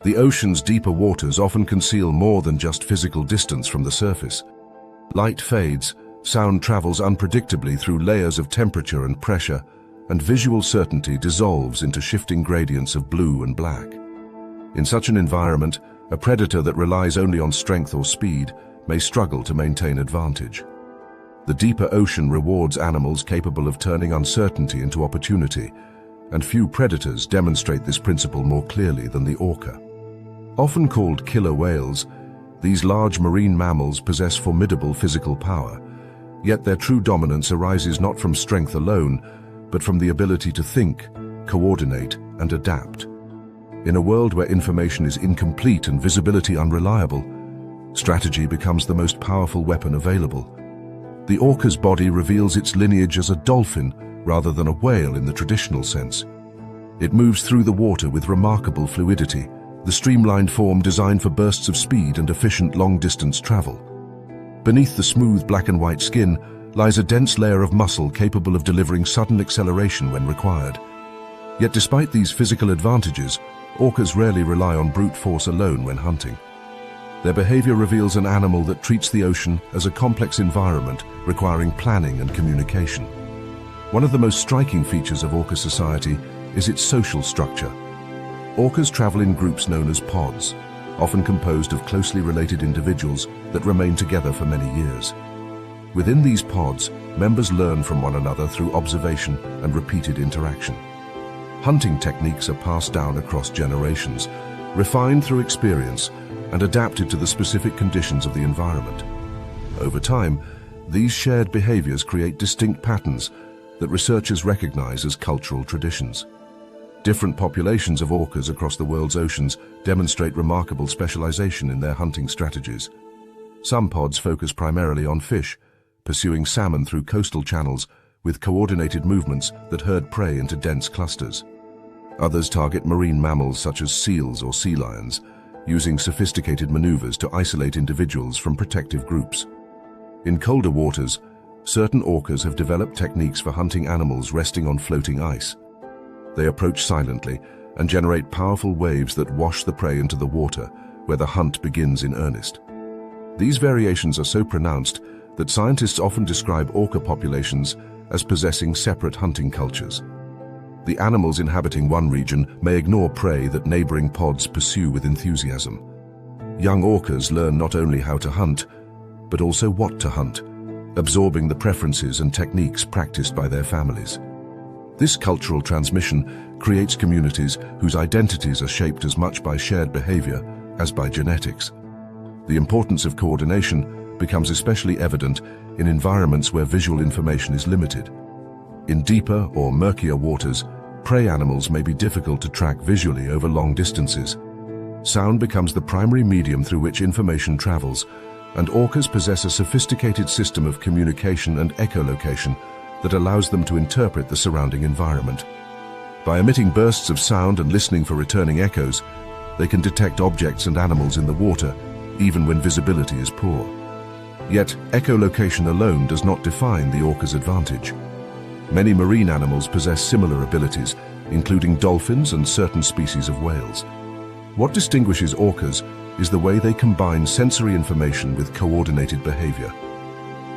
The ocean's deeper waters often conceal more than just physical distance from the surface. Light fades, sound travels unpredictably through layers of temperature and pressure, and visual certainty dissolves into shifting gradients of blue and black. In such an environment, a predator that relies only on strength or speed may struggle to maintain advantage. The deeper ocean rewards animals capable of turning uncertainty into opportunity, and few predators demonstrate this principle more clearly than the orca. Often called killer whales, these large marine mammals possess formidable physical power, yet their true dominance arises not from strength alone, but from the ability to think, coordinate, and adapt. In a world where information is incomplete and visibility unreliable, strategy becomes the most powerful weapon available. The orca's body reveals its lineage as a dolphin rather than a whale in the traditional sense. It moves through the water with remarkable fluidity, the streamlined form designed for bursts of speed and efficient long-distance travel. Beneath the smooth black and white skin lies a dense layer of muscle capable of delivering sudden acceleration when required. Yet despite these physical advantages, orcas rarely rely on brute force alone when hunting. Their behavior reveals an animal that treats the ocean as a complex environment requiring planning and communication. One of the most striking features of orca society is its social structure. Orcas travel in groups known as pods, often composed of closely related individuals that remain together for many years. Within these pods, members learn from one another through observation and repeated interaction. Hunting techniques are passed down across generations, refined through experience, and adapted to the specific conditions of the environment. Over time, these shared behaviors create distinct patterns that researchers recognize as cultural traditions. Different populations of orcas across the world's oceans demonstrate remarkable specialization in their hunting strategies. Some pods focus primarily on fish, pursuing salmon through coastal channels with coordinated movements that herd prey into dense clusters. Others target marine mammals such as seals or sea lions, using sophisticated maneuvers to isolate individuals from protective groups. In colder waters, certain orcas have developed techniques for hunting animals resting on floating ice. They approach silently and generate powerful waves that wash the prey into the water, where the hunt begins in earnest. These variations are so pronounced that scientists often describe orca populations as possessing separate hunting cultures. The animals inhabiting one region may ignore prey that neighboring pods pursue with enthusiasm. Young orcas learn not only how to hunt, but also what to hunt, absorbing the preferences and techniques practiced by their families. This cultural transmission creates communities whose identities are shaped as much by shared behavior as by genetics. The importance of coordination becomes especially evident in environments where visual information is limited. In deeper or murkier waters, prey animals may be difficult to track visually over long distances. Sound becomes the primary medium through which information travels, and orcas possess a sophisticated system of communication and echolocation that allows them to interpret the surrounding environment. By emitting bursts of sound and listening for returning echoes, they can detect objects and animals in the water, even when visibility is poor. Yet, echolocation alone does not define the orca's advantage. Many marine animals possess similar abilities, including dolphins and certain species of whales. What distinguishes orcas is the way they combine sensory information with coordinated behavior.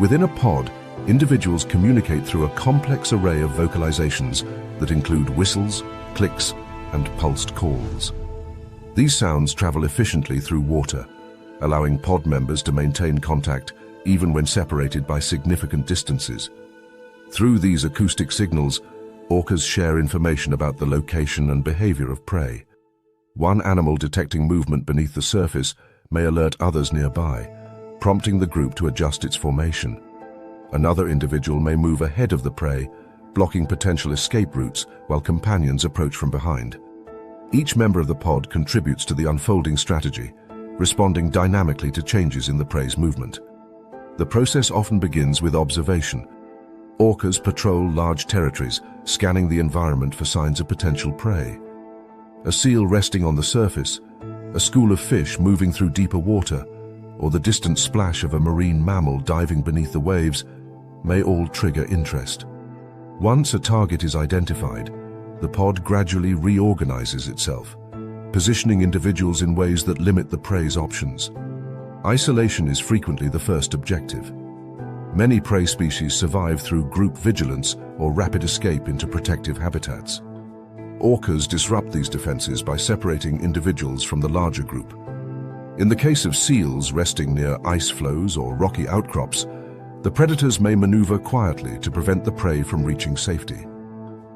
Within a pod, individuals communicate through a complex array of vocalizations that include whistles, clicks, and pulsed calls. These sounds travel efficiently through water, allowing pod members to maintain contact even when separated by significant distances. Through these acoustic signals, orcas share information about the location and behavior of prey. One animal detecting movement beneath the surface may alert others nearby, prompting the group to adjust its formation. Another individual may move ahead of the prey, blocking potential escape routes while companions approach from behind. Each member of the pod contributes to the unfolding strategy, responding dynamically to changes in the prey's movement. The process often begins with observation. Orcas patrol large territories, scanning the environment for signs of potential prey. A seal resting on the surface, a school of fish moving through deeper water, or the distant splash of a marine mammal diving beneath the waves may all trigger interest. Once a target is identified, the pod gradually reorganizes itself, positioning individuals in ways that limit the prey's options. Isolation is frequently the first objective. Many prey species survive through group vigilance or rapid escape into protective habitats. Orcas disrupt these defenses by separating individuals from the larger group. In the case of seals resting near ice floes or rocky outcrops, the predators may maneuver quietly to prevent the prey from reaching safety.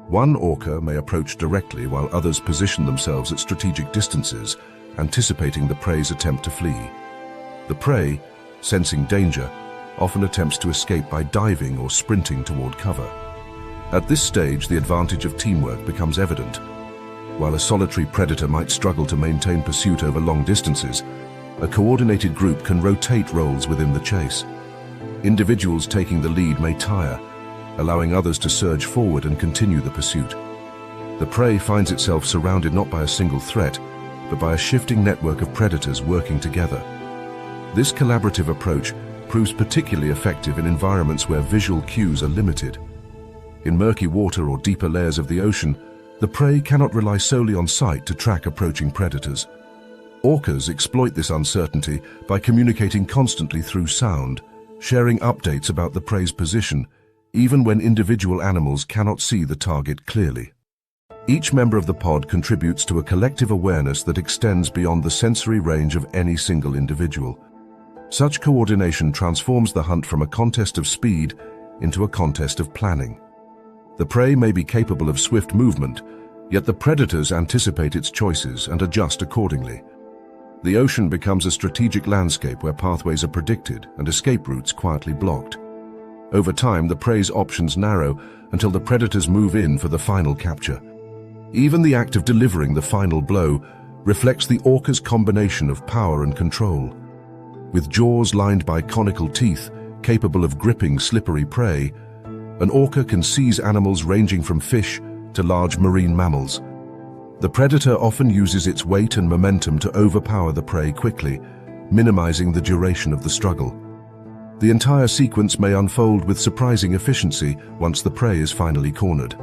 One orca may approach directly while others position themselves at strategic distances, anticipating the prey's attempt to flee. The prey, sensing danger, often attempts to escape by diving or sprinting toward cover. At this stage, the advantage of teamwork becomes evident. While a solitary predator might struggle to maintain pursuit over long distances, a coordinated group can rotate roles within the chase. Individuals taking the lead may tire, allowing others to surge forward and continue the pursuit. The prey finds itself surrounded not by a single threat, but by a shifting network of predators working together. This collaborative approach proves particularly effective in environments where visual cues are limited. In murky water or deeper layers of the ocean, the prey cannot rely solely on sight to track approaching predators. Orcas exploit this uncertainty by communicating constantly through sound, sharing updates about the prey's position, even when individual animals cannot see the target clearly. Each member of the pod contributes to a collective awareness that extends beyond the sensory range of any single individual. Such coordination transforms the hunt from a contest of speed into a contest of planning. The prey may be capable of swift movement, yet the predators anticipate its choices and adjust accordingly. The ocean becomes a strategic landscape where pathways are predicted and escape routes quietly blocked. Over time, the prey's options narrow until the predators move in for the final capture. Even the act of delivering the final blow reflects the orca's combination of power and control. With jaws lined by conical teeth, capable of gripping slippery prey, an orca can seize animals ranging from fish to large marine mammals. The predator often uses its weight and momentum to overpower the prey quickly, minimizing the duration of the struggle. The entire sequence may unfold with surprising efficiency once the prey is finally cornered.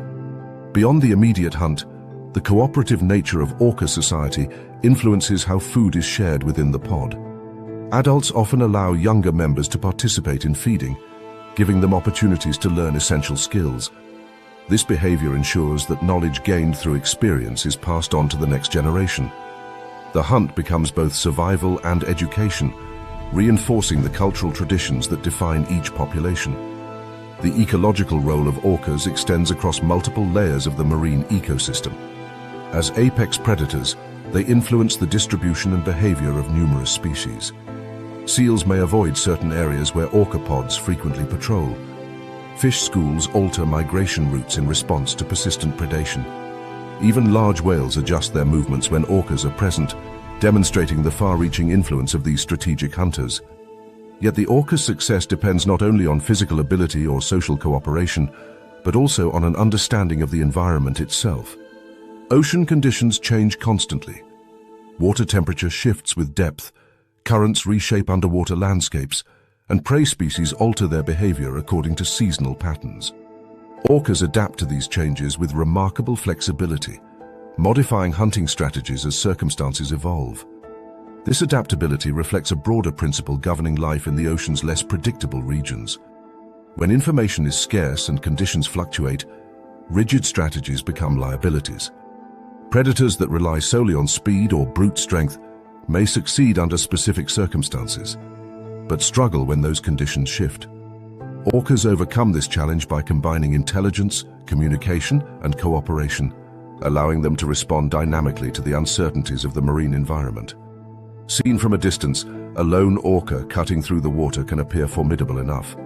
Beyond the immediate hunt, the cooperative nature of orca society influences how food is shared within the pod. Adults often allow younger members to participate in feeding, giving them opportunities to learn essential skills. This behavior ensures that knowledge gained through experience is passed on to the next generation. The hunt becomes both survival and education, reinforcing the cultural traditions that define each population. The ecological role of orcas extends across multiple layers of the marine ecosystem. As apex predators, they influence the distribution and behavior of numerous species. Seals may avoid certain areas where orca pods frequently patrol. Fish schools alter migration routes in response to persistent predation. Even large whales adjust their movements when orcas are present, demonstrating the far-reaching influence of these strategic hunters. Yet the orca's success depends not only on physical ability or social cooperation, but also on an understanding of the environment itself. Ocean conditions change constantly. Water temperature shifts with depth, currents reshape underwater landscapes, and prey species alter their behavior according to seasonal patterns. Orcas adapt to these changes with remarkable flexibility, modifying hunting strategies as circumstances evolve. This adaptability reflects a broader principle governing life in the ocean's less predictable regions. When information is scarce and conditions fluctuate, rigid strategies become liabilities. Predators that rely solely on speed or brute strength may succeed under specific circumstances, but struggle when those conditions shift. Orcas overcome this challenge by combining intelligence, communication, and cooperation, allowing them to respond dynamically to the uncertainties of the marine environment. Seen from a distance, a lone orca cutting through the water can appear formidable enough.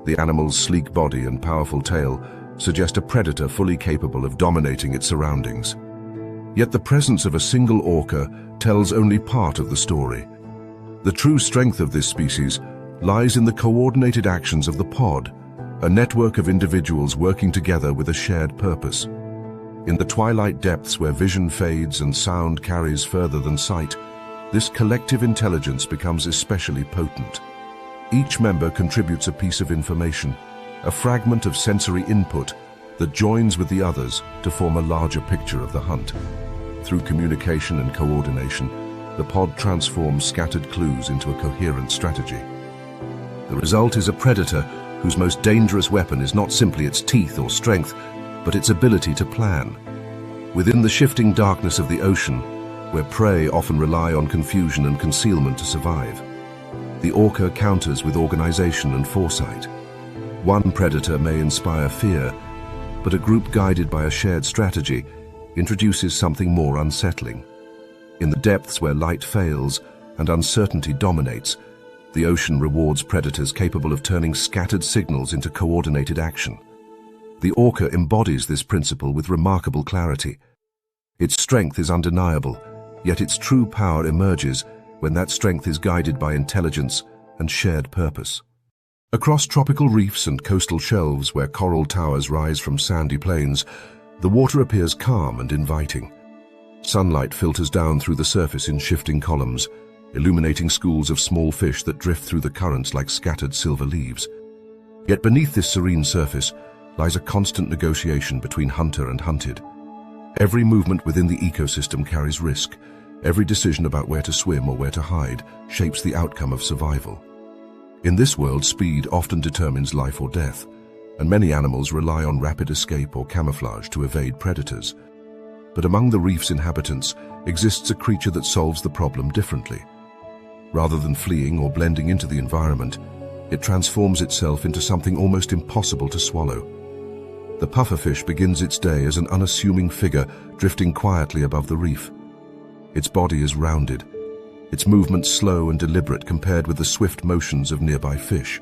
The animal's sleek body and powerful tail suggest a predator fully capable of dominating its surroundings. Yet the presence of a single orca tells only part of the story. The true strength of this species lies in the coordinated actions of the pod, a network of individuals working together with a shared purpose. In the twilight depths where vision fades and sound carries further than sight, this collective intelligence becomes especially potent. Each member contributes a piece of information, a fragment of sensory input that joins with the others to form a larger picture of the hunt. Through communication and coordination, the pod transforms scattered clues into a coherent strategy. The result is a predator whose most dangerous weapon is not simply its teeth or strength, but its ability to plan. Within the shifting darkness of the ocean, where prey often rely on confusion and concealment to survive, the orca counters with organization and foresight. One predator may inspire fear, but a group guided by a shared strategy introduces something more unsettling. In the depths where light fails and uncertainty dominates, the ocean rewards predators capable of turning scattered signals into coordinated action. The orca embodies this principle with remarkable clarity. Its strength is undeniable, yet its true power emerges when that strength is guided by intelligence and shared purpose. Across tropical reefs and coastal shelves where coral towers rise from sandy plains, the water appears calm and inviting. Sunlight filters down through the surface in shifting columns, illuminating schools of small fish that drift through the currents like scattered silver leaves. Yet beneath this serene surface lies a constant negotiation between hunter and hunted. Every movement within the ecosystem carries risk. Every decision about where to swim or where to hide shapes the outcome of survival. In this world, speed often determines life or death, and many animals rely on rapid escape or camouflage to evade predators. But among the reef's inhabitants exists a creature that solves the problem differently. Rather than fleeing or blending into the environment, it transforms itself into something almost impossible to swallow. The pufferfish begins its day as an unassuming figure drifting quietly above the reef. Its body is rounded, its movements slow and deliberate compared with the swift motions of nearby fish.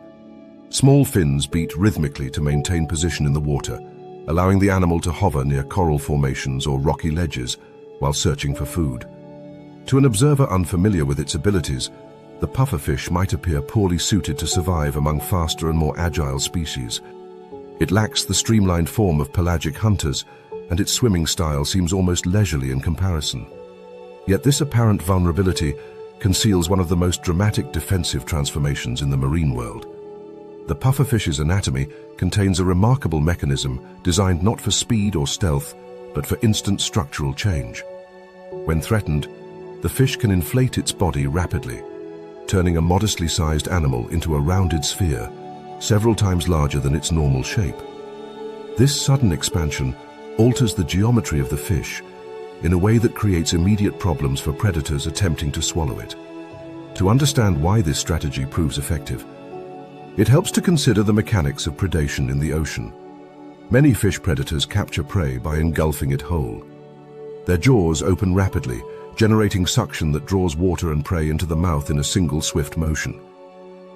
Small fins beat rhythmically to maintain position in the water, allowing the animal to hover near coral formations or rocky ledges while searching for food. To an observer unfamiliar with its abilities, the pufferfish might appear poorly suited to survive among faster and more agile species. It lacks the streamlined form of pelagic hunters, and its swimming style seems almost leisurely in comparison. Yet this apparent vulnerability conceals one of the most dramatic defensive transformations in the marine world. The pufferfish's anatomy contains a remarkable mechanism designed not for speed or stealth, but for instant structural change. When threatened, the fish can inflate its body rapidly, turning a modestly sized animal into a rounded sphere, several times larger than its normal shape. This sudden expansion alters the geometry of the fish in a way that creates immediate problems for predators attempting to swallow it. To understand why this strategy proves effective, it helps to consider the mechanics of predation in the ocean. Many fish predators capture prey by engulfing it whole. Their jaws open rapidly, generating suction that draws water and prey into the mouth in a single swift motion.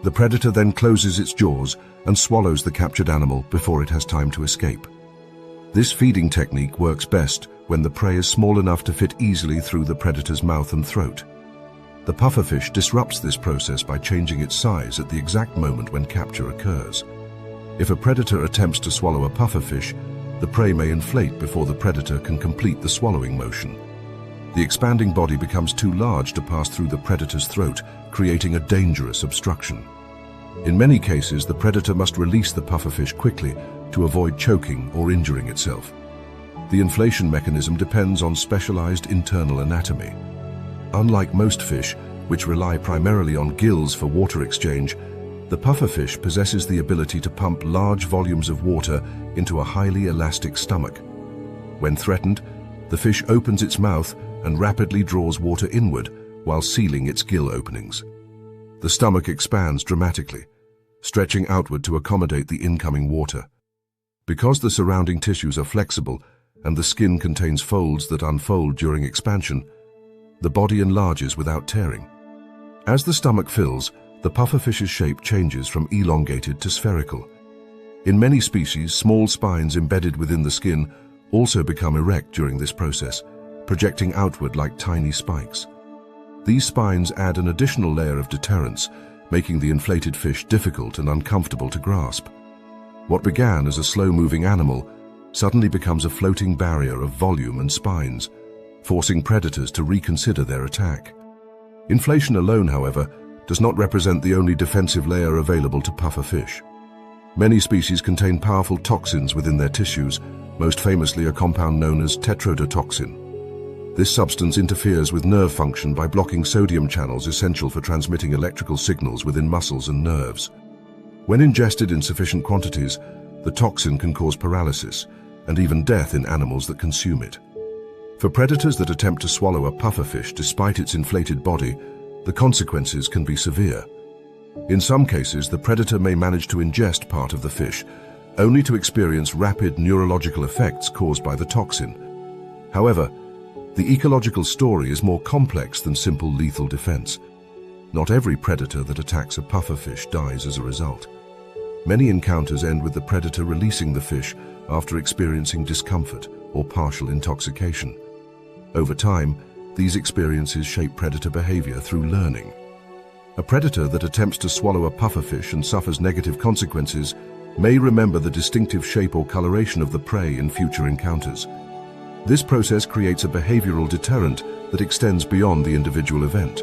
The predator then closes its jaws and swallows the captured animal before it has time to escape. This feeding technique works best when the prey is small enough to fit easily through the predator's mouth and throat. The pufferfish disrupts this process by changing its size at the exact moment when capture occurs. If a predator attempts to swallow a pufferfish, the prey may inflate before the predator can complete the swallowing motion. The expanding body becomes too large to pass through the predator's throat, creating a dangerous obstruction. In many cases, the predator must release the pufferfish quickly to avoid choking or injuring itself. The inflation mechanism depends on specialized internal anatomy. Unlike most fish, which rely primarily on gills for water exchange, the pufferfish possesses the ability to pump large volumes of water into a highly elastic stomach. When threatened, the fish opens its mouth and rapidly draws water inward while sealing its gill openings. The stomach expands dramatically, stretching outward to accommodate the incoming water. Because the surrounding tissues are flexible and the skin contains folds that unfold during expansion, the body enlarges without tearing. As the stomach fills, the pufferfish's shape changes from elongated to spherical. In many species, small spines embedded within the skin also become erect during this process, projecting outward like tiny spikes. These spines add an additional layer of deterrence, making the inflated fish difficult and uncomfortable to grasp. What began as a slow-moving animal suddenly becomes a floating barrier of volume and spines, forcing predators to reconsider their attack. Inflation alone, however, does not represent the only defensive layer available to pufferfish. Many species contain powerful toxins within their tissues, most famously a compound known as Toxin. This substance interferes with nerve function by blocking sodium channels essential for transmitting electrical signals within muscles and nerves. When ingested in sufficient quantities, the toxin can cause paralysis and even death in animals that consume it. For predators that attempt to swallow a pufferfish despite its inflated body, the consequences can be severe. In some cases, the predator may manage to ingest part of the fish, only to experience rapid neurological effects caused by the toxin. However, the ecological story is more complex than simple lethal defense. Not every predator that attacks a pufferfish dies as a result. Many encounters end with the predator releasing the fish after experiencing discomfort or partial intoxication. Over time, these experiences shape predator behavior through learning. A predator that attempts to swallow a pufferfish and suffers negative consequences may remember the distinctive shape or coloration of the prey in future encounters. This process creates a behavioral deterrent that extends beyond the individual event.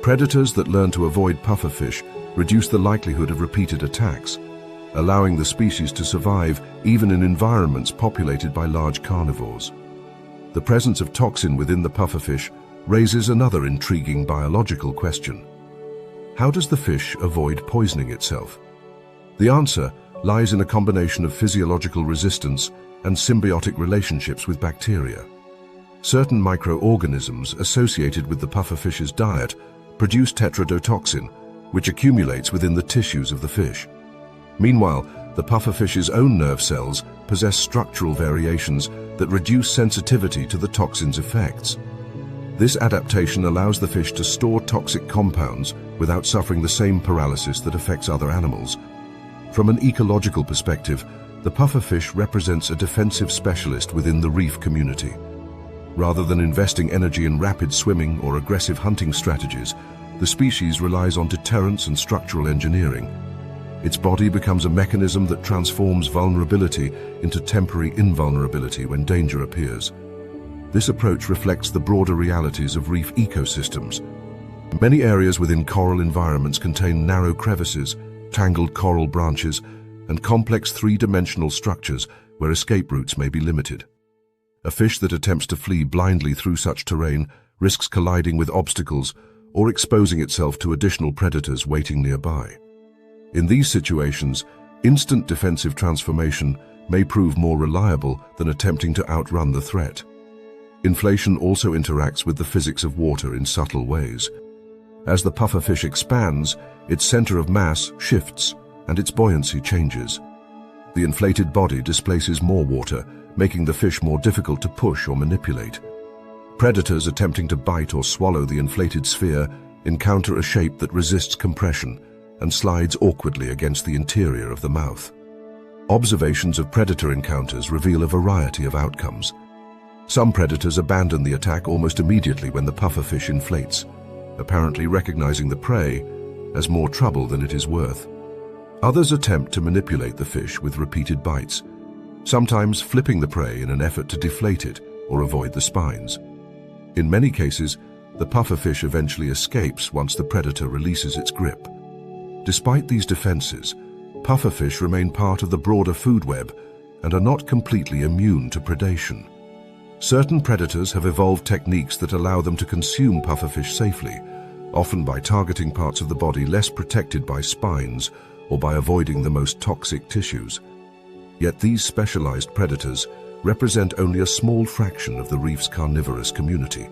Predators that learn to avoid pufferfish reduce the likelihood of repeated attacks, allowing the species to survive even in environments populated by large carnivores. The presence of toxin within the pufferfish raises another intriguing biological question. How does the fish avoid poisoning itself? The answer lies in a combination of physiological resistance and symbiotic relationships with bacteria. Certain microorganisms associated with the pufferfish's diet produce tetrodotoxin, which accumulates within the tissues of the fish. Meanwhile, the pufferfish's own nerve cells possess structural variations that reduce sensitivity to the toxin's effects. This adaptation allows the fish to store toxic compounds without suffering the same paralysis that affects other animals. From an ecological perspective, the pufferfish represents a defensive specialist within the reef community. Rather than investing energy in rapid swimming or aggressive hunting strategies, the species relies on deterrence and structural engineering. Its body becomes a mechanism that transforms vulnerability into temporary invulnerability when danger appears. This approach reflects the broader realities of reef ecosystems. Many areas within coral environments contain narrow crevices, tangled coral branches, and complex three-dimensional structures where escape routes may be limited. A fish that attempts to flee blindly through such terrain risks colliding with obstacles or exposing itself to additional predators waiting nearby. In these situations, instant defensive transformation may prove more reliable than attempting to outrun the threat. Inflation also interacts with the physics of water in subtle ways. As the pufferfish expands, its center of mass shifts and its buoyancy changes. The inflated body displaces more water, making the fish more difficult to push or manipulate. Predators attempting to bite or swallow the inflated sphere encounter a shape that resists compression and slides awkwardly against the interior of the mouth. Observations of predator encounters reveal a variety of outcomes. Some predators abandon the attack almost immediately when the pufferfish inflates, apparently recognizing the prey as more trouble than it is worth. Others attempt to manipulate the fish with repeated bites, sometimes flipping the prey in an effort to deflate it or avoid the spines. In many cases, the pufferfish eventually escapes once the predator releases its grip. Despite these defenses, pufferfish remain part of the broader food web and are not completely immune to predation. Certain predators have evolved techniques that allow them to consume pufferfish safely, often by targeting parts of the body less protected by spines or by avoiding the most toxic tissues. Yet these specialized predators represent only a small fraction of the reef's carnivorous community.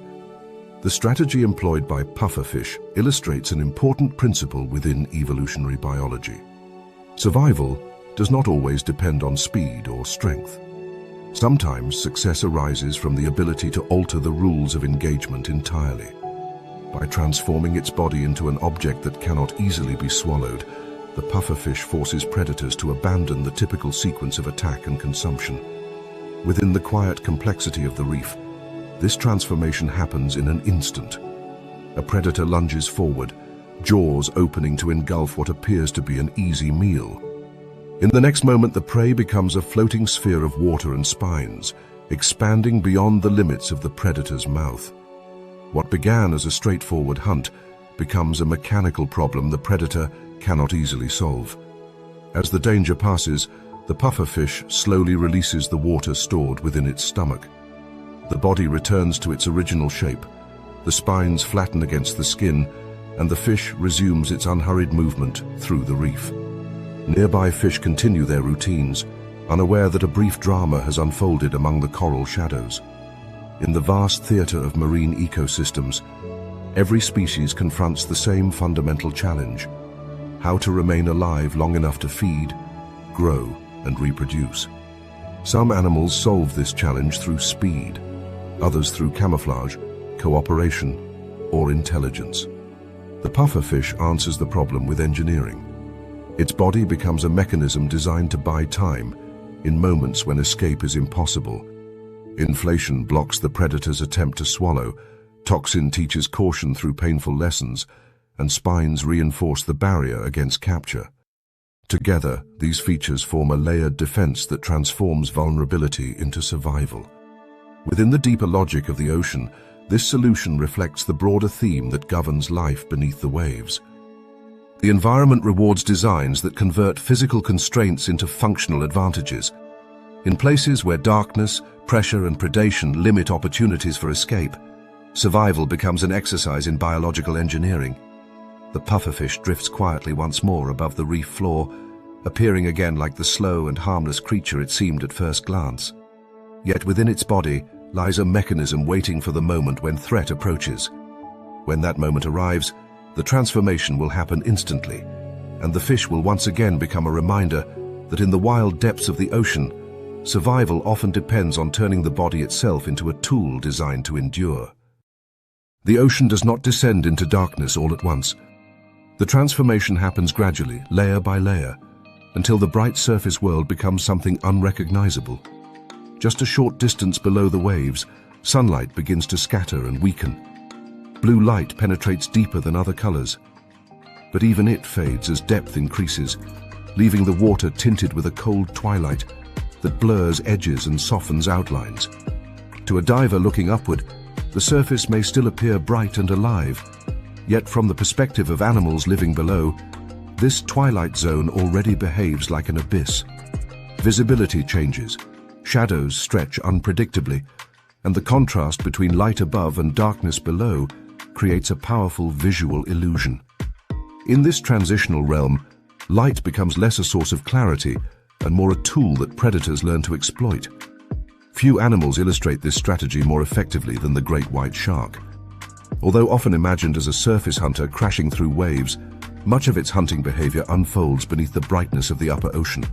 The strategy employed by pufferfish illustrates an important principle within evolutionary biology. Survival does not always depend on speed or strength. Sometimes success arises from the ability to alter the rules of engagement entirely. By transforming its body into an object that cannot easily be swallowed, the pufferfish forces predators to abandon the typical sequence of attack and consumption. Within the quiet complexity of the reef, this transformation happens in an instant. A predator lunges forward, jaws opening to engulf what appears to be an easy meal. In the next moment, the prey becomes a floating sphere of water and spines, expanding beyond the limits of the predator's mouth. What began as a straightforward hunt becomes a mechanical problem the predator cannot easily solve. As the danger passes, the pufferfish slowly releases the water stored within its stomach. The body returns to its original shape, the spines flatten against the skin, and the fish resumes its unhurried movement through the reef. Nearby fish continue their routines, unaware that a brief drama has unfolded among the coral shadows. In the vast theater of marine ecosystems, every species confronts the same fundamental challenge: how to remain alive long enough to feed, grow, and reproduce. Some animals solve this challenge through speed, others through camouflage, cooperation, or intelligence. The pufferfish answers the problem with engineering. Its body becomes a mechanism designed to buy time in moments when escape is impossible. Inflation blocks the predator's attempt to swallow, Toxin teaches caution through painful lessons, and spines reinforce the barrier against capture. Together, these features form a layered defense that transforms vulnerability into survival. Within the deeper logic of the ocean, this solution reflects the broader theme that governs life beneath the waves. The environment rewards designs that convert physical constraints into functional advantages. In places where darkness, pressure, and predation limit opportunities for escape, survival becomes an exercise in biological engineering. The pufferfish drifts quietly once more above the reef floor, appearing again like the slow and harmless creature it seemed at first glance. Yet within its body lies a mechanism waiting for the moment when threat approaches. When that moment arrives, the transformation will happen instantly, and the fish will once again become a reminder that in the wild depths of the ocean, survival often depends on turning the body itself into a tool designed to endure. The ocean does not descend into darkness all at once. The transformation happens gradually, layer by layer, until the bright surface world becomes something unrecognizable. Just a short distance below the waves, sunlight begins to scatter and weaken. Blue light penetrates deeper than other colors, but even it fades as depth increases, leaving the water tinted with a cold twilight that blurs edges and softens outlines. To a diver looking upward, the surface may still appear bright and alive, yet from the perspective of animals living below, this twilight zone already behaves like an abyss. Visibility changes, shadows stretch unpredictably, and the contrast between light above and darkness below creates a powerful visual illusion. In this transitional realm, light becomes less a source of clarity and more a tool that predators learn to exploit. Few animals illustrate this strategy more effectively than the great white shark. Although often imagined as a surface hunter crashing through waves, much of its hunting behavior unfolds beneath the brightness of the upper ocean,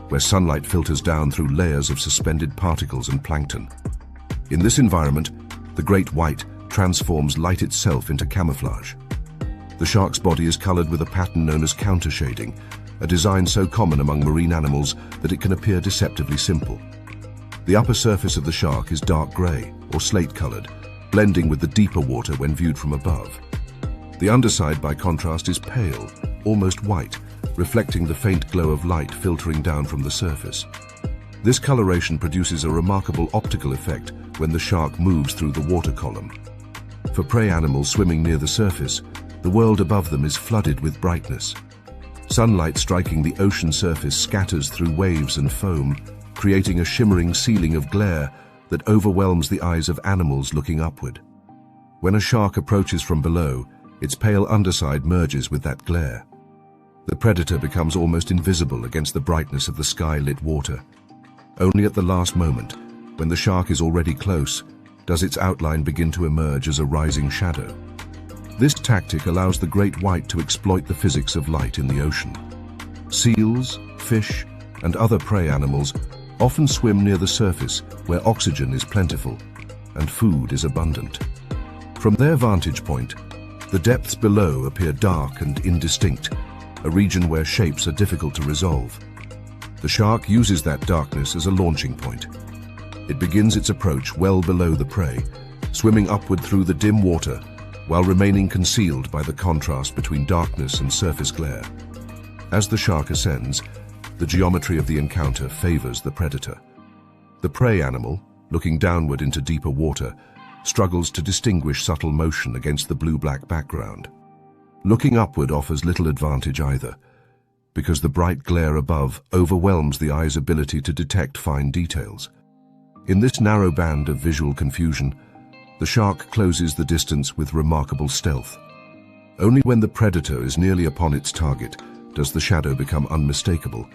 where sunlight filters down through layers of suspended particles and plankton. In this environment, the great white transforms light itself into camouflage. The shark's body is colored with a pattern known as countershading, a design so common among marine animals that it can appear deceptively simple. The upper surface of the shark is dark gray or slate-colored, blending with the deeper water when viewed from above. The underside, by contrast, is pale, almost white, reflecting the faint glow of light filtering down from the surface. This coloration produces a remarkable optical effect when the shark moves through the water column. For prey animals swimming near the surface, the world above them is flooded with brightness. Sunlight striking the ocean surface scatters through waves and foam, creating a shimmering ceiling of glare that overwhelms the eyes of animals looking upward. When a shark approaches from below, its pale underside merges with that glare. The predator becomes almost invisible against the brightness of the sky-lit water. Only at the last moment, when the shark is already close, does its outline begin to emerge as a rising shadow. This tactic allows the great white to exploit the physics of light in the ocean. Seals, fish, and other prey animals often swim near the surface where oxygen is plentiful and food is abundant. From their vantage point, the depths below appear dark and indistinct, a region where shapes are difficult to resolve. The shark uses that darkness as a launching point. It begins its approach well below the prey, swimming upward through the dim water while remaining concealed by the contrast between darkness and surface glare. As the shark ascends, the geometry of the encounter favors the predator. The prey animal, looking downward into deeper water, struggles to distinguish subtle motion against the blue-black background. Looking upward offers little advantage either, because the bright glare above overwhelms the eye's ability to detect fine details. In this narrow band of visual confusion, the shark closes the distance with remarkable stealth. Only when the predator is nearly upon its target does the shadow become unmistakable,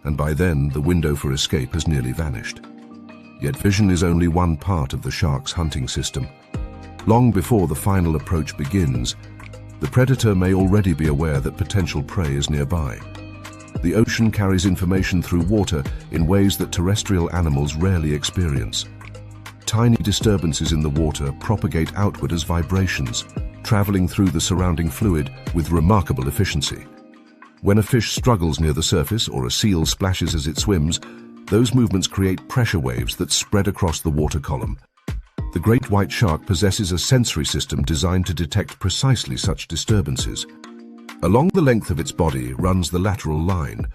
and by then the window for escape has nearly vanished. Yet vision is only one part of the shark's hunting system. Long before the final approach begins, the predator may already be aware that potential prey is nearby. The ocean carries information through water in ways that terrestrial animals rarely experience. Tiny disturbances in the water propagate outward as vibrations, traveling through the surrounding fluid with remarkable efficiency. When a fish struggles near the surface or a seal splashes as it swims, those movements create pressure waves that spread across the water column. The great white shark possesses a sensory system designed to detect precisely such disturbances. Along the length of its body runs the lateral line,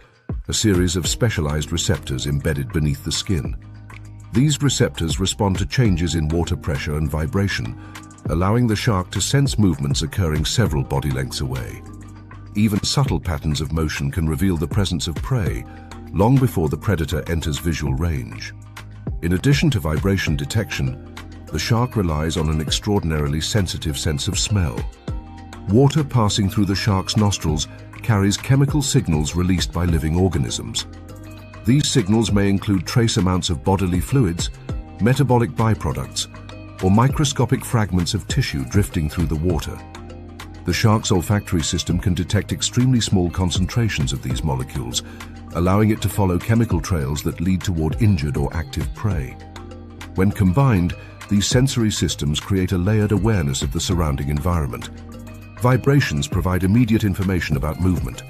a series of specialized receptors embedded beneath the skin. These receptors respond to changes in water pressure and vibration, allowing the shark to sense movements occurring several body lengths away. Even subtle patterns of motion can reveal the presence of prey, long before the predator enters visual range. In addition to vibration detection, the shark relies on an extraordinarily sensitive sense of smell. Water passing through the shark's nostrils carries chemical signals released by living organisms. These signals may include trace amounts of bodily fluids, metabolic byproducts, or microscopic fragments of tissue drifting through the water. The shark's olfactory system can detect extremely small concentrations of these molecules, allowing it to follow chemical trails that lead toward injured or active prey. When combined, these sensory systems create a layered awareness of the surrounding environment. Vibrations provide immediate information about movement,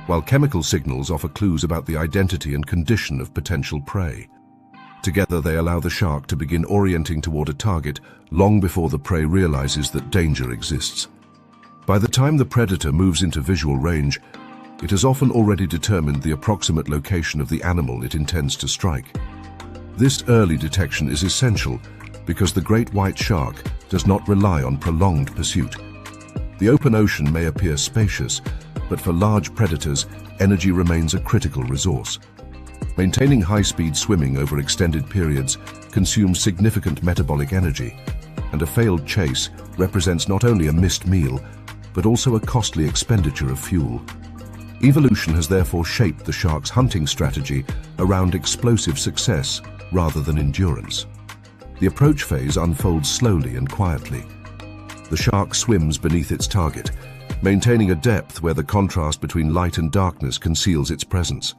while chemical signals offer clues about the identity and condition of potential prey. Together, they allow the shark to begin orienting toward a target long before the prey realizes that danger exists. By the time the predator moves into visual range, it has often already determined the approximate location of the animal it intends to strike. This early detection is essential because the great white shark does not rely on prolonged pursuit. The open ocean may appear spacious, but for large predators, energy remains a critical resource. Maintaining high-speed swimming over extended periods consumes significant metabolic energy, and a failed chase represents not only a missed meal, but also a costly expenditure of fuel. Evolution has therefore shaped the shark's hunting strategy around explosive success rather than endurance. The approach phase unfolds slowly and quietly. The shark swims beneath its target, maintaining a depth where the contrast between light and darkness conceals its presence.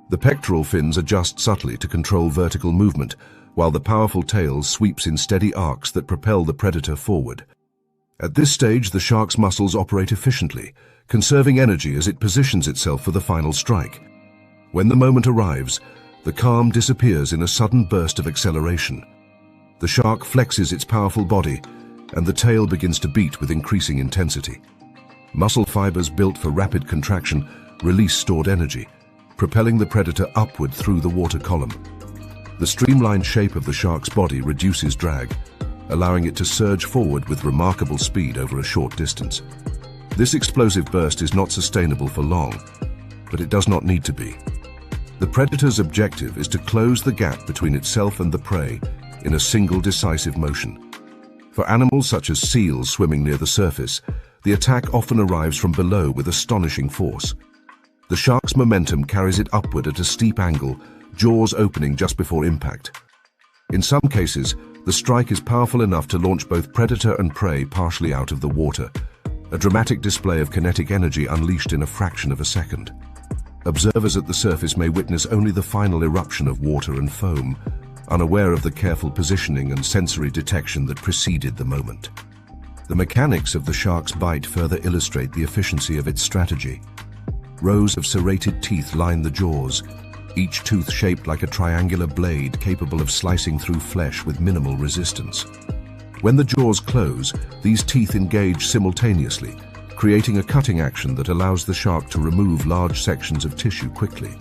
The pectoral fins adjust subtly to control vertical movement, while the powerful tail sweeps in steady arcs that propel the predator forward. At this stage, the shark's muscles operate efficiently, conserving energy as it positions itself for the final strike. When the moment arrives, the calm disappears in a sudden burst of acceleration. The shark flexes its powerful body, and the tail begins to beat with increasing intensity. Muscle fibers built for rapid contraction release stored energy, propelling the predator upward through the water column. The streamlined shape of the shark's body reduces drag, allowing it to surge forward with remarkable speed over a short distance. This explosive burst is not sustainable for long, but it does not need to be. The predator's objective is to close the gap between itself and the prey in a single decisive motion. For animals such as seals swimming near the surface, the attack often arrives from below with astonishing force. The shark's momentum carries it upward at a steep angle, jaws opening just before impact. In some cases, the strike is powerful enough to launch both predator and prey partially out of the water, a dramatic display of kinetic energy unleashed in a fraction of a second. Observers at the surface may witness only the final eruption of water and foam, unaware of the careful positioning and sensory detection that preceded the moment. The mechanics of the shark's bite further illustrate the efficiency of its strategy. Rows of serrated teeth line the jaws, each tooth shaped like a triangular blade capable of slicing through flesh with minimal resistance. When the jaws close, these teeth engage simultaneously, creating a cutting action that allows the shark to remove large sections of tissue quickly.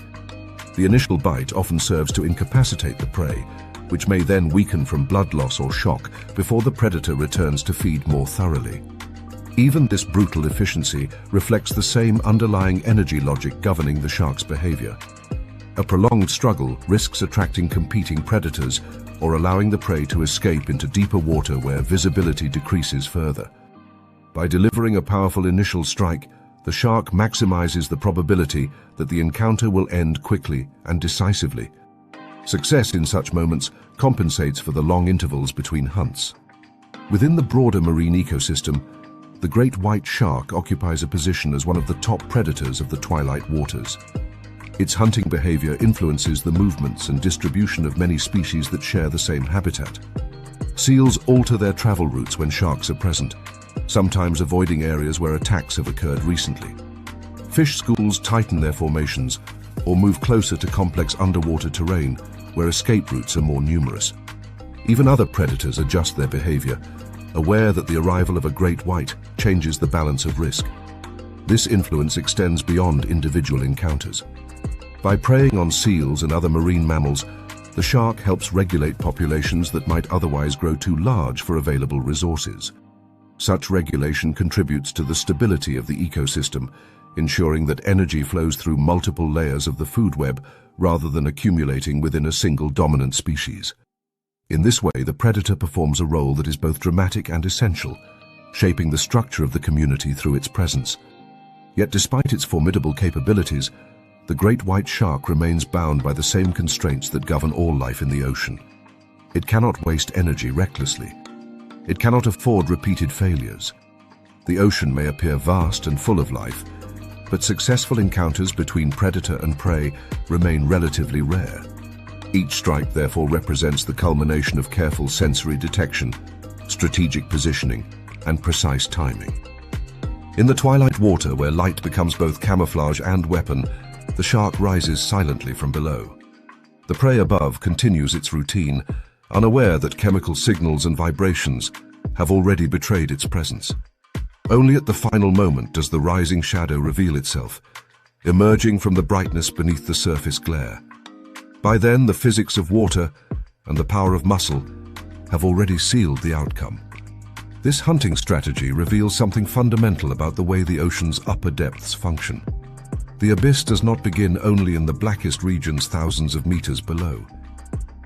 The initial bite often serves to incapacitate the prey, which may then weaken from blood loss or shock before the predator returns to feed more thoroughly. Even this brutal efficiency reflects the same underlying energy logic governing the shark's behavior. A prolonged struggle risks attracting competing predators, or allowing the prey to escape into deeper water where visibility decreases further. By delivering a powerful initial strike, the shark maximizes the probability that the encounter will end quickly and decisively. Success in such moments compensates for the long intervals between hunts. Within the broader marine ecosystem, the great white shark occupies a position as one of the top predators of the Twilight waters. Its hunting behavior influences the movements and distribution of many species that share the same habitat. Seals alter their travel routes when sharks are present, sometimes avoiding areas where attacks have occurred recently. Fish schools tighten their formations or move closer to complex underwater terrain where escape routes are more numerous. Even other predators adjust their behavior, aware that the arrival of a great white changes the balance of risk. This influence extends beyond individual encounters. By preying on seals and other marine mammals, the shark helps regulate populations that might otherwise grow too large for available resources. Such regulation contributes to the stability of the ecosystem, ensuring that energy flows through multiple layers of the food web rather than accumulating within a single dominant species. In this way, the predator performs a role that is both dramatic and essential, shaping the structure of the community through its presence. Yet despite its formidable capabilities, the great white shark remains bound by the same constraints that govern all life in the ocean. It cannot waste energy recklessly. It cannot afford repeated failures. The ocean may appear vast and full of life, but successful encounters between predator and prey remain relatively rare. Each strike therefore represents the culmination of careful sensory detection, strategic positioning, and precise timing. In the Twilight water, where light becomes both camouflage and weapon, the shark rises silently from below. The prey above continues its routine, unaware that chemical signals and vibrations have already betrayed its presence. Only at the final moment does the rising shadow reveal itself, emerging from the brightness beneath the surface glare. By then, the physics of water and the power of muscle have already sealed the outcome. This hunting strategy reveals something fundamental about the way the ocean's upper depths function. The abyss does not begin only in the blackest regions thousands of meters below.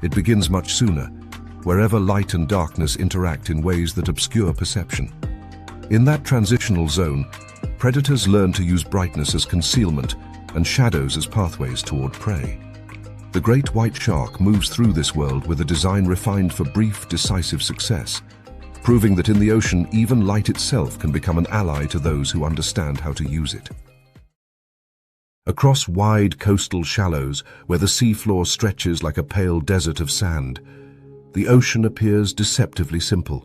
It begins much sooner, wherever light and darkness interact in ways that obscure perception. In that transitional zone, predators learn to use brightness as concealment and shadows as pathways toward prey. The great white shark moves through this world with a design refined for brief, decisive success, proving that in the ocean, even light itself can become an ally to those who understand how to use it. Across wide coastal shallows, where the seafloor stretches like a pale desert of sand, the ocean appears deceptively simple.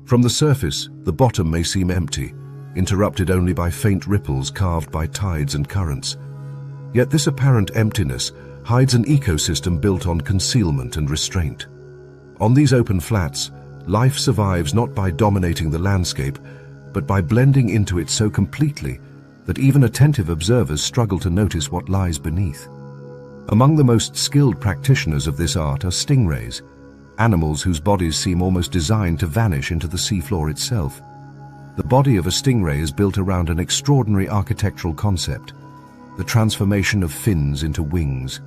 From the surface, the bottom may seem empty, interrupted only by faint ripples carved by tides and currents. Yet this apparent emptiness hides an ecosystem built on concealment and restraint. On these open flats, life survives not by dominating the landscape, but by blending into it so completely that even attentive observers struggle to notice what lies beneath. Among the most skilled practitioners of this art are stingrays, animals whose bodies seem almost designed to vanish into the seafloor itself. The body of a stingray is built around an extraordinary architectural concept, the transformation of fins into wings.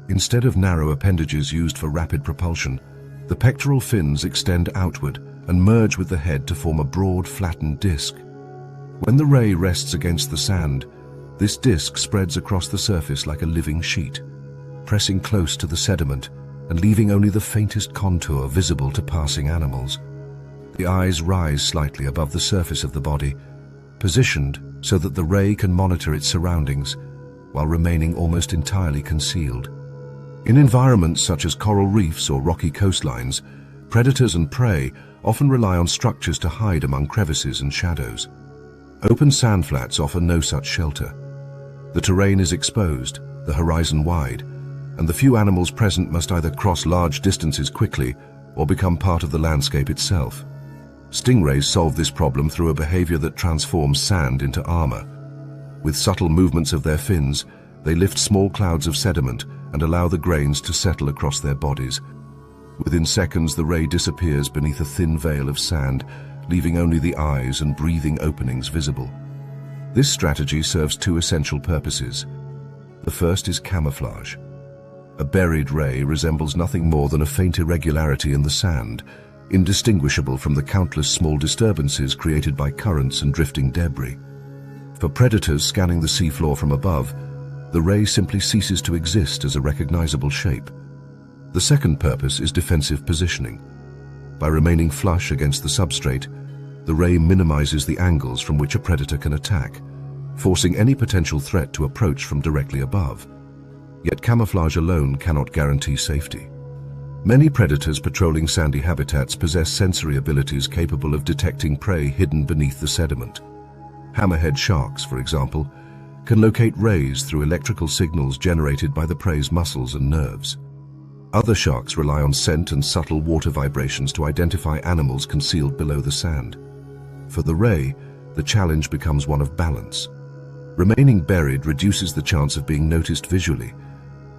Instead of narrow appendages used for rapid propulsion, the pectoral fins extend outward and merge with the head to form a broad, flattened disc. When the ray rests against the sand, this disc spreads across the surface like a living sheet, pressing close to the sediment and leaving only the faintest contour visible to passing animals. The eyes rise slightly above the surface of the body, positioned so that the ray can monitor its surroundings while remaining almost entirely concealed. In environments such as coral reefs or rocky coastlines, predators and prey often rely on structures to hide among crevices and shadows. Open sand flats offer no such shelter. The terrain is exposed, the horizon wide, and the few animals present must either cross large distances quickly or become part of the landscape itself. Stingrays solve this problem through a behavior that transforms sand into armor. With subtle movements of their fins, they lift small clouds of sediment and allow the grains to settle across their bodies. Within seconds, the ray disappears beneath a thin veil of sand, leaving only the eyes and breathing openings visible. This strategy serves two essential purposes. The first is camouflage. A buried ray resembles nothing more than a faint irregularity in the sand, indistinguishable from the countless small disturbances created by currents and drifting debris. For predators scanning the seafloor from above, the ray simply ceases to exist as a recognizable shape. The second purpose is defensive positioning. By remaining flush against the substrate, the ray minimizes the angles from which a predator can attack, forcing any potential threat to approach from directly above. Yet camouflage alone cannot guarantee safety. Many predators patrolling sandy habitats possess sensory abilities capable of detecting prey hidden beneath the sediment. Hammerhead sharks, for example, can locate rays through electrical signals generated by the prey's muscles and nerves. Other sharks rely on scent and subtle water vibrations to identify animals concealed below the sand. For the ray, the challenge becomes one of balance. Remaining buried reduces the chance of being noticed visually,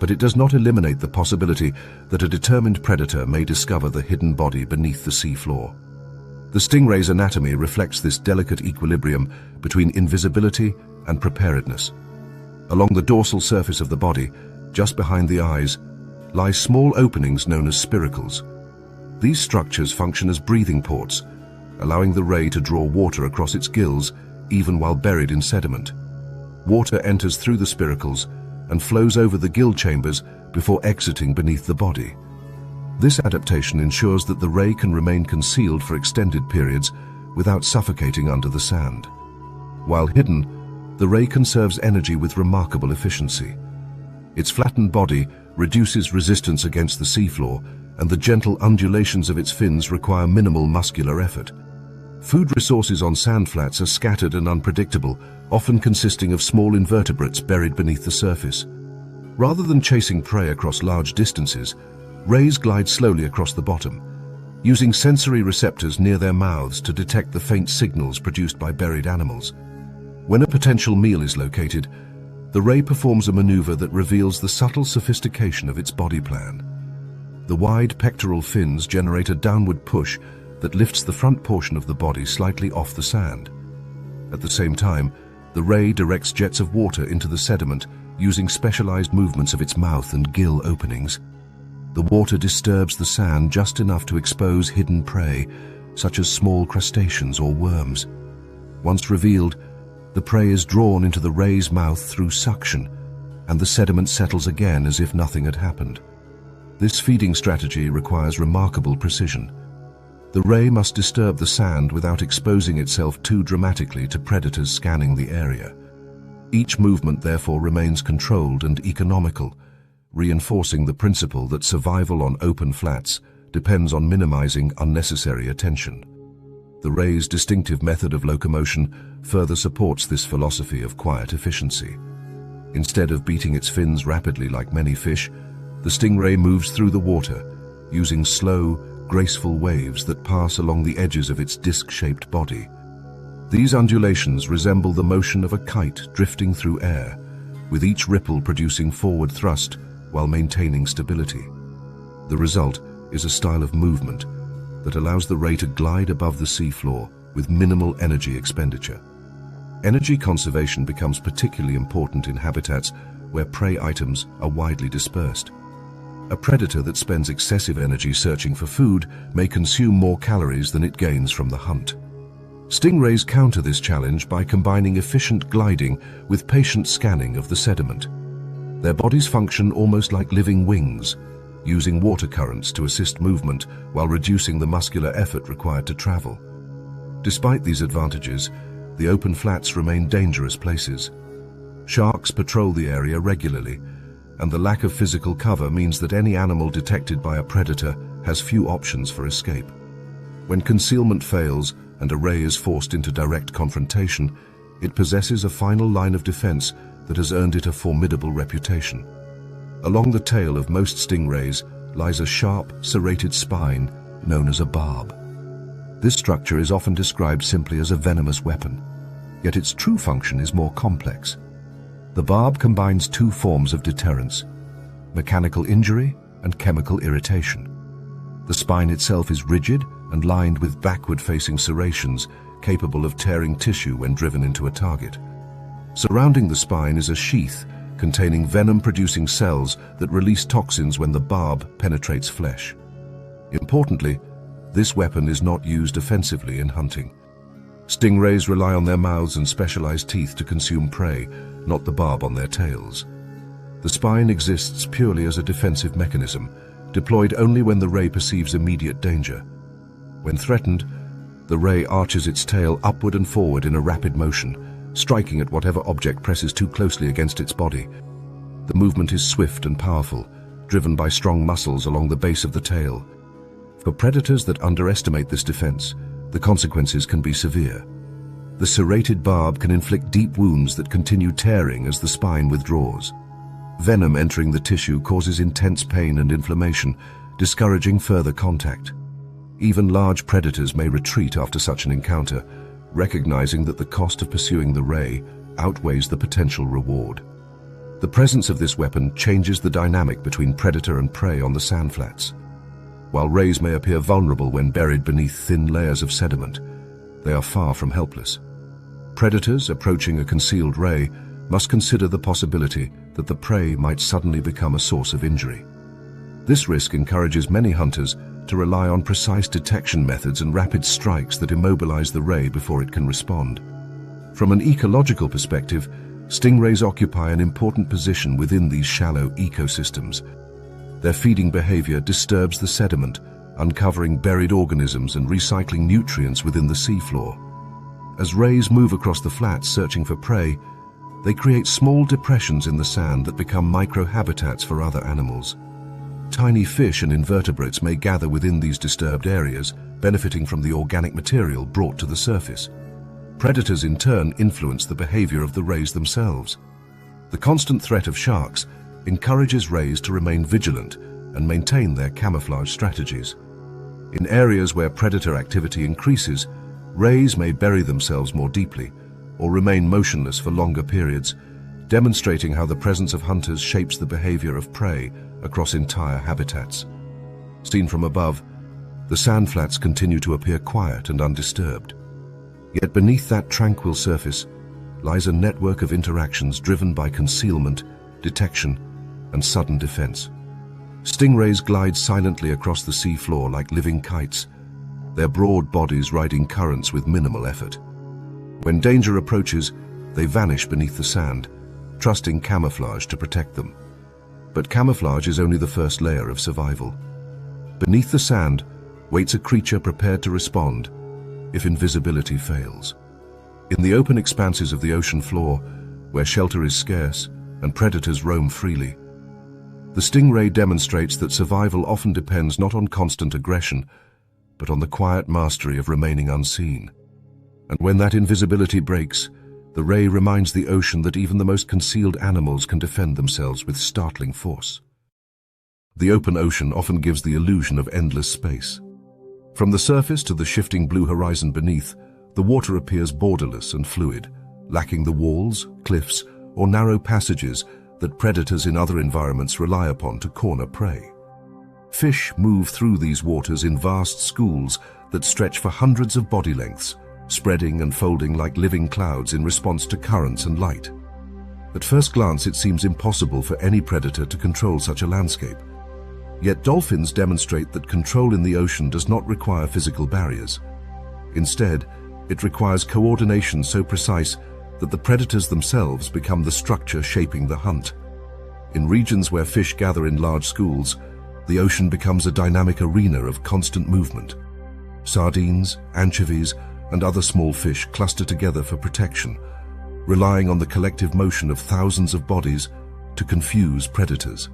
but it does not eliminate the possibility that a determined predator may discover the hidden body beneath the seafloor. The stingray's anatomy reflects this delicate equilibrium between invisibility and preparedness. Along the dorsal surface of the body, just behind the eyes, lie small openings known as spiracles. These structures function as breathing ports, allowing the ray to draw water across its gills even while buried in sediment. Water enters through the spiracles and flows over the gill chambers before exiting beneath the body. This adaptation ensures that the ray can remain concealed for extended periods without suffocating under the sand. While hidden, the ray conserves energy with remarkable efficiency. Its flattened body reduces resistance against the seafloor, and the gentle undulations of its fins require minimal muscular effort. Food resources on sand flats are scattered and unpredictable, often consisting of small invertebrates buried beneath the surface. Rather than chasing prey across large distances, rays glide slowly across the bottom, using sensory receptors near their mouths to detect the faint signals produced by buried animals. When a potential meal is located, the ray performs a maneuver that reveals the subtle sophistication of its body plan. The wide pectoral fins generate a downward push that lifts the front portion of the body slightly off the sand. At the same time, the ray directs jets of water into the sediment using specialized movements of its mouth and gill openings. The water disturbs the sand just enough to expose hidden prey, such as small crustaceans or worms. Once revealed, the prey is drawn into the ray's mouth through suction, and the sediment settles again as if nothing had happened. This feeding strategy requires remarkable precision. The ray must disturb the sand without exposing itself too dramatically to predators scanning the area. Each movement therefore remains controlled and economical, reinforcing the principle that survival on open flats depends on minimizing unnecessary attention. The ray's distinctive method of locomotion further supports this philosophy of quiet efficiency. Instead of beating its fins rapidly like many fish, the stingray moves through the water, using slow, graceful waves that pass along the edges of its disc-shaped body. These undulations resemble the motion of a kite drifting through air, with each ripple producing forward thrust while maintaining stability. The result is a style of movement that allows the ray to glide above the seafloor with minimal energy expenditure. Energy conservation becomes particularly important in habitats where prey items are widely dispersed. A predator that spends excessive energy searching for food may consume more calories than it gains from the hunt. Stingrays counter this challenge by combining efficient gliding with patient scanning of the sediment. Their bodies function almost like living wings, using water currents to assist movement while reducing the muscular effort required to travel. Despite these advantages, the open flats remain dangerous places. Sharks patrol the area regularly, and the lack of physical cover means that any animal detected by a predator has few options for escape. When concealment fails and a ray is forced into direct confrontation, it possesses a final line of defense that has earned it a formidable reputation. Along the tail of most stingrays lies a sharp, serrated spine known as a barb. This structure is often described simply as a venomous weapon, yet its true function is more complex. The barb combines two forms of deterrence: mechanical injury and chemical irritation. The spine itself is rigid and lined with backward-facing serrations capable of tearing tissue when driven into a target. Surrounding the spine is a sheath containing venom-producing cells that release toxins when the barb penetrates flesh. Importantly, this weapon is not used offensively in hunting. Stingrays rely on their mouths and specialized teeth to consume prey, not the barb on their tails. The spine exists purely as a defensive mechanism, deployed only when the ray perceives immediate danger. When threatened, the ray arches its tail upward and forward in a rapid motion, striking at whatever object presses too closely against its body. The movement is swift and powerful, driven by strong muscles along the base of the tail. For predators that underestimate this defense, the consequences can be severe. The serrated barb can inflict deep wounds that continue tearing as the spine withdraws. Venom entering the tissue causes intense pain and inflammation, discouraging further contact. Even large predators may retreat after such an encounter, recognizing that the cost of pursuing the ray outweighs the potential reward. The presence of this weapon changes the dynamic between predator and prey on the sandflats. While rays may appear vulnerable when buried beneath thin layers of sediment, they are far from helpless. Predators approaching a concealed ray must consider the possibility that the prey might suddenly become a source of injury. This risk encourages many hunters to rely on precise detection methods and rapid strikes that immobilize the ray before it can respond. From an ecological perspective, stingrays occupy an important position within these shallow ecosystems. Their feeding behavior disturbs the sediment, uncovering buried organisms and recycling nutrients within the seafloor. As rays move across the flats searching for prey, they create small depressions in the sand that become microhabitats for other animals. Tiny fish and invertebrates may gather within these disturbed areas, benefiting from the organic material brought to the surface. Predators in turn influence the behavior of the rays themselves. The constant threat of sharks encourages rays to remain vigilant and maintain their camouflage strategies. In areas where predator activity increases, rays may bury themselves more deeply or remain motionless for longer periods, demonstrating how the presence of hunters shapes the behavior of prey across entire habitats. Seen from above, the sandflats continue to appear quiet and undisturbed. Yet beneath that tranquil surface lies a network of interactions driven by concealment, detection, and sudden defense. Stingrays glide silently across the sea floor like living kites, their broad bodies riding currents with minimal effort. When danger approaches, they vanish beneath the sand, trusting camouflage to protect them. But camouflage is only the first layer of survival. Beneath the sand waits a creature prepared to respond if invisibility fails. In the open expanses of the ocean floor, where shelter is scarce and predators roam freely, the stingray demonstrates that survival often depends not on constant aggression, but on the quiet mastery of remaining unseen. And when that invisibility breaks, the ray reminds the ocean that even the most concealed animals can defend themselves with startling force. The open ocean often gives the illusion of endless space. From the surface to the shifting blue horizon beneath, the water appears borderless and fluid, lacking the walls, cliffs, or narrow passages that predators in other environments rely upon to corner prey. Fish move through these waters in vast schools that stretch for hundreds of body lengths, spreading and folding like living clouds in response to currents and light. At first glance, it seems impossible for any predator to control such a landscape. Yet dolphins demonstrate that control in the ocean does not require physical barriers. Instead, it requires coordination so precise that the predators themselves become the structure shaping the hunt. In regions where fish gather in large schools, the ocean becomes a dynamic arena of constant movement. Sardines, anchovies, and other small fish cluster together for protection, relying on the collective motion of thousands of bodies to confuse predators.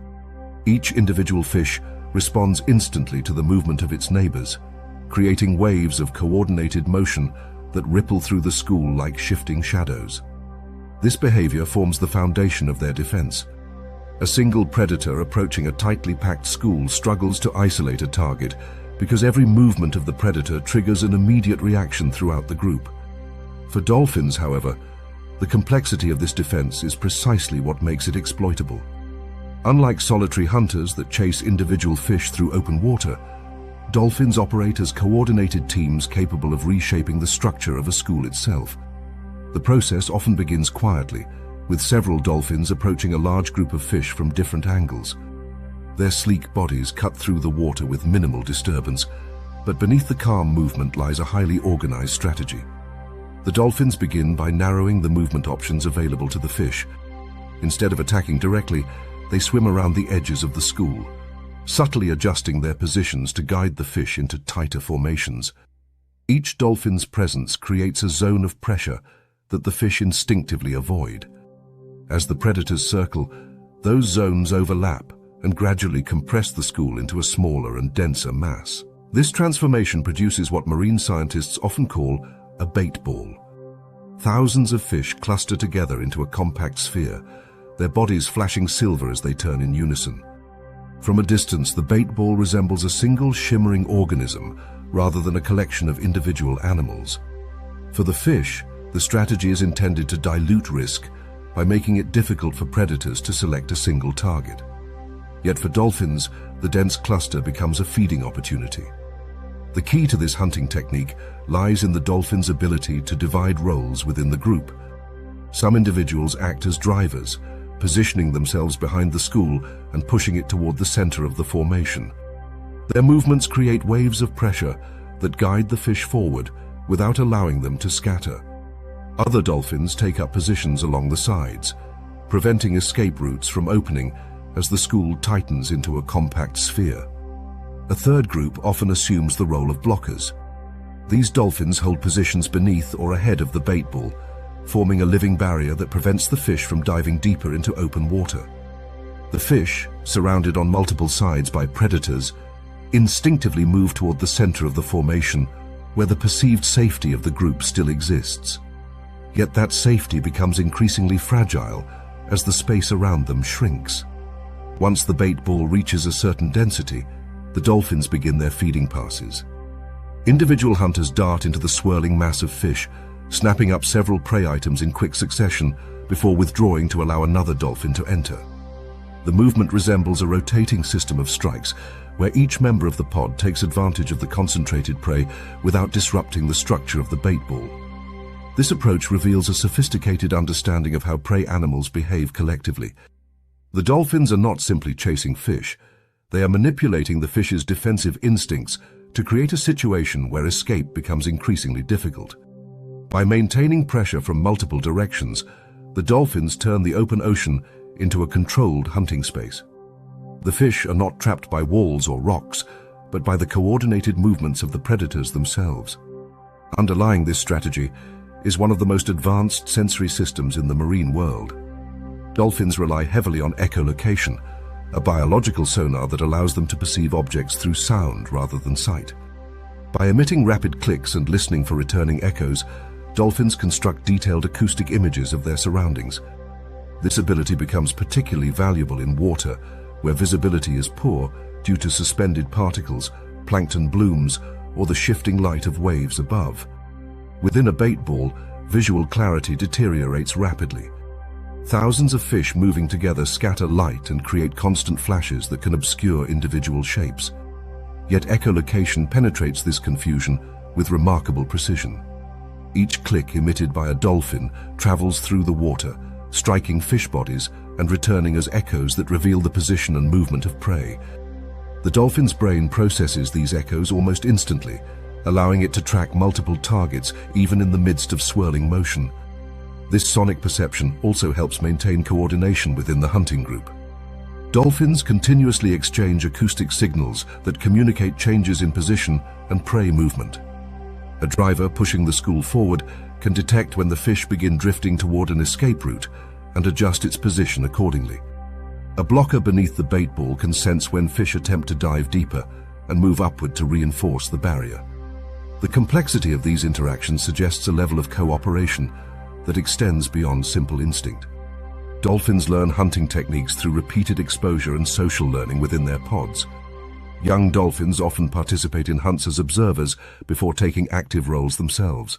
Each individual fish responds instantly to the movement of its neighbors, creating waves of coordinated motion that ripple through the school like shifting shadows. This behavior forms the foundation of their defense. A single predator approaching a tightly packed school struggles to isolate a target because every movement of the predator triggers an immediate reaction throughout the group. For dolphins, however, the complexity of this defense is precisely what makes it exploitable. Unlike solitary hunters that chase individual fish through open water, dolphins operate as coordinated teams capable of reshaping the structure of a school itself. The process often begins quietly, with several dolphins approaching a large group of fish from different angles. Their sleek bodies cut through the water with minimal disturbance, but beneath the calm movement lies a highly organized strategy. The dolphins begin by narrowing the movement options available to the fish. Instead of attacking directly, they swim around the edges of the school, subtly adjusting their positions to guide the fish into tighter formations. Each dolphin's presence creates a zone of pressure that the fish instinctively avoid. As the predators circle, those zones overlap and gradually compress the school into a smaller and denser mass. This transformation produces what marine scientists often call a bait ball. Thousands of fish cluster together into a compact sphere, their bodies flashing silver as they turn in unison. From a distance, the bait ball resembles a single shimmering organism rather than a collection of individual animals. For the fish, the strategy is intended to dilute risk by making it difficult for predators to select a single target. Yet for dolphins, the dense cluster becomes a feeding opportunity. The key to this hunting technique lies in the dolphin's ability to divide roles within the group. Some individuals act as drivers, positioning themselves behind the school and pushing it toward the center of the formation. Their movements create waves of pressure that guide the fish forward without allowing them to scatter. Other dolphins take up positions along the sides, preventing escape routes from opening as the school tightens into a compact sphere. A third group often assumes the role of blockers. These dolphins hold positions beneath or ahead of the bait ball, forming a living barrier that prevents the fish from diving deeper into open water. The fish, surrounded on multiple sides by predators, instinctively move toward the center of the formation, where the perceived safety of the group still exists. Yet that safety becomes increasingly fragile as the space around them shrinks. Once the bait ball reaches a certain density, the dolphins begin their feeding passes. Individual hunters dart into the swirling mass of fish, snapping up several prey items in quick succession before withdrawing to allow another dolphin to enter. The movement resembles a rotating system of strikes, where each member of the pod takes advantage of the concentrated prey without disrupting the structure of the bait ball. This approach reveals a sophisticated understanding of how prey animals behave collectively. The dolphins are not simply chasing fish, they are manipulating the fish's defensive instincts to create a situation where escape becomes increasingly difficult. By maintaining pressure from multiple directions, the dolphins turn the open ocean into a controlled hunting space. The fish are not trapped by walls or rocks, but by the coordinated movements of the predators themselves. Underlying this strategy is one of the most advanced sensory systems in the marine world. Dolphins rely heavily on echolocation, a biological sonar that allows them to perceive objects through sound rather than sight. By emitting rapid clicks and listening for returning echoes, dolphins construct detailed acoustic images of their surroundings. This ability becomes particularly valuable in water, where visibility is poor due to suspended particles, plankton blooms, or the shifting light of waves above. Within a bait ball, visual clarity deteriorates rapidly. Thousands of fish moving together scatter light and create constant flashes that can obscure individual shapes. Yet echolocation penetrates this confusion with remarkable precision. Each click emitted by a dolphin travels through the water, striking fish bodies and returning as echoes that reveal the position and movement of prey. The dolphin's brain processes these echoes almost instantly, allowing it to track multiple targets even in the midst of swirling motion. This sonic perception also helps maintain coordination within the hunting group. Dolphins continuously exchange acoustic signals that communicate changes in position and prey movement. A driver pushing the school forward can detect when the fish begin drifting toward an escape route and adjust its position accordingly. A blocker beneath the bait ball can sense when fish attempt to dive deeper and move upward to reinforce the barrier. The complexity of these interactions suggests a level of cooperation that extends beyond simple instinct. Dolphins learn hunting techniques through repeated exposure and social learning within their pods. Young dolphins often participate in hunts as observers before taking active roles themselves.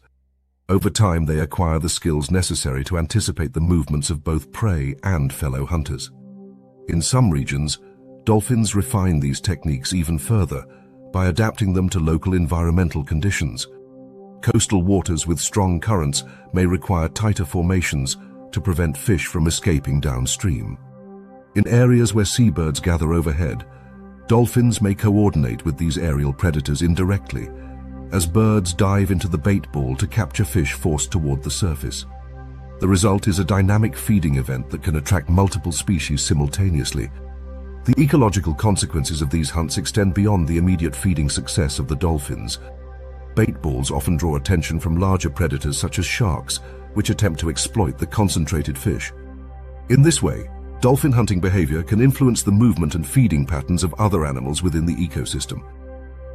Over time, they acquire the skills necessary to anticipate the movements of both prey and fellow hunters. In some regions, dolphins refine these techniques even further by adapting them to local environmental conditions. Coastal waters with strong currents may require tighter formations to prevent fish from escaping downstream. In areas where seabirds gather overhead, dolphins may coordinate with these aerial predators indirectly, as birds dive into the bait ball to capture fish forced toward the surface. The result is a dynamic feeding event that can attract multiple species simultaneously. The ecological consequences of these hunts extend beyond the immediate feeding success of the dolphins. Bait balls often draw attention from larger predators such as sharks, which attempt to exploit the concentrated fish. In this way, dolphin hunting behavior can influence the movement and feeding patterns of other animals within the ecosystem.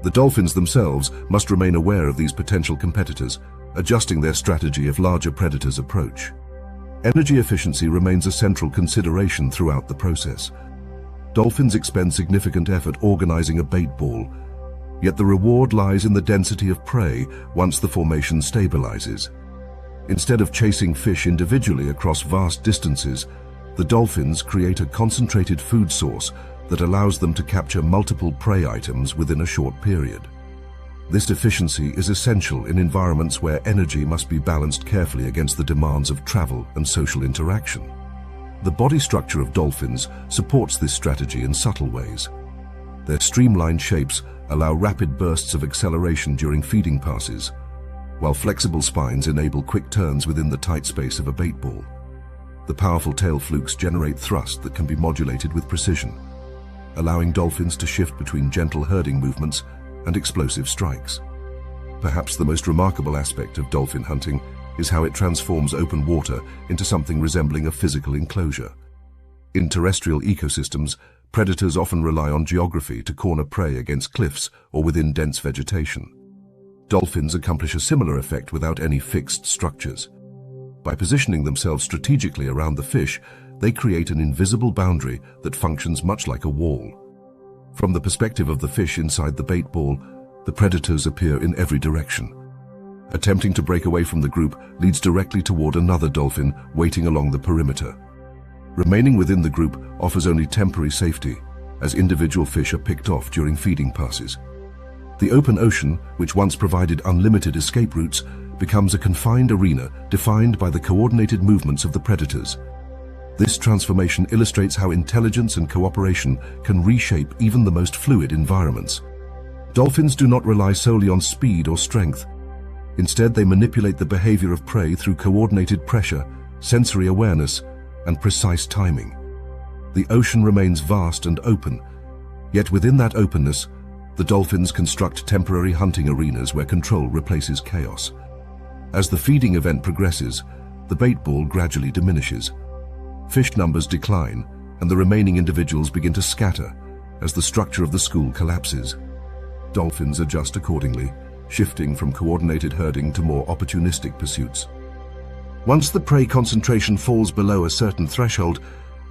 The dolphins themselves must remain aware of these potential competitors, adjusting their strategy if larger predators approach. Energy efficiency remains a central consideration throughout the process. Dolphins expend significant effort organizing a bait ball, yet the reward lies in the density of prey once the formation stabilizes. Instead of chasing fish individually across vast distances, the dolphins create a concentrated food source that allows them to capture multiple prey items within a short period. This efficiency is essential in environments where energy must be balanced carefully against the demands of travel and social interaction. The body structure of dolphins supports this strategy in subtle ways. Their streamlined shapes allow rapid bursts of acceleration during feeding passes, while flexible spines enable quick turns within the tight space of a bait ball. The powerful tail flukes generate thrust that can be modulated with precision, allowing dolphins to shift between gentle herding movements and explosive strikes. Perhaps the most remarkable aspect of dolphin hunting is how it transforms open water into something resembling a physical enclosure. In terrestrial ecosystems, predators often rely on geography to corner prey against cliffs or within dense vegetation. Dolphins accomplish a similar effect without any fixed structures. By positioning themselves strategically around the fish, they create an invisible boundary that functions much like a wall. From the perspective of the fish inside the bait ball, the predators appear in every direction. Attempting to break away from the group leads directly toward another dolphin waiting along the perimeter. Remaining within the group offers only temporary safety, as individual fish are picked off during feeding passes. The open ocean, which once provided unlimited escape routes, becomes a confined arena defined by the coordinated movements of the predators. This transformation illustrates how intelligence and cooperation can reshape even the most fluid environments. Dolphins do not rely solely on speed or strength. Instead, they manipulate the behavior of prey through coordinated pressure, sensory awareness, and precise timing. The ocean remains vast and open, yet within that openness, the dolphins construct temporary hunting arenas where control replaces chaos. As the feeding event progresses, the bait ball gradually diminishes. Fish numbers decline, and the remaining individuals begin to scatter as the structure of the school collapses. Dolphins adjust accordingly, shifting from coordinated herding to more opportunistic pursuits. Once the prey concentration falls below a certain threshold,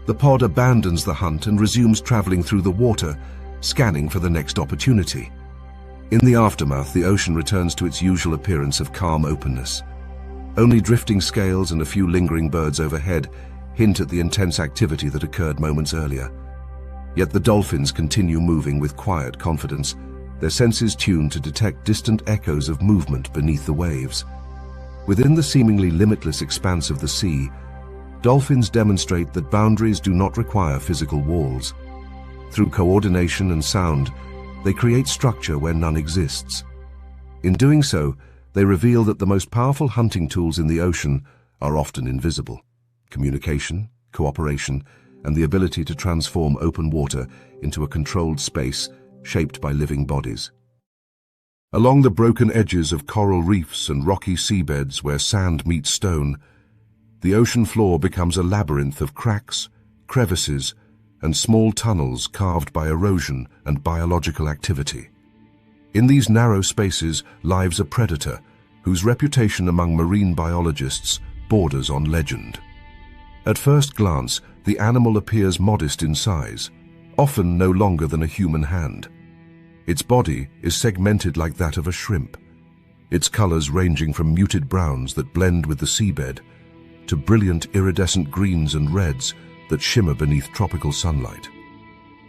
the pod abandons the hunt and resumes traveling through the water, scanning for the next opportunity. In the aftermath, the ocean returns to its usual appearance of calm openness. Only drifting scales and a few lingering birds overhead hint at the intense activity that occurred moments earlier. Yet the dolphins continue moving with quiet confidence, their senses tuned to detect distant echoes of movement beneath the waves. Within the seemingly limitless expanse of the sea, dolphins demonstrate that boundaries do not require physical walls. Through coordination and sound, they create structure where none exists. In doing so, they reveal that the most powerful hunting tools in the ocean are often invisible. Communication, cooperation, and the ability to transform open water into a controlled space shaped by living bodies. Along the broken edges of coral reefs and rocky seabeds where sand meets stone, the ocean floor becomes a labyrinth of cracks, crevices, and small tunnels carved by erosion and biological activity. In these narrow spaces lives a predator whose reputation among marine biologists borders on legend. At first glance, the animal appears modest in size, often no longer than a human hand. Its body is segmented like that of a shrimp, its colors ranging from muted browns that blend with the seabed to brilliant iridescent greens and reds that shimmer beneath tropical sunlight.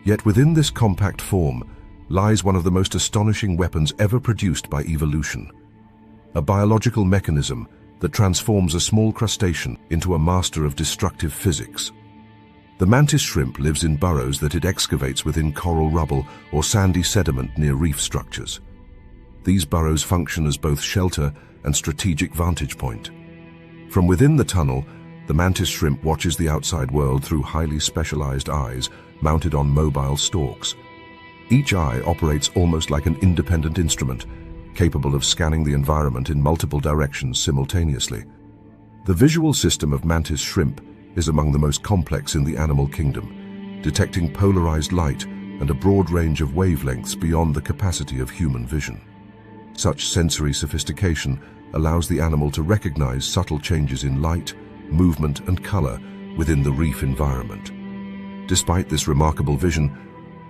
Yet within this compact form lies one of the most astonishing weapons ever produced by evolution, a biological mechanism that transforms a small crustacean into a master of destructive physics. The mantis shrimp lives in burrows that it excavates within coral rubble or sandy sediment near reef structures. These burrows function as both shelter and strategic vantage point. From within the tunnel, the mantis shrimp watches the outside world through highly specialized eyes mounted on mobile stalks. Each eye operates almost like an independent instrument, capable of scanning the environment in multiple directions simultaneously. The visual system of mantis shrimp is among the most complex in the animal kingdom, detecting polarized light and a broad range of wavelengths beyond the capacity of human vision. Such sensory sophistication allows the animal to recognize subtle changes in light, movement, and color within the reef environment. Despite this remarkable vision,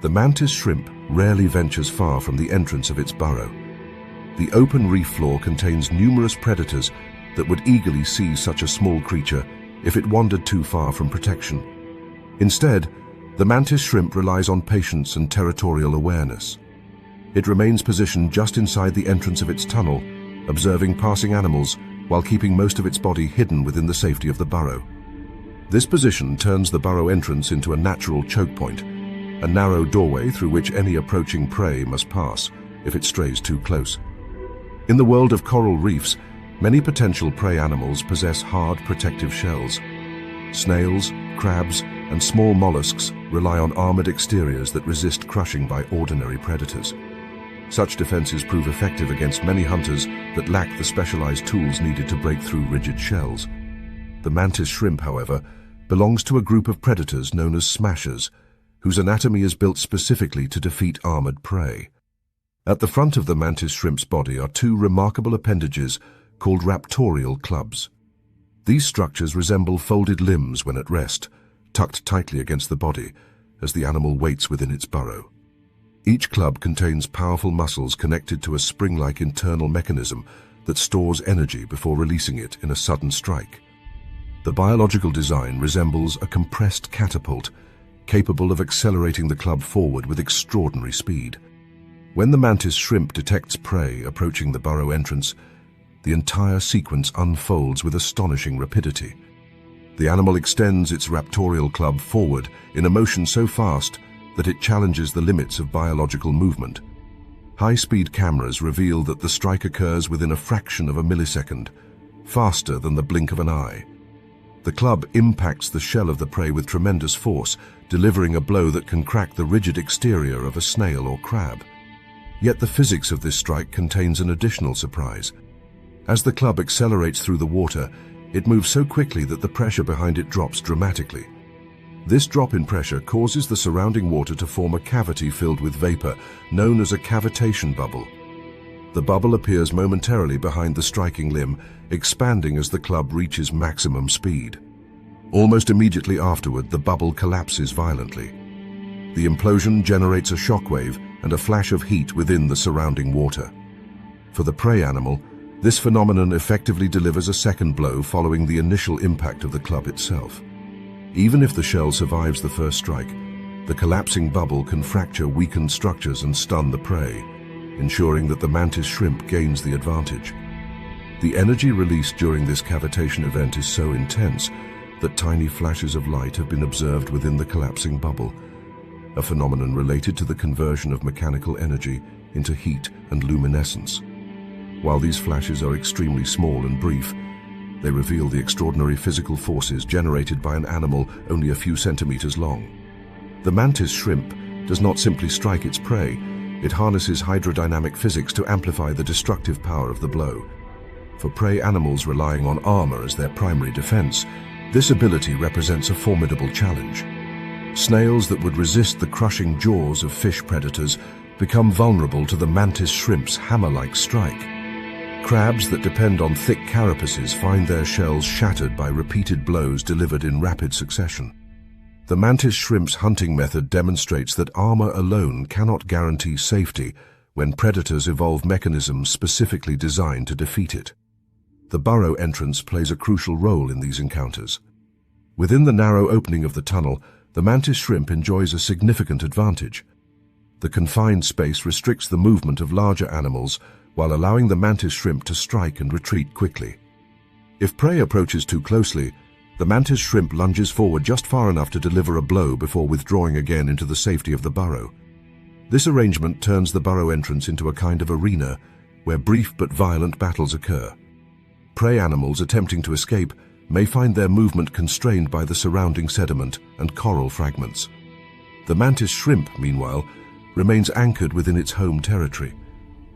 the mantis shrimp rarely ventures far from the entrance of its burrow. The open reef floor contains numerous predators that would eagerly seize such a small creature if it wandered too far from protection. Instead, the mantis shrimp relies on patience and territorial awareness. It remains positioned just inside the entrance of its tunnel, observing passing animals while keeping most of its body hidden within the safety of the burrow. This position turns the burrow entrance into a natural choke point, a narrow doorway through which any approaching prey must pass if it strays too close. In the world of coral reefs, many potential prey animals possess hard protective shells. Snails, crabs, and small mollusks rely on armored exteriors that resist crushing by ordinary predators. Such defenses prove effective against many hunters that lack the specialized tools needed to break through rigid shells. The mantis shrimp, however, belongs to a group of predators known as smashers, whose anatomy is built specifically to defeat armored prey. At the front of the mantis shrimp's body are two remarkable appendages called raptorial clubs. These structures resemble folded limbs when at rest, tucked tightly against the body as the animal waits within its burrow. Each club contains powerful muscles connected to a spring-like internal mechanism that stores energy before releasing it in a sudden strike. The biological design resembles a compressed catapult, capable of accelerating the club forward with extraordinary speed. When the mantis shrimp detects prey approaching the burrow entrance, the entire sequence unfolds with astonishing rapidity. The animal extends its raptorial club forward in a motion so fast that it challenges the limits of biological movement. High-speed cameras reveal that the strike occurs within a fraction of a millisecond, faster than the blink of an eye. The club impacts the shell of the prey with tremendous force, delivering a blow that can crack the rigid exterior of a snail or crab. Yet the physics of this strike contains an additional surprise. As the club accelerates through the water, it moves so quickly that the pressure behind it drops dramatically. This drop in pressure causes the surrounding water to form a cavity filled with vapor, known as a cavitation bubble. The bubble appears momentarily behind the striking limb, expanding as the club reaches maximum speed. Almost immediately afterward, the bubble collapses violently. The implosion generates a shockwave and a flash of heat within the surrounding water. For the prey animal, this phenomenon effectively delivers a second blow following the initial impact of the club itself. Even if the shell survives the first strike, the collapsing bubble can fracture weakened structures and stun the prey, ensuring that the mantis shrimp gains the advantage. The energy released during this cavitation event is so intense that tiny flashes of light have been observed within the collapsing bubble, a phenomenon related to the conversion of mechanical energy into heat and luminescence. While these flashes are extremely small and brief, they reveal the extraordinary physical forces generated by an animal only a few centimeters long. The mantis shrimp does not simply strike its prey, it harnesses hydrodynamic physics to amplify the destructive power of the blow. For prey animals relying on armor as their primary defense, this ability represents a formidable challenge. Snails that would resist the crushing jaws of fish predators become vulnerable to the mantis shrimp's hammer-like strike. Crabs that depend on thick carapaces find their shells shattered by repeated blows delivered in rapid succession. The mantis shrimp's hunting method demonstrates that armor alone cannot guarantee safety when predators evolve mechanisms specifically designed to defeat it. The burrow entrance plays a crucial role in these encounters. Within the narrow opening of the tunnel, the mantis shrimp enjoys a significant advantage. The confined space restricts the movement of larger animals while allowing the mantis shrimp to strike and retreat quickly. If prey approaches too closely, the mantis shrimp lunges forward just far enough to deliver a blow before withdrawing again into the safety of the burrow. This arrangement turns the burrow entrance into a kind of arena where brief but violent battles occur. Prey animals attempting to escape may find their movement constrained by the surrounding sediment and coral fragments. The mantis shrimp, meanwhile, remains anchored within its home territory,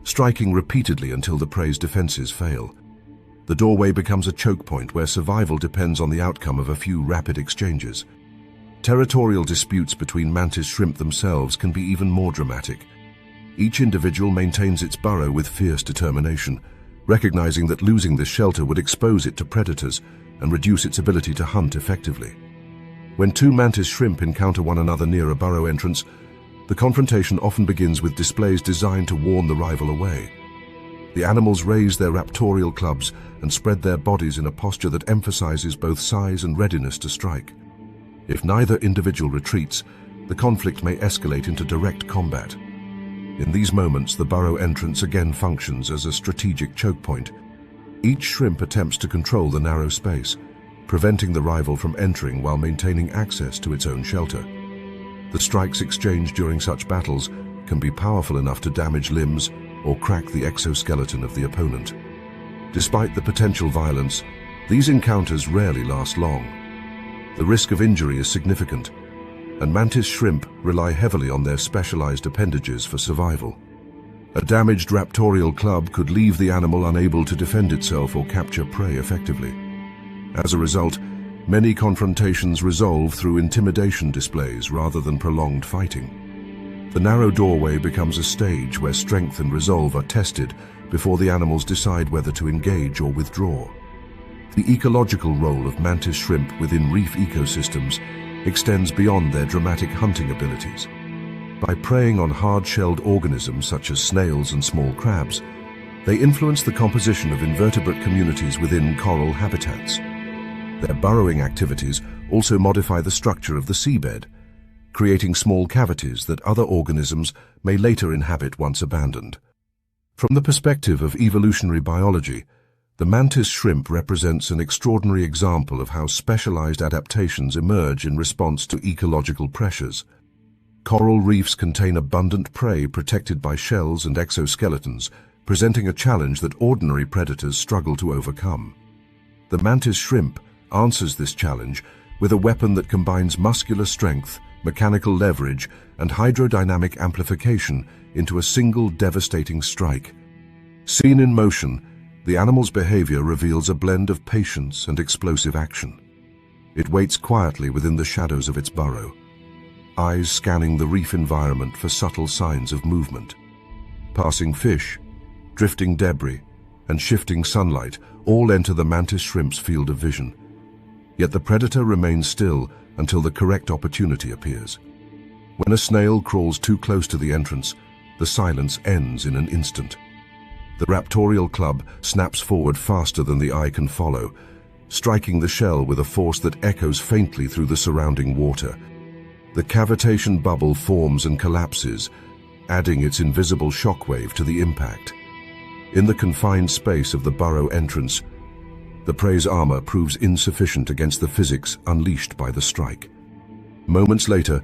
striking repeatedly until the prey's defenses fail. The doorway becomes a choke point where survival depends on the outcome of a few rapid exchanges. Territorial disputes between mantis shrimp themselves can be even more dramatic. Each individual maintains its burrow with fierce determination, recognizing that losing this shelter would expose it to predators and reduce its ability to hunt effectively. When two mantis shrimp encounter one another near a burrow entrance, the confrontation often begins with displays designed to warn the rival away. The animals raise their raptorial clubs and spread their bodies in a posture that emphasizes both size and readiness to strike. If neither individual retreats, the conflict may escalate into direct combat. In these moments, the burrow entrance again functions as a strategic choke point. Each shrimp attempts to control the narrow space, preventing the rival from entering while maintaining access to its own shelter. The strikes exchanged during such battles can be powerful enough to damage limbs or crack the exoskeleton of the opponent. Despite the potential violence, these encounters rarely last long. The risk of injury is significant, and mantis shrimp rely heavily on their specialized appendages for survival. A damaged raptorial club could leave the animal unable to defend itself or capture prey effectively. As a result, many confrontations resolve through intimidation displays rather than prolonged fighting. The narrow doorway becomes a stage where strength and resolve are tested before the animals decide whether to engage or withdraw. The ecological role of mantis shrimp within reef ecosystems extends beyond their dramatic hunting abilities. By preying on hard-shelled organisms such as snails and small crabs, they influence the composition of invertebrate communities within coral habitats. Their burrowing activities also modify the structure of the seabed, creating small cavities that other organisms may later inhabit once abandoned. From the perspective of evolutionary biology, the mantis shrimp represents an extraordinary example of how specialized adaptations emerge in response to ecological pressures. Coral reefs contain abundant prey protected by shells and exoskeletons, presenting a challenge that ordinary predators struggle to overcome. The mantis shrimp answers this challenge with a weapon that combines muscular strength, mechanical leverage, and hydrodynamic amplification into a single devastating strike. Seen in motion, the animal's behavior reveals a blend of patience and explosive action. It waits quietly within the shadows of its burrow, eyes scanning the reef environment for subtle signs of movement. Passing fish, drifting debris, and shifting sunlight all enter the mantis shrimp's field of vision. Yet the predator remains still until the correct opportunity appears. When a snail crawls too close to the entrance, the silence ends in an instant. The raptorial club snaps forward faster than the eye can follow, striking the shell with a force that echoes faintly through the surrounding water. The cavitation bubble forms and collapses, adding its invisible shockwave to the impact. In the confined space of the burrow entrance, the prey's armor proves insufficient against the physics unleashed by the strike. Moments later,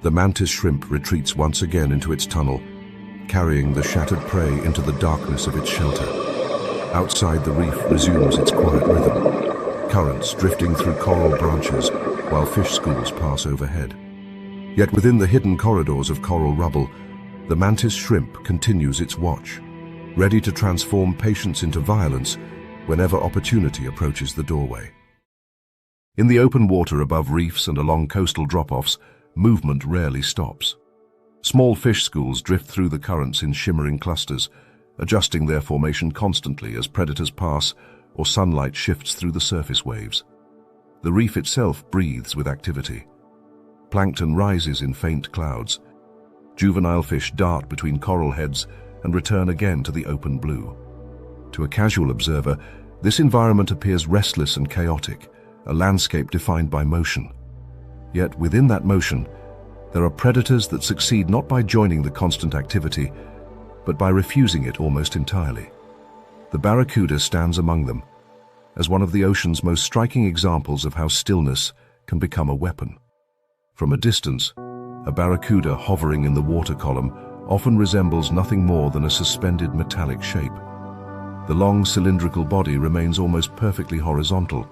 the mantis shrimp retreats once again into its tunnel, carrying the shattered prey into the darkness of its shelter. Outside, the reef resumes its quiet rhythm, currents drifting through coral branches while fish schools pass overhead. Yet within the hidden corridors of coral rubble, the mantis shrimp continues its watch, ready to transform patience into violence whenever opportunity approaches the doorway. In the open water above reefs and along coastal drop-offs, movement rarely stops. Small fish schools drift through the currents in shimmering clusters, adjusting their formation constantly as predators pass or sunlight shifts through the surface waves. The reef itself breathes with activity. Plankton rises in faint clouds. Juvenile fish dart between coral heads and return again to the open blue. To a casual observer, this environment appears restless and chaotic, a landscape defined by motion. Yet within that motion, there are predators that succeed not by joining the constant activity, but by refusing it almost entirely. The barracuda stands among them, as one of the ocean's most striking examples of how stillness can become a weapon. From a distance, a barracuda hovering in the water column often resembles nothing more than a suspended metallic shape. The long cylindrical body remains almost perfectly horizontal,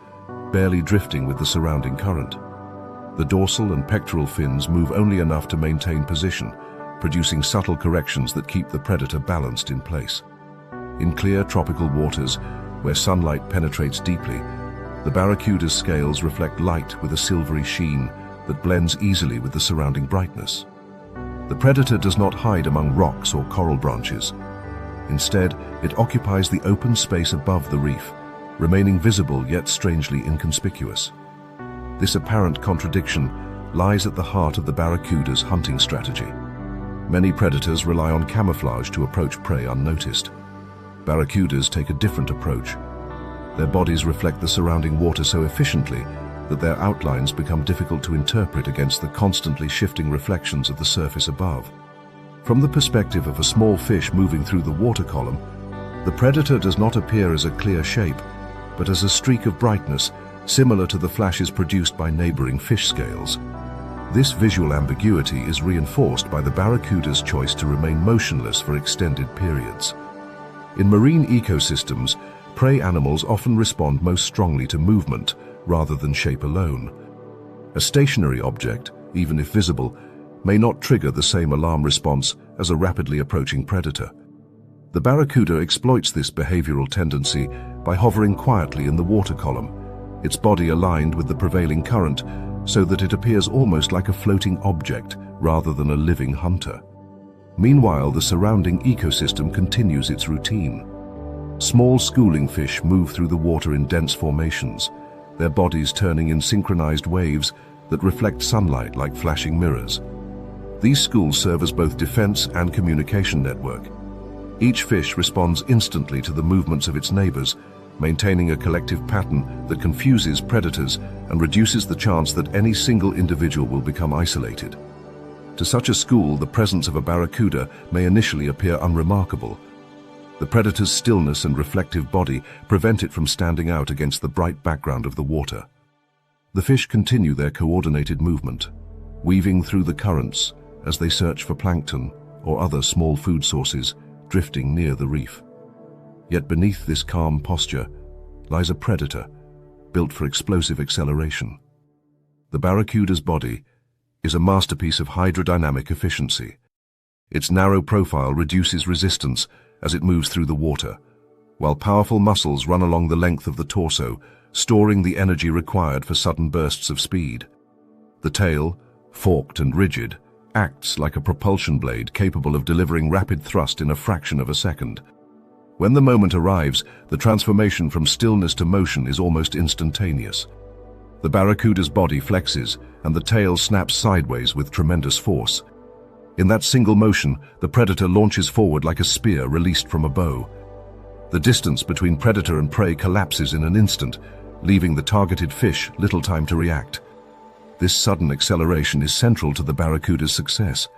barely drifting with the surrounding current. The dorsal and pectoral fins move only enough to maintain position, producing subtle corrections that keep the predator balanced in place. In clear tropical waters, where sunlight penetrates deeply, the barracuda's scales reflect light with a silvery sheen that blends easily with the surrounding brightness. The predator does not hide among rocks or coral branches. Instead, it occupies the open space above the reef, remaining visible yet strangely inconspicuous. This apparent contradiction lies at the heart of the barracuda's hunting strategy. Many predators rely on camouflage to approach prey unnoticed. Barracudas take a different approach. Their bodies reflect the surrounding water so efficiently that their outlines become difficult to interpret against the constantly shifting reflections of the surface above. From the perspective of a small fish moving through the water column, the predator does not appear as a clear shape, but as a streak of brightness similar to the flashes produced by neighboring fish scales. This visual ambiguity is reinforced by the barracuda's choice to remain motionless for extended periods. In marine ecosystems, prey animals often respond most strongly to movement rather than shape alone. A stationary object, even if visible, may not trigger the same alarm response as a rapidly approaching predator. The barracuda exploits this behavioral tendency by hovering quietly in the water column, its body aligned with the prevailing current so that it appears almost like a floating object rather than a living hunter. Meanwhile, the surrounding ecosystem continues its routine. Small schooling fish move through the water in dense formations, their bodies turning in synchronized waves that reflect sunlight like flashing mirrors. These schools serve as both defense and communication network. Each fish responds instantly to the movements of its neighbors, maintaining a collective pattern that confuses predators and reduces the chance that any single individual will become isolated. To such a school, the presence of a barracuda may initially appear unremarkable. The predator's stillness and reflective body prevent it from standing out against the bright background of the water. The fish continue their coordinated movement, weaving through the currents as they search for plankton or other small food sources drifting near the reef. Yet beneath this calm posture lies a predator built for explosive acceleration. The barracuda's body is a masterpiece of hydrodynamic efficiency. Its narrow profile reduces resistance as it moves through the water, while powerful muscles run along the length of the torso, storing the energy required for sudden bursts of speed. The tail, forked and rigid, acts like a propulsion blade capable of delivering rapid thrust in a fraction of a second. When the moment arrives, the transformation from stillness to motion is almost instantaneous. The barracuda's body flexes, and the tail snaps sideways with tremendous force. In that single motion, the predator launches forward like a spear released from a bow. The distance between predator and prey collapses in an instant, leaving the targeted fish little time to react. This sudden acceleration is central to the barracuda's success.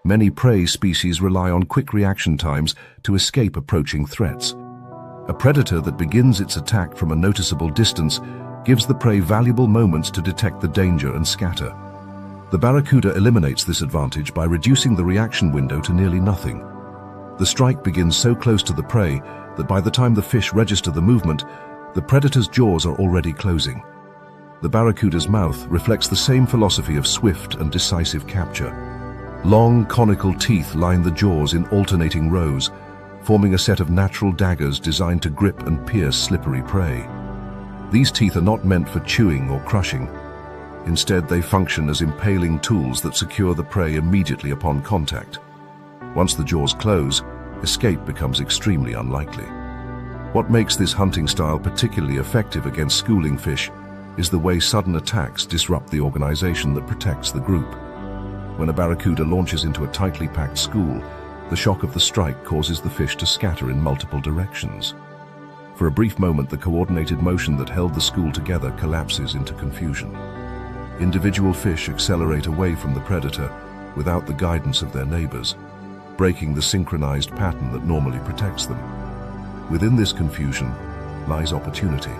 Many prey species rely on quick reaction times to escape approaching threats. A predator that begins its attack from a noticeable distance gives the prey valuable moments to detect the danger and scatter. The barracuda eliminates this advantage by reducing the reaction window to nearly nothing. The strike begins so close to the prey that by the time the fish register the movement, the predator's jaws are already closing. The barracuda's mouth reflects the same philosophy of swift and decisive capture. Long, conical teeth line the jaws in alternating rows, forming a set of natural daggers designed to grip and pierce slippery prey. These teeth are not meant for chewing or crushing. Instead, they function as impaling tools that secure the prey immediately upon contact. Once the jaws close, escape becomes extremely unlikely. What makes this hunting style particularly effective against schooling fish is the way sudden attacks disrupt the organization that protects the group. When a barracuda launches into a tightly packed school, the shock of the strike causes the fish to scatter in multiple directions. For a brief moment, the coordinated motion that held the school together collapses into confusion. Individual fish accelerate away from the predator without the guidance of their neighbors, breaking the synchronized pattern that normally protects them. Within this confusion lies opportunity.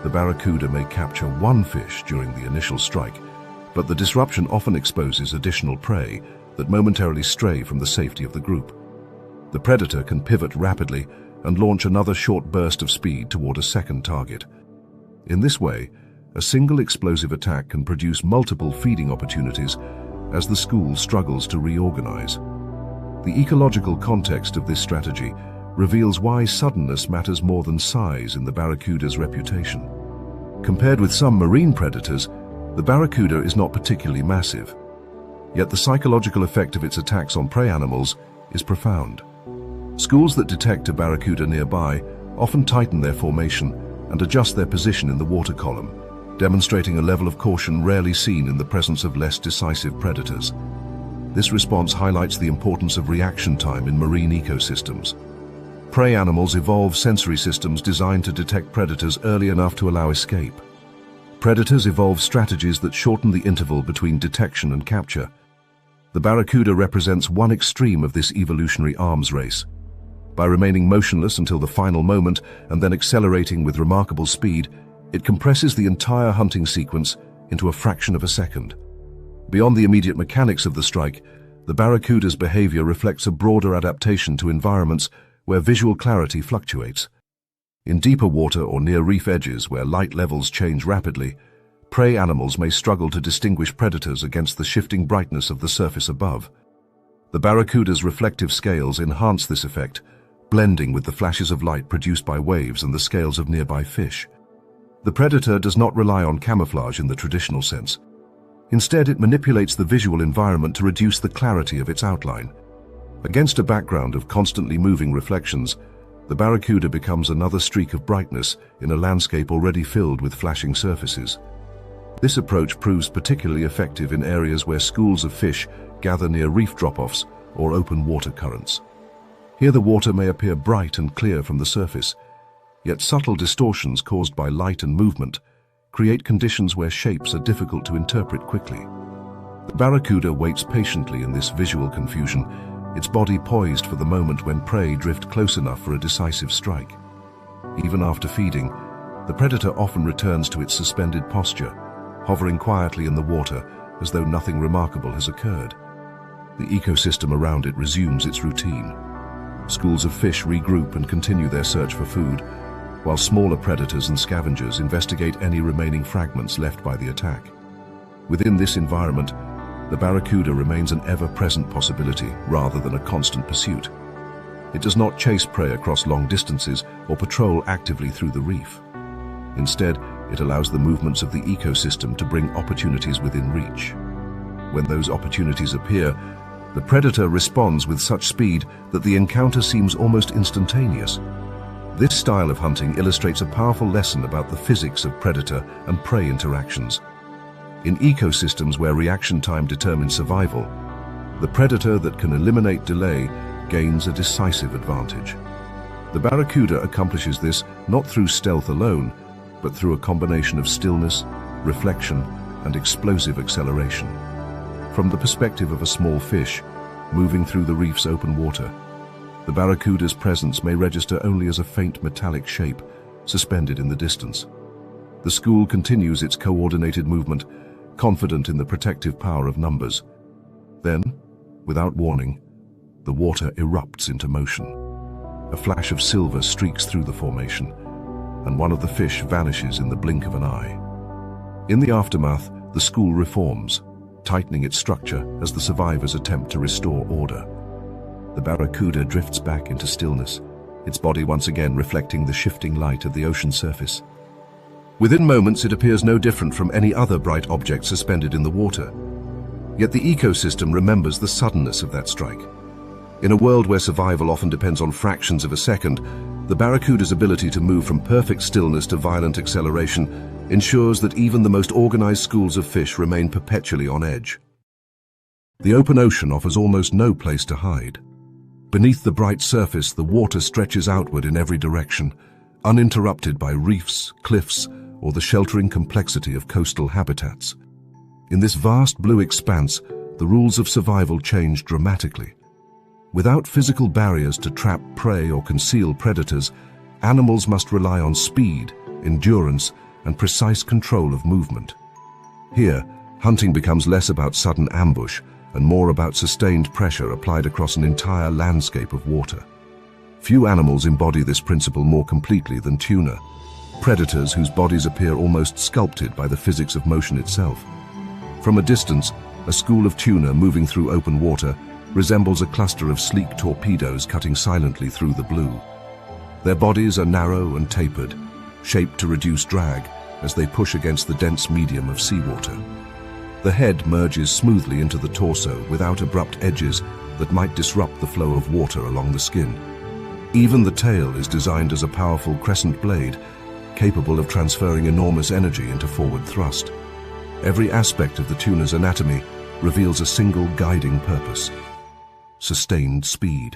The barracuda may capture one fish during the initial strike, but the disruption often exposes additional prey that momentarily stray from the safety of the group. The predator can pivot rapidly and launch another short burst of speed toward a second target. In this way, a single explosive attack can produce multiple feeding opportunities as the school struggles to reorganize. The ecological context of this strategy reveals why suddenness matters more than size in the barracuda's reputation. Compared with some marine predators, the barracuda is not particularly massive. Yet the psychological effect of its attacks on prey animals is profound. Schools that detect a barracuda nearby often tighten their formation and adjust their position in the water column, demonstrating a level of caution rarely seen in the presence of less decisive predators. This response highlights the importance of reaction time in marine ecosystems. Prey animals evolve sensory systems designed to detect predators early enough to allow escape. Predators evolve strategies that shorten the interval between detection and capture. The barracuda represents one extreme of this evolutionary arms race. By remaining motionless until the final moment and then accelerating with remarkable speed, it compresses the entire hunting sequence into a fraction of a second. Beyond the immediate mechanics of the strike, the barracuda's behavior reflects a broader adaptation to environments where visual clarity fluctuates. In deeper water or near reef edges where light levels change rapidly, prey animals may struggle to distinguish predators against the shifting brightness of the surface above. The barracuda's reflective scales enhance this effect, blending with the flashes of light produced by waves and the scales of nearby fish. The predator does not rely on camouflage in the traditional sense. Instead, it manipulates the visual environment to reduce the clarity of its outline. Against a background of constantly moving reflections, the barracuda becomes another streak of brightness in a landscape already filled with flashing surfaces. This approach proves particularly effective in areas where schools of fish gather near reef drop-offs or open water currents. Here the water may appear bright and clear from the surface, yet subtle distortions caused by light and movement create conditions where shapes are difficult to interpret quickly. The barracuda waits patiently in this visual confusion, its body poised for the moment when prey drift close enough for a decisive strike. Even after feeding, the predator often returns to its suspended posture, hovering quietly in the water as though nothing remarkable has occurred. The ecosystem around it resumes its routine. Schools of fish regroup and continue their search for food, while smaller predators and scavengers investigate any remaining fragments left by the attack. Within this environment, the barracuda remains an ever-present possibility rather than a constant pursuit. It does not chase prey across long distances or patrol actively through the reef. Instead, it allows the movements of the ecosystem to bring opportunities within reach. When those opportunities appear, the predator responds with such speed that the encounter seems almost instantaneous. This style of hunting illustrates a powerful lesson about the physics of predator and prey interactions. In ecosystems where reaction time determines survival, the predator that can eliminate delay gains a decisive advantage. The barracuda accomplishes this not through stealth alone, but through a combination of stillness, reflection, and explosive acceleration. From the perspective of a small fish moving through the reef's open water, the barracuda's presence may register only as a faint metallic shape suspended in the distance. The school continues its coordinated movement, confident in the protective power of numbers. Then, without warning, the water erupts into motion. A flash of silver streaks through the formation, and one of the fish vanishes in the blink of an eye. In the aftermath, the school reforms, tightening its structure as the survivors attempt to restore order. The barracuda drifts back into stillness, its body once again reflecting the shifting light of the ocean surface. Within moments, it appears no different from any other bright object suspended in the water. Yet the ecosystem remembers the suddenness of that strike. In a world where survival often depends on fractions of a second, the barracuda's ability to move from perfect stillness to violent acceleration ensures that even the most organized schools of fish remain perpetually on edge. The open ocean offers almost no place to hide. Beneath the bright surface, the water stretches outward in every direction, uninterrupted by reefs, cliffs, or the sheltering complexity of coastal habitats. In this vast blue expanse, the rules of survival change dramatically. Without physical barriers to trap prey or conceal predators, animals must rely on speed, endurance, and precise control of movement. Here, hunting becomes less about sudden ambush and more about sustained pressure applied across an entire landscape of water. Few animals embody this principle more completely than tuna, predators whose bodies appear almost sculpted by the physics of motion itself. From a distance, a school of tuna moving through open water resembles a cluster of sleek torpedoes cutting silently through the blue. Their bodies are narrow and tapered, shaped to reduce drag as they push against the dense medium of seawater. The head merges smoothly into the torso without abrupt edges that might disrupt the flow of water along the skin. Even the tail is designed as a powerful crescent blade, capable of transferring enormous energy into forward thrust. Every aspect of the tuna's anatomy reveals a single guiding purpose: sustained speed.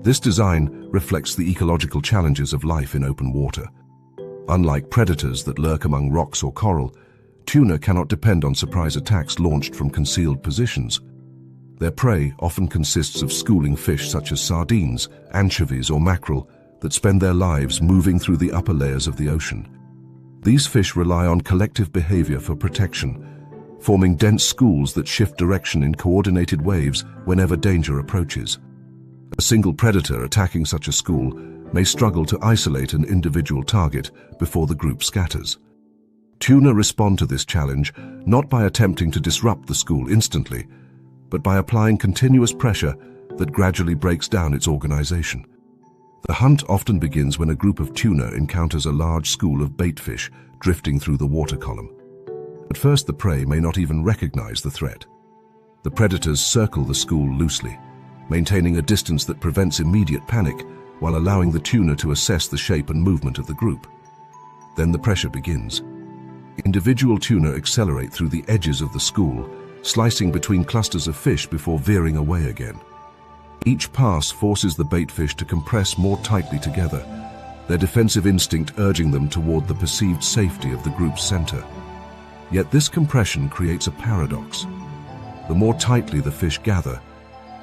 This design reflects the ecological challenges of life in open water. Unlike predators that lurk among rocks or coral, tuna cannot depend on surprise attacks launched from concealed positions. Their prey often consists of schooling fish such as sardines, anchovies, or mackerel that spend their lives moving through the upper layers of the ocean. These fish rely on collective behavior for protection, forming dense schools that shift direction in coordinated waves whenever danger approaches. A single predator attacking such a school may struggle to isolate an individual target before the group scatters. Tuna respond to this challenge not by attempting to disrupt the school instantly, but by applying continuous pressure that gradually breaks down its organization. The hunt often begins when a group of tuna encounters a large school of baitfish drifting through the water column. At first, the prey may not even recognize the threat. The predators circle the school loosely, maintaining a distance that prevents immediate panic while allowing the tuna to assess the shape and movement of the group. Then the pressure begins. Individual tuna accelerate through the edges of the school, slicing between clusters of fish before veering away again. Each pass forces the baitfish to compress more tightly together, their defensive instinct urging them toward the perceived safety of the group's center. Yet this compression creates a paradox. The more tightly the fish gather,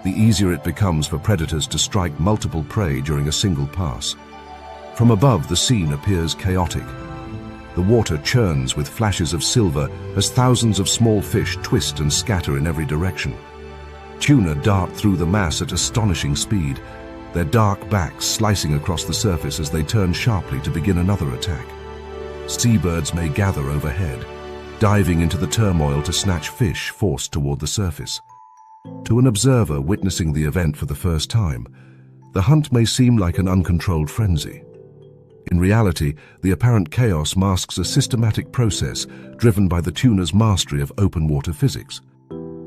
the easier it becomes for predators to strike multiple prey during a single pass. From above, the scene appears chaotic. The water churns with flashes of silver as thousands of small fish twist and scatter in every direction. Tuna dart through the mass at astonishing speed, their dark backs slicing across the surface as they turn sharply to begin another attack. Seabirds may gather overhead, diving into the turmoil to snatch fish forced toward the surface. To an observer witnessing the event for the first time, the hunt may seem like an uncontrolled frenzy. In reality, the apparent chaos masks a systematic process driven by the tuna's mastery of open water physics.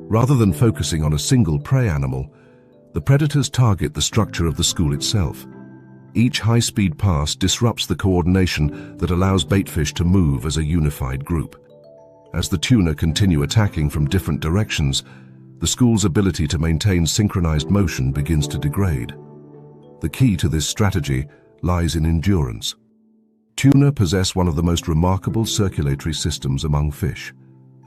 Rather than focusing on a single prey animal, the predators target the structure of the school itself. Each high-speed pass disrupts the coordination that allows baitfish to move as a unified group. As the tuna continue attacking from different directions, the school's ability to maintain synchronized motion begins to degrade. The key to this strategy lies in endurance. Tuna possess one of the most remarkable circulatory systems among fish,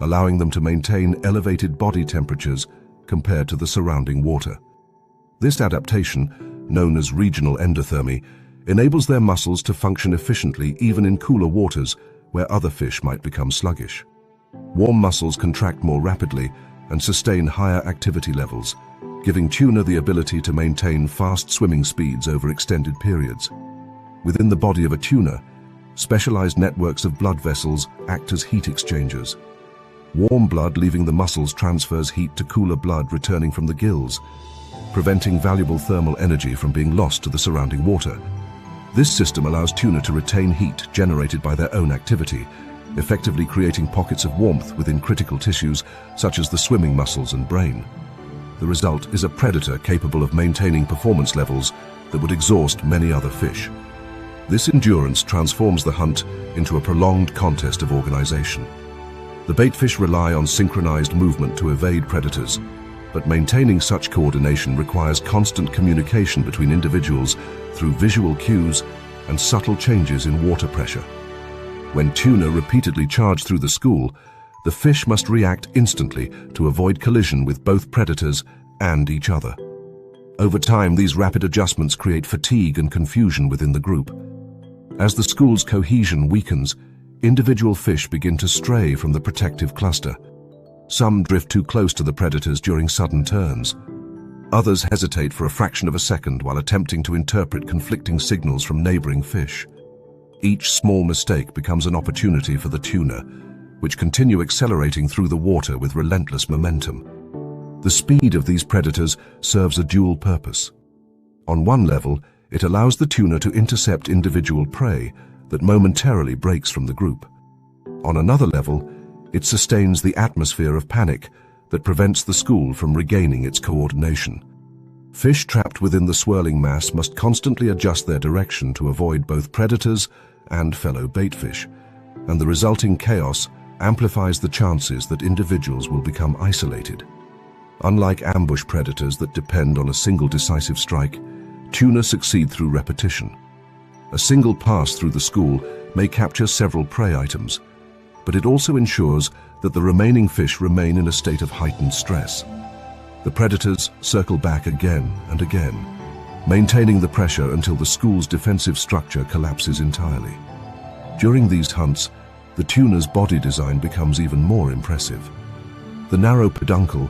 allowing them to maintain elevated body temperatures compared to the surrounding water. This adaptation, known as regional endothermy, enables their muscles to function efficiently even in cooler waters where other fish might become sluggish. Warm muscles contract more rapidly and sustain higher activity levels, giving tuna the ability to maintain fast swimming speeds over extended periods. Within the body of a tuna, specialized networks of blood vessels act as heat exchangers. Warm blood leaving the muscles transfers heat to cooler blood returning from the gills, preventing valuable thermal energy from being lost to the surrounding water. This system allows tuna to retain heat generated by their own activity, effectively creating pockets of warmth within critical tissues such as the swimming muscles and brain. The result is a predator capable of maintaining performance levels that would exhaust many other fish. This endurance transforms the hunt into a prolonged contest of organization. The baitfish rely on synchronized movement to evade predators, but maintaining such coordination requires constant communication between individuals through visual cues and subtle changes in water pressure. When tuna repeatedly charge through the school, the fish must react instantly to avoid collision with both predators and each other. Over time, these rapid adjustments create fatigue and confusion within the group. As the school's cohesion weakens, individual fish begin to stray from the protective cluster. Some drift too close to the predators during sudden turns. Others hesitate for a fraction of a second while attempting to interpret conflicting signals from neighboring fish. Each small mistake becomes an opportunity for the tuna, which continue accelerating through the water with relentless momentum. The speed of these predators serves a dual purpose. On one level, it allows the tuna to intercept individual prey that momentarily breaks from the group. On another level, it sustains the atmosphere of panic that prevents the school from regaining its coordination. Fish trapped within the swirling mass must constantly adjust their direction to avoid both predators and fellow baitfish, and the resulting chaos amplifies the chances that individuals will become isolated. Unlike ambush predators that depend on a single decisive strike, tuna succeed through repetition. A single pass through the school may capture several prey items, but it also ensures that the remaining fish remain in a state of heightened stress. The predators circle back again and again, maintaining the pressure until the school's defensive structure collapses entirely. During these hunts, the tuna's body design becomes even more impressive. The narrow peduncle,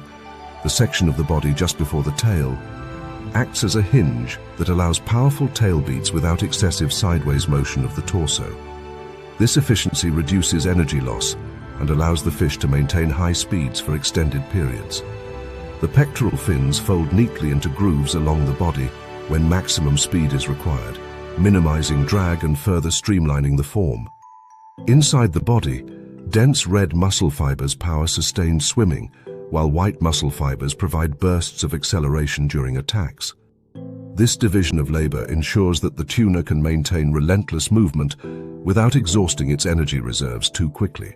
the section of the body just before the tail, acts as a hinge that allows powerful tail beats without excessive sideways motion of the torso. This efficiency reduces energy loss and allows the fish to maintain high speeds for extended periods. The pectoral fins fold neatly into grooves along the body when maximum speed is required, minimizing drag and further streamlining the form. Inside the body, dense red muscle fibers power sustained swimming, while white muscle fibers provide bursts of acceleration during attacks. This division of labor ensures that the tuna can maintain relentless movement without exhausting its energy reserves too quickly.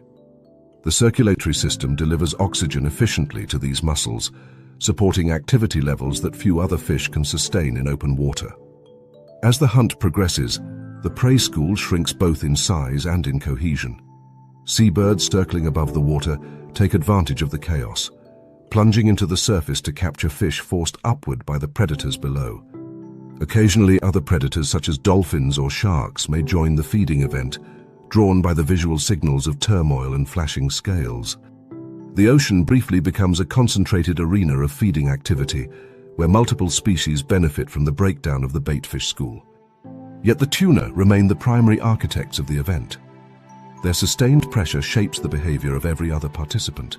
The circulatory system delivers oxygen efficiently to these muscles, supporting activity levels that few other fish can sustain in open water. As the hunt progresses, the prey school shrinks both in size and in cohesion. Seabirds circling above the water take advantage of the chaos, plunging into the surface to capture fish forced upward by the predators below. Occasionally, other predators such as dolphins or sharks may join the feeding event, drawn by the visual signals of turmoil and flashing scales. The ocean briefly becomes a concentrated arena of feeding activity, where multiple species benefit from the breakdown of the baitfish school. Yet the tuna remain the primary architects of the event. Their sustained pressure shapes the behavior of every other participant.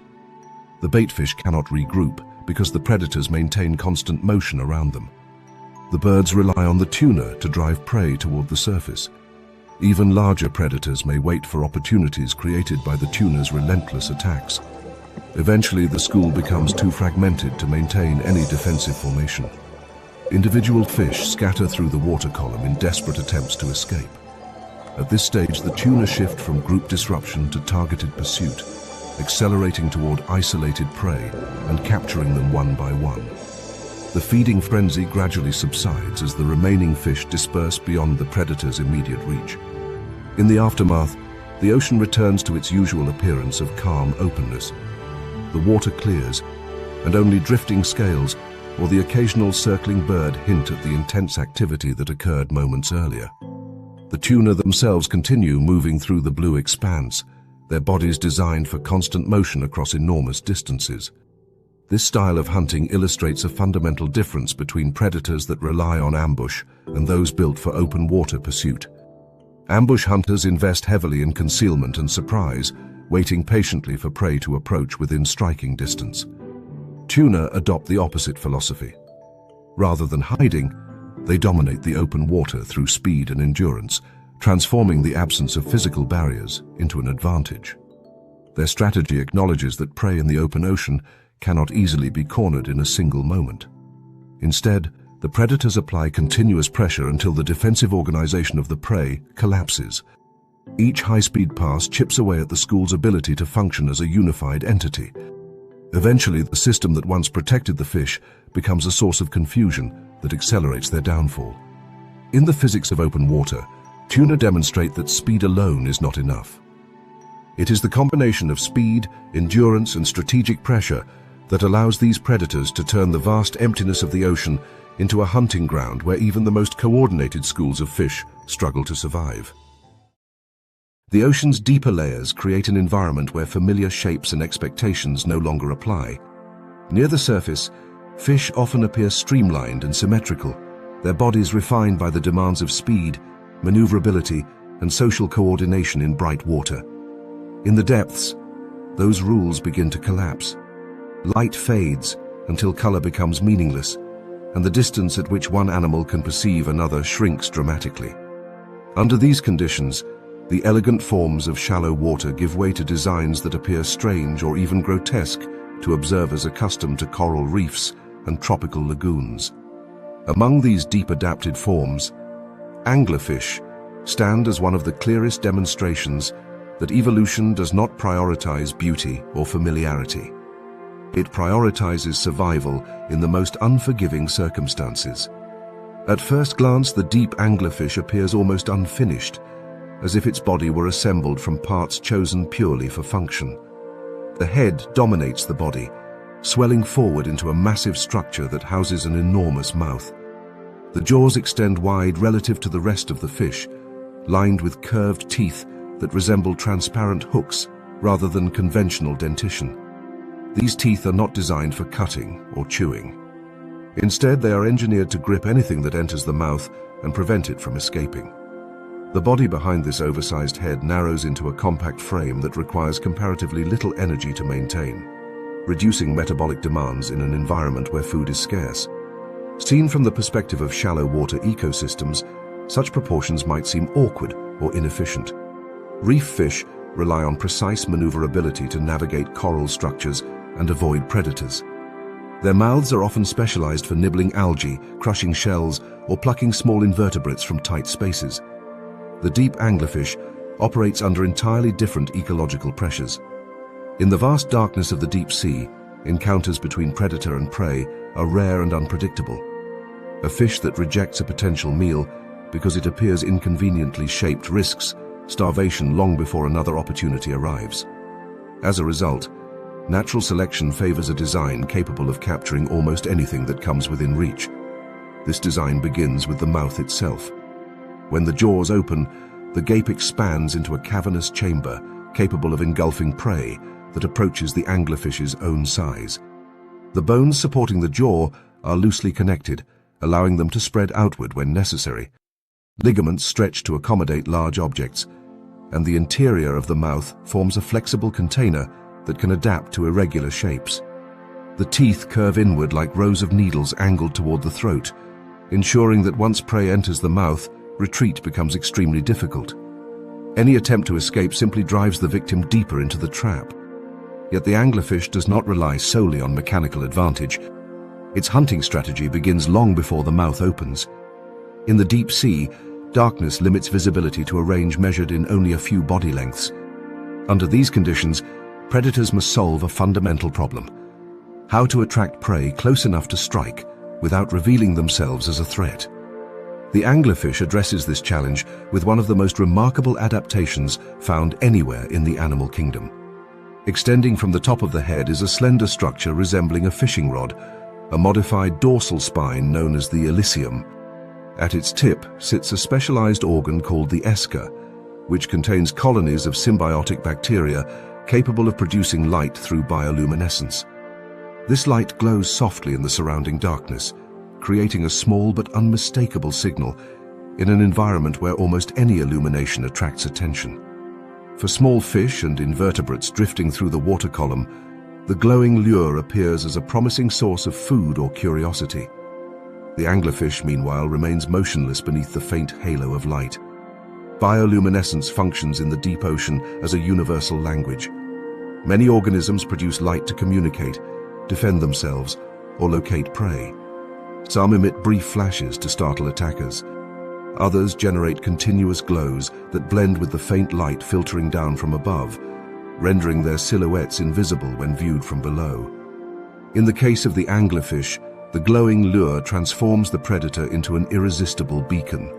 The baitfish cannot regroup because the predators maintain constant motion around them. The birds rely on the tuna to drive prey toward the surface. Even larger predators may wait for opportunities created by the tuna's relentless attacks. Eventually, the school becomes too fragmented to maintain any defensive formation. Individual fish scatter through the water column in desperate attempts to escape. At this stage, the tuna shift from group disruption to targeted pursuit, accelerating toward isolated prey and capturing them one by one. The feeding frenzy gradually subsides as the remaining fish disperse beyond the predator's immediate reach. In the aftermath, the ocean returns to its usual appearance of calm openness. The water clears, and only drifting scales or the occasional circling bird hint at the intense activity that occurred moments earlier. The tuna themselves continue moving through the blue expanse, their bodies designed for constant motion across enormous distances. This style of hunting illustrates a fundamental difference between predators that rely on ambush and those built for open water pursuit. Ambush hunters invest heavily in concealment and surprise, waiting patiently for prey to approach within striking distance. Tuna adopt the opposite philosophy. Rather than hiding, they dominate the open water through speed and endurance, transforming the absence of physical barriers into an advantage. Their strategy acknowledges that prey in the open ocean cannot easily be cornered in a single moment. Instead, the predators apply continuous pressure until the defensive organization of the prey collapses. Each high-speed pass chips away at the school's ability to function as a unified entity. Eventually, the system that once protected the fish becomes a source of confusion that accelerates their downfall. In the physics of open water, tuna demonstrate that speed alone is not enough. It is the combination of speed, endurance, and strategic pressure that allows these predators to turn the vast emptiness of the ocean into a hunting ground where even the most coordinated schools of fish struggle to survive. The ocean's deeper layers create an environment where familiar shapes and expectations no longer apply. Near the surface, fish often appear streamlined and symmetrical, their bodies refined by the demands of speed, maneuverability, and social coordination in bright water. In the depths, those rules begin to collapse. Light fades until color becomes meaningless, and the distance at which one animal can perceive another shrinks dramatically. Under these conditions, the elegant forms of shallow water give way to designs that appear strange or even grotesque to observers accustomed to coral reefs and tropical lagoons. Among these deep adapted forms, anglerfish stand as one of the clearest demonstrations that evolution does not prioritize beauty or familiarity. It prioritizes survival in the most unforgiving circumstances. At first glance, the deep anglerfish appears almost unfinished, as if its body were assembled from parts chosen purely for function. The head dominates the body, swelling forward into a massive structure that houses an enormous mouth. The jaws extend wide relative to the rest of the fish, lined with curved teeth that resemble transparent hooks rather than conventional dentition. These teeth are not designed for cutting or chewing. Instead, they are engineered to grip anything that enters the mouth and prevent it from escaping. The body behind this oversized head narrows into a compact frame that requires comparatively little energy to maintain, reducing metabolic demands in an environment where food is scarce. Seen from the perspective of shallow water ecosystems, such proportions might seem awkward or inefficient. Reef fish rely on precise maneuverability to navigate coral structures and avoid predators. Their mouths are often specialized for nibbling algae, crushing shells, or plucking small invertebrates from tight spaces. The deep anglerfish operates under entirely different ecological pressures. In the vast darkness of the deep sea, encounters between predator and prey are rare and unpredictable. A fish that rejects a potential meal because it appears inconveniently shaped risks starvation long before another opportunity arrives. As a result, natural selection favors a design capable of capturing almost anything that comes within reach. This design begins with the mouth itself. When the jaws open, the gape expands into a cavernous chamber capable of engulfing prey that approaches the anglerfish's own size. The bones supporting the jaw are loosely connected, allowing them to spread outward when necessary. Ligaments stretch to accommodate large objects, and the interior of the mouth forms a flexible container that can adapt to irregular shapes. The teeth curve inward like rows of needles angled toward the throat, ensuring that once prey enters the mouth, retreat becomes extremely difficult. Any attempt to escape simply drives the victim deeper into the trap. Yet the anglerfish does not rely solely on mechanical advantage. Its hunting strategy begins long before the mouth opens. In the deep sea, darkness limits visibility to a range measured in only a few body lengths. Under these conditions, predators must solve a fundamental problem: how to attract prey close enough to strike without revealing themselves as a threat. The anglerfish addresses this challenge with one of the most remarkable adaptations found anywhere in the animal kingdom. Extending from the top of the head is a slender structure resembling a fishing rod, a modified dorsal spine known as the elysium. At its tip sits a specialized organ called the esker, which contains colonies of symbiotic bacteria capable of producing light through bioluminescence. This light glows softly in the surrounding darkness, creating a small but unmistakable signal in an environment where almost any illumination attracts attention. For small fish and invertebrates drifting through the water column, the glowing lure appears as a promising source of food or curiosity. The anglerfish, meanwhile, remains motionless beneath the faint halo of light. Bioluminescence functions in the deep ocean as a universal language. Many organisms produce light to communicate, defend themselves, or locate prey. Some emit brief flashes to startle attackers. Others generate continuous glows that blend with the faint light filtering down from above, rendering their silhouettes invisible when viewed from below. In the case of the anglerfish, the glowing lure transforms the predator into an irresistible beacon.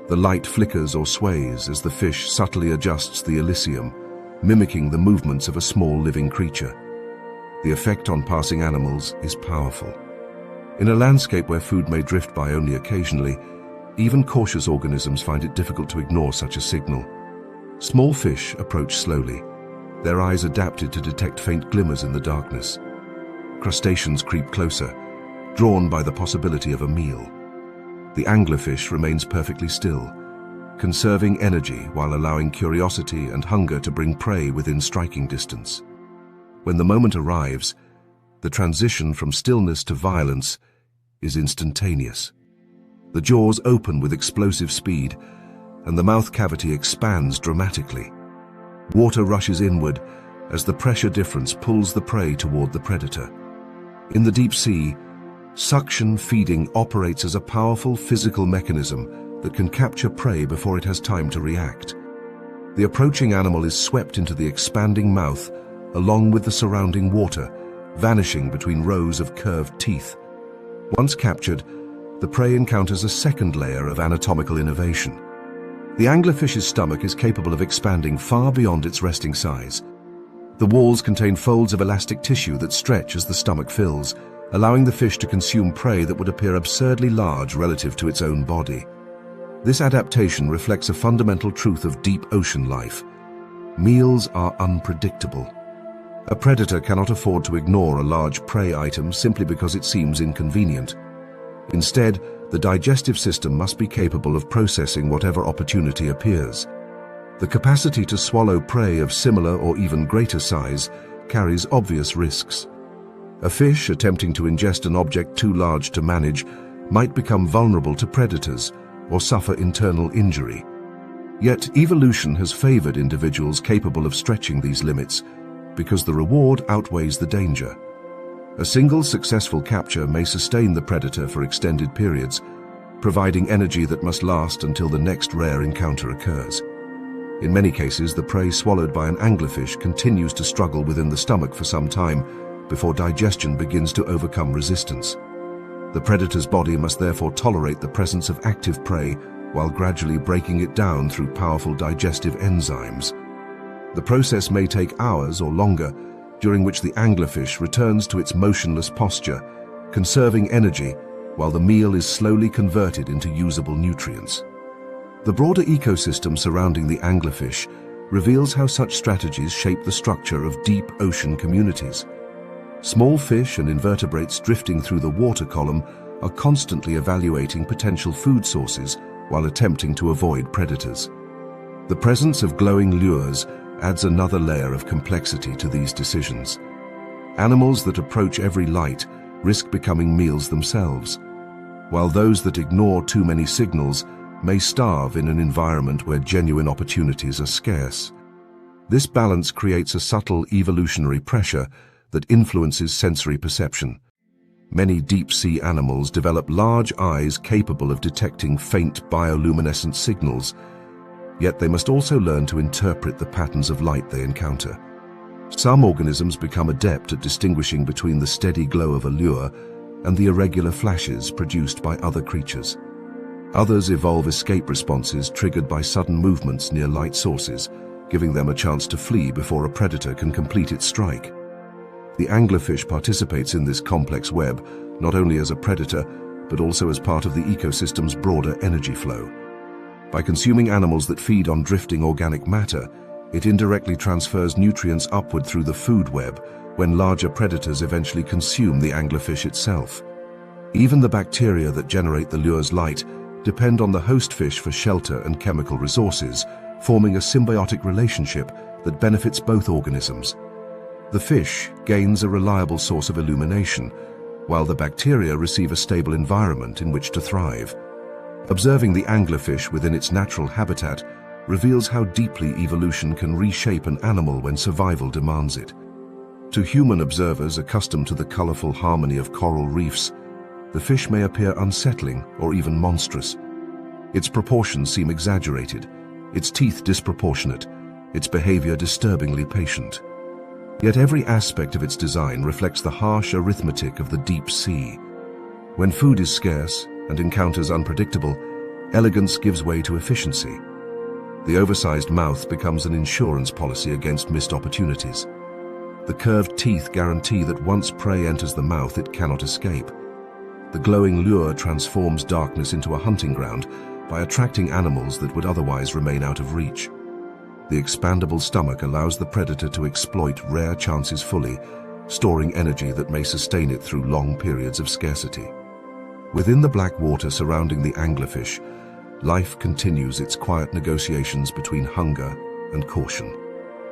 The light flickers or sways as the fish subtly adjusts the elysium, mimicking the movements of a small living creature. The effect on passing animals is powerful. In a landscape where food may drift by only occasionally, even cautious organisms find it difficult to ignore such a signal. Small fish approach slowly, their eyes adapted to detect faint glimmers in the darkness. Crustaceans creep closer, drawn by the possibility of a meal. The anglerfish remains perfectly still, conserving energy while allowing curiosity and hunger to bring prey within striking distance. When the moment arrives, the transition from stillness to violence is instantaneous. The jaws open with explosive speed, and the mouth cavity expands dramatically. Water rushes inward as the pressure difference pulls the prey toward the predator. In the deep sea, suction feeding operates as a powerful physical mechanism that can capture prey before it has time to react. The approaching animal is swept into the expanding mouth along with the surrounding water, vanishing between rows of curved teeth. Once captured, the prey encounters a second layer of anatomical innovation. The anglerfish's stomach is capable of expanding far beyond its resting size. The walls contain folds of elastic tissue that stretch as the stomach fills, allowing the fish to consume prey that would appear absurdly large relative to its own body. This adaptation reflects a fundamental truth of deep ocean life. Meals are unpredictable. A predator cannot afford to ignore a large prey item simply because it seems inconvenient. Instead, the digestive system must be capable of processing whatever opportunity appears. The capacity to swallow prey of similar or even greater size carries obvious risks. A fish attempting to ingest an object too large to manage might become vulnerable to predators or suffer internal injury. Yet evolution has favored individuals capable of stretching these limits because the reward outweighs the danger. A single successful capture may sustain the predator for extended periods, providing energy that must last until the next rare encounter occurs. In many cases, the prey swallowed by an anglerfish continues to struggle within the stomach for some time before digestion begins to overcome resistance. The predator's body must therefore tolerate the presence of active prey while gradually breaking it down through powerful digestive enzymes. The process may take hours or longer, during which the anglerfish returns to its motionless posture, conserving energy while the meal is slowly converted into usable nutrients. The broader ecosystem surrounding the anglerfish reveals how such strategies shape the structure of deep ocean communities. Small fish and invertebrates drifting through the water column are constantly evaluating potential food sources while attempting to avoid predators. The presence of glowing lures adds another layer of complexity to these decisions. Animals that approach every light risk becoming meals themselves, while those that ignore too many signals may starve in an environment where genuine opportunities are scarce. This balance creates a subtle evolutionary pressure that influences sensory perception. Many deep-sea animals develop large eyes capable of detecting faint bioluminescent signals, yet they must also learn to interpret the patterns of light they encounter. Some organisms become adept at distinguishing between the steady glow of a lure and the irregular flashes produced by other creatures. Others evolve escape responses triggered by sudden movements near light sources, giving them a chance to flee before a predator can complete its strike. The anglerfish participates in this complex web, not only as a predator, but also as part of the ecosystem's broader energy flow. By consuming animals that feed on drifting organic matter, it indirectly transfers nutrients upward through the food web when larger predators eventually consume the anglerfish itself. Even the bacteria that generate the lure's light depend on the host fish for shelter and chemical resources, forming a symbiotic relationship that benefits both organisms. The fish gains a reliable source of illumination, while the bacteria receive a stable environment in which to thrive. Observing the anglerfish within its natural habitat reveals how deeply evolution can reshape an animal when survival demands it. To human observers accustomed to the colorful harmony of coral reefs, the fish may appear unsettling or even monstrous. Its proportions seem exaggerated, its teeth disproportionate, its behavior disturbingly patient. Yet every aspect of its design reflects the harsh arithmetic of the deep sea. When food is scarce and encounters unpredictable, elegance gives way to efficiency. The oversized mouth becomes an insurance policy against missed opportunities. The curved teeth guarantee that once prey enters the mouth, it cannot escape. The glowing lure transforms darkness into a hunting ground by attracting animals that would otherwise remain out of reach. The expandable stomach allows the predator to exploit rare chances fully, storing energy that may sustain it through long periods of scarcity. Within the black water surrounding the anglerfish, life continues its quiet negotiations between hunger and caution.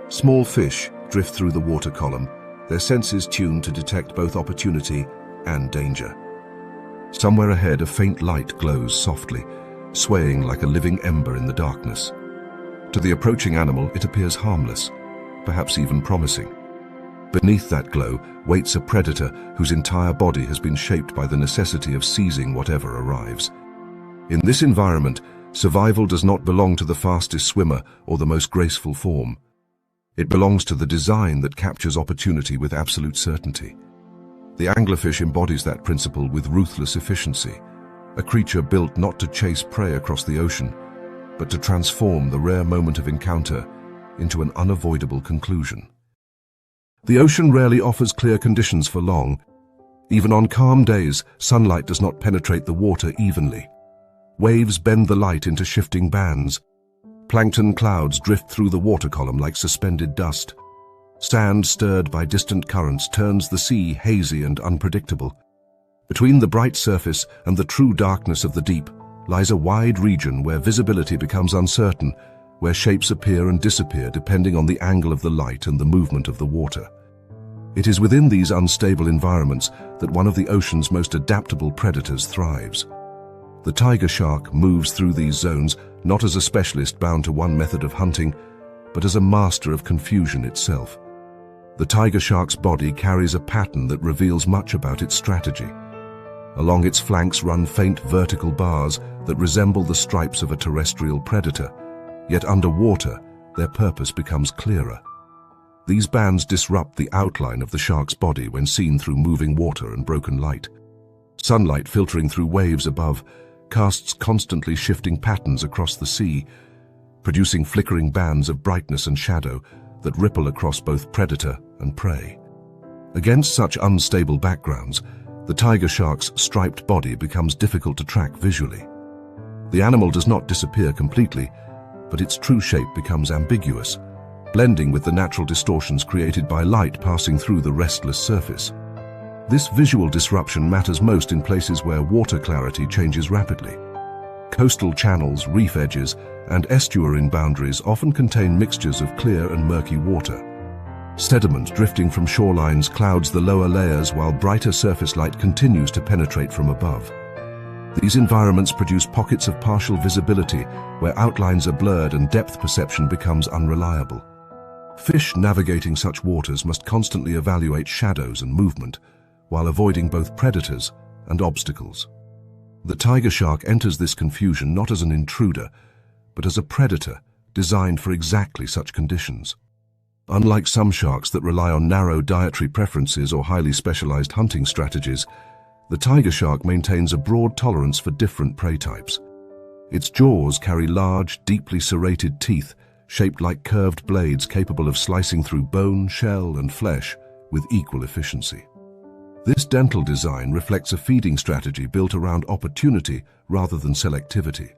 Small fish drift through the water column, their senses tuned to detect both opportunity and danger. Somewhere ahead, a faint light glows softly, swaying like a living ember in the darkness. To the approaching animal, it appears harmless, perhaps even promising. Beneath that glow waits a predator whose entire body has been shaped by the necessity of seizing whatever arrives. In this environment, survival does not belong to the fastest swimmer or the most graceful form. It belongs to the design that captures opportunity with absolute certainty. The anglerfish embodies that principle with ruthless efficiency, a creature built not to chase prey across the ocean, but to transform the rare moment of encounter into an unavoidable conclusion. The ocean rarely offers clear conditions for long. Even on calm days, sunlight does not penetrate the water evenly. Waves bend the light into shifting bands. Plankton clouds drift through the water column like suspended dust. Sand stirred by distant currents turns the sea hazy and unpredictable. Between the bright surface and the true darkness of the deep lies a wide region where visibility becomes uncertain, where shapes appear and disappear depending on the angle of the light and the movement of the water. It is within these unstable environments that one of the ocean's most adaptable predators thrives. The tiger shark moves through these zones not as a specialist bound to one method of hunting, but as a master of confusion itself. The tiger shark's body carries a pattern that reveals much about its strategy. Along its flanks run faint vertical bars that resemble the stripes of a terrestrial predator, yet underwater, their purpose becomes clearer. These bands disrupt the outline of the shark's body when seen through moving water and broken light. Sunlight filtering through waves above casts constantly shifting patterns across the sea, producing flickering bands of brightness and shadow that ripple across both predator and prey. Against such unstable backgrounds, the tiger shark's striped body becomes difficult to track visually. The animal does not disappear completely, but its true shape becomes ambiguous, blending with the natural distortions created by light passing through the restless surface. This visual disruption matters most in places where water clarity changes rapidly. Coastal channels, reef edges, and estuarine boundaries often contain mixtures of clear and murky water. Sediment drifting from shorelines clouds the lower layers while brighter surface light continues to penetrate from above. These environments produce pockets of partial visibility where outlines are blurred and depth perception becomes unreliable. Fish navigating such waters must constantly evaluate shadows and movement, while avoiding both predators and obstacles. The tiger shark enters this confusion not as an intruder, but as a predator designed for exactly such conditions. Unlike some sharks that rely on narrow dietary preferences or highly specialized hunting strategies, the tiger shark maintains a broad tolerance for different prey types. Its jaws carry large, deeply serrated teeth shaped like curved blades capable of slicing through bone, shell, and flesh with equal efficiency. This dental design reflects a feeding strategy built around opportunity rather than selectivity.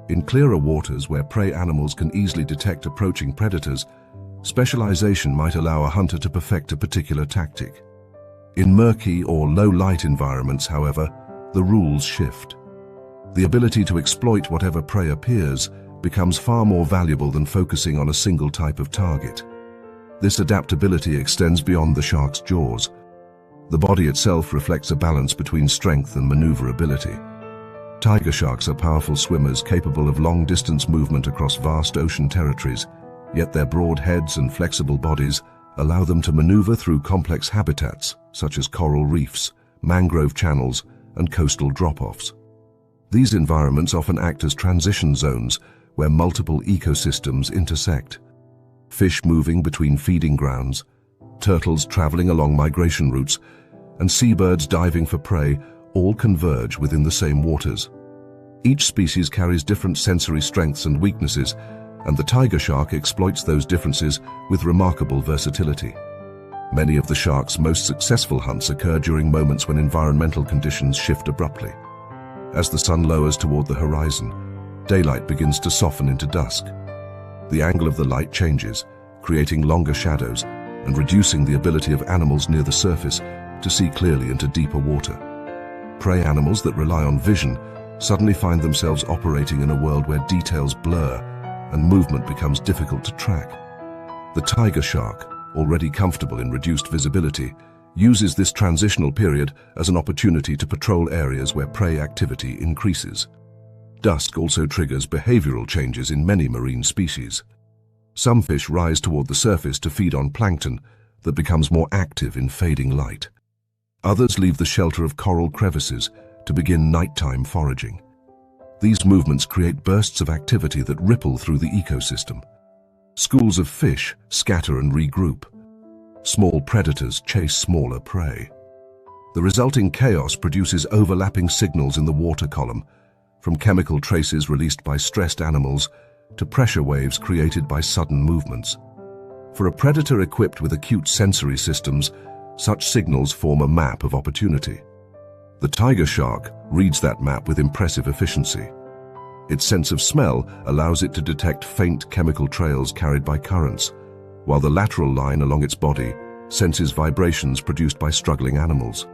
In clearer waters where prey animals can easily detect approaching predators, specialization might allow a hunter to perfect a particular tactic. In murky or low-light environments, however, the rules shift. The ability to exploit whatever prey appears becomes far more valuable than focusing on a single type of target. This adaptability extends beyond the shark's jaws. The body itself reflects a balance between strength and maneuverability. Tiger sharks are powerful swimmers capable of long-distance movement across vast ocean territories, yet their broad heads and flexible bodies allow them to maneuver through complex habitats such as coral reefs, mangrove channels, and coastal drop-offs. These environments often act as transition zones where multiple ecosystems intersect. Fish moving between feeding grounds, turtles traveling along migration routes, and seabirds diving for prey all converge within the same waters. Each species carries different sensory strengths and weaknesses, and the tiger shark exploits those differences with remarkable versatility. Many of the shark's most successful hunts occur during moments when environmental conditions shift abruptly. As the sun lowers toward the horizon, daylight begins to soften into dusk. The angle of the light changes, creating longer shadows and reducing the ability of animals near the surface to see clearly into deeper water. Prey animals that rely on vision suddenly find themselves operating in a world where details blur and movement becomes difficult to track. The tiger shark, already comfortable in reduced visibility, uses this transitional period as an opportunity to patrol areas where prey activity increases. Dusk also triggers behavioral changes in many marine species. Some fish rise toward the surface to feed on plankton that becomes more active in fading light. Others leave the shelter of coral crevices to begin nighttime foraging. These movements create bursts of activity that ripple through the ecosystem. Schools of fish scatter and regroup. Small predators chase smaller prey. The resulting chaos produces overlapping signals in the water column, from chemical traces released by stressed animals to pressure waves created by sudden movements. For a predator equipped with acute sensory systems, such signals form a map of opportunity. The tiger shark reads that map with impressive efficiency. Its sense of smell allows it to detect faint chemical trails carried by currents, while the lateral line along its body senses vibrations produced by struggling animals.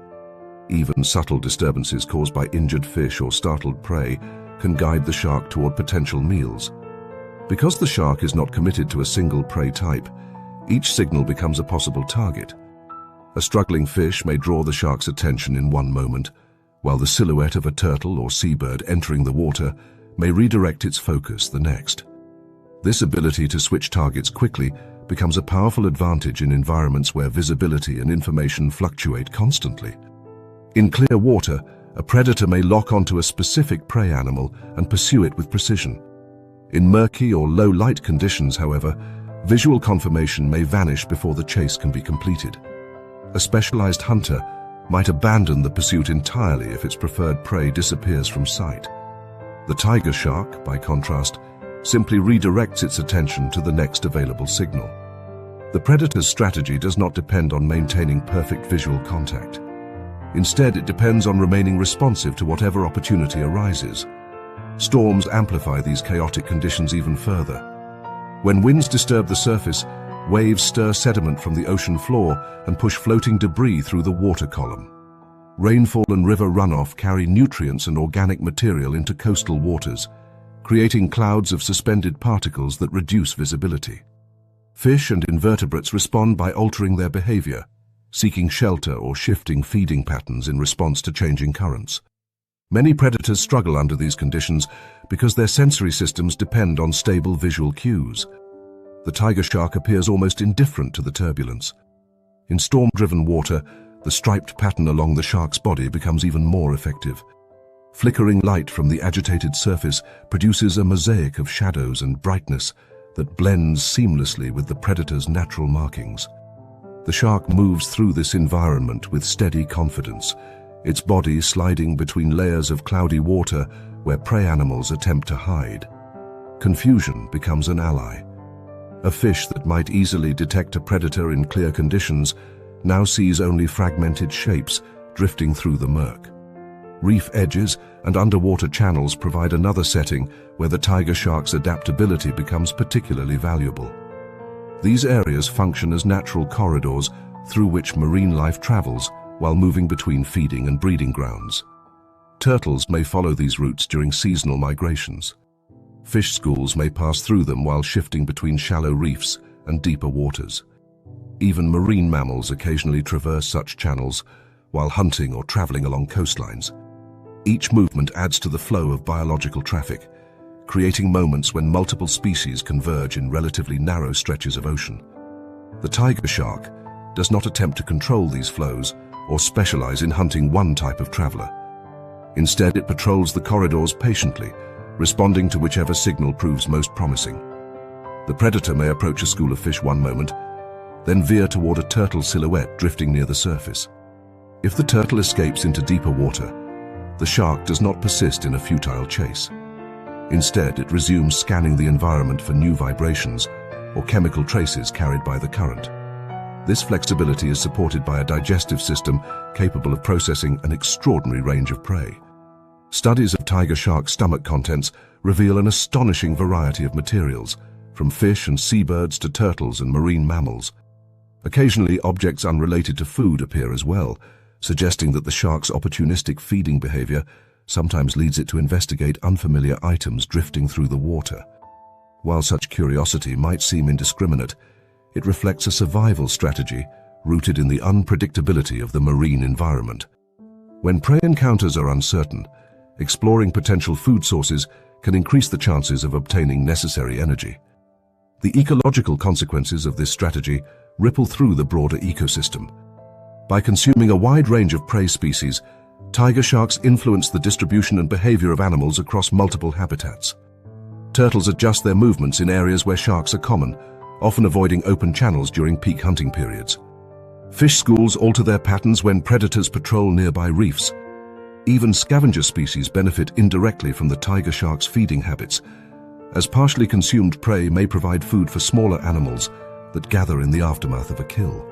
Even subtle disturbances caused by injured fish or startled prey can guide the shark toward potential meals. Because the shark is not committed to a single prey type, each signal becomes a possible target. A struggling fish may draw the shark's attention in one moment, while the silhouette of a turtle or seabird entering the water may redirect its focus the next. This ability to switch targets quickly becomes a powerful advantage in environments where visibility and information fluctuate constantly. In clear water, a predator may lock onto a specific prey animal and pursue it with precision. In murky or low-light conditions, however, visual confirmation may vanish before the chase can be completed. A specialized hunter might abandon the pursuit entirely if its preferred prey disappears from sight. The tiger shark, by contrast, simply redirects its attention to the next available signal. The predator's strategy does not depend on maintaining perfect visual contact. Instead, it depends on remaining responsive to whatever opportunity arises. Storms amplify these chaotic conditions even further. When winds disturb the surface, waves stir sediment from the ocean floor and push floating debris through the water column. Rainfall and river runoff carry nutrients and organic material into coastal waters, creating clouds of suspended particles that reduce visibility. Fish and invertebrates respond by altering their behavior, seeking shelter or shifting feeding patterns in response to changing currents. Many predators struggle under these conditions because their sensory systems depend on stable visual cues. The tiger shark appears almost indifferent to the turbulence. In storm-driven water, the striped pattern along the shark's body becomes even more effective. Flickering light from the agitated surface produces a mosaic of shadows and brightness that blends seamlessly with the predator's natural markings. The shark moves through this environment with steady confidence, its body sliding between layers of cloudy water where prey animals attempt to hide. Confusion becomes an ally. A fish that might easily detect a predator in clear conditions now sees only fragmented shapes drifting through the murk. Reef edges and underwater channels provide another setting where the tiger shark's adaptability becomes particularly valuable. These areas function as natural corridors through which marine life travels while moving between feeding and breeding grounds. Turtles may follow these routes during seasonal migrations. Fish schools may pass through them while shifting between shallow reefs and deeper waters. Even marine mammals occasionally traverse such channels while hunting or traveling along coastlines. Each movement adds to the flow of biological traffic, creating moments when multiple species converge in relatively narrow stretches of ocean. The tiger shark does not attempt to control these flows or specialize in hunting one type of traveler. Instead, it patrols the corridors patiently, responding to whichever signal proves most promising. The predator may approach a school of fish one moment, then veer toward a turtle silhouette drifting near the surface. If the turtle escapes into deeper water, the shark does not persist in a futile chase. Instead, it resumes scanning the environment for new vibrations or chemical traces carried by the current. This flexibility is supported by a digestive system capable of processing an extraordinary range of prey. Studies of tiger shark stomach contents reveal an astonishing variety of materials, from fish and seabirds to turtles and marine mammals. Occasionally, objects unrelated to food appear as well, suggesting that the shark's opportunistic feeding behavior sometimes leads it to investigate unfamiliar items drifting through the water. While such curiosity might seem indiscriminate, it reflects a survival strategy rooted in the unpredictability of the marine environment. When prey encounters are uncertain, exploring potential food sources can increase the chances of obtaining necessary energy. The ecological consequences of this strategy ripple through the broader ecosystem. By consuming a wide range of prey species, tiger sharks influence the distribution and behavior of animals across multiple habitats. Turtles adjust their movements in areas where sharks are common, often avoiding open channels during peak hunting periods. Fish schools alter their patterns when predators patrol nearby reefs. Even scavenger species benefit indirectly from the tiger shark's feeding habits, as partially consumed prey may provide food for smaller animals that gather in the aftermath of a kill.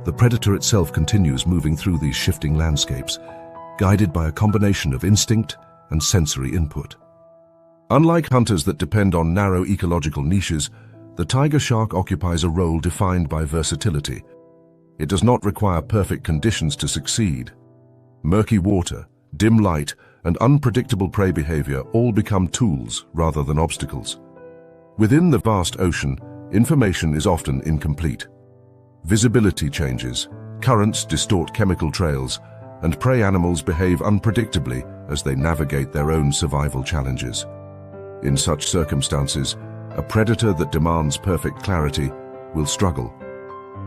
The predator itself continues moving through these shifting landscapes, guided by a combination of instinct and sensory input. Unlike hunters that depend on narrow ecological niches, the tiger shark occupies a role defined by versatility. It does not require perfect conditions to succeed. Murky water, dim light, and unpredictable prey behavior all become tools rather than obstacles. Within the vast ocean, information is often incomplete. Visibility changes, currents distort chemical trails, and prey animals behave unpredictably as they navigate their own survival challenges. In such circumstances, a predator that demands perfect clarity will struggle.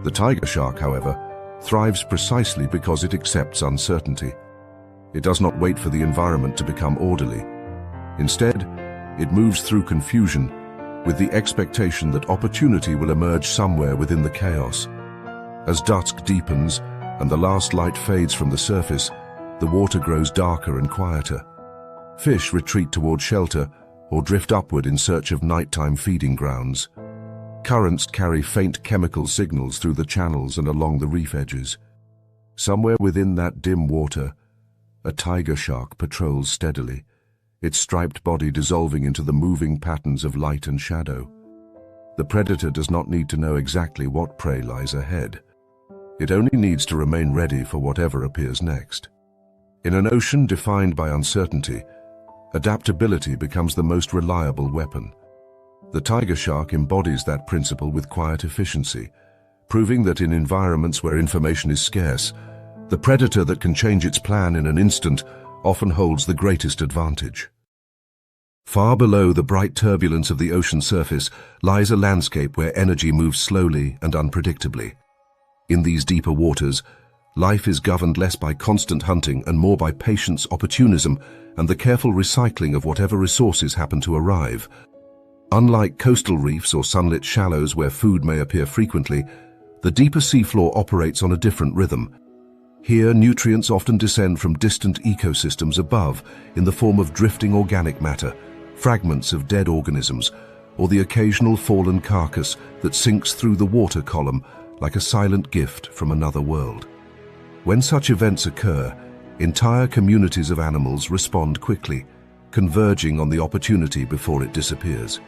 The tiger shark, however, thrives precisely because it accepts uncertainty. It does not wait for the environment to become orderly. Instead, it moves through confusion with the expectation that opportunity will emerge somewhere within the chaos. As dusk deepens and the last light fades from the surface, the water grows darker and quieter. Fish retreat toward shelter or drift upward in search of nighttime feeding grounds. Currents carry faint chemical signals through the channels and along the reef edges. Somewhere within that dim water, a tiger shark patrols steadily, its striped body dissolving into the moving patterns of light and shadow. The predator does not need to know exactly what prey lies ahead. It only needs to remain ready for whatever appears next. In an ocean defined by uncertainty, adaptability becomes the most reliable weapon. The tiger shark embodies that principle with quiet efficiency, proving that in environments where information is scarce, the predator that can change its plan in an instant often holds the greatest advantage. Far below the bright turbulence of the ocean surface lies a landscape where energy moves slowly and unpredictably. In these deeper waters, life is governed less by constant hunting and more by patience, opportunism, and the careful recycling of whatever resources happen to arrive. Unlike coastal reefs or sunlit shallows where food may appear frequently, the deeper seafloor operates on a different rhythm. Here, nutrients often descend from distant ecosystems above in the form of drifting organic matter, fragments of dead organisms, or the occasional fallen carcass that sinks through the water column like a silent gift from another world. When such events occur, entire communities of animals respond quickly, converging on the opportunity before it disappears.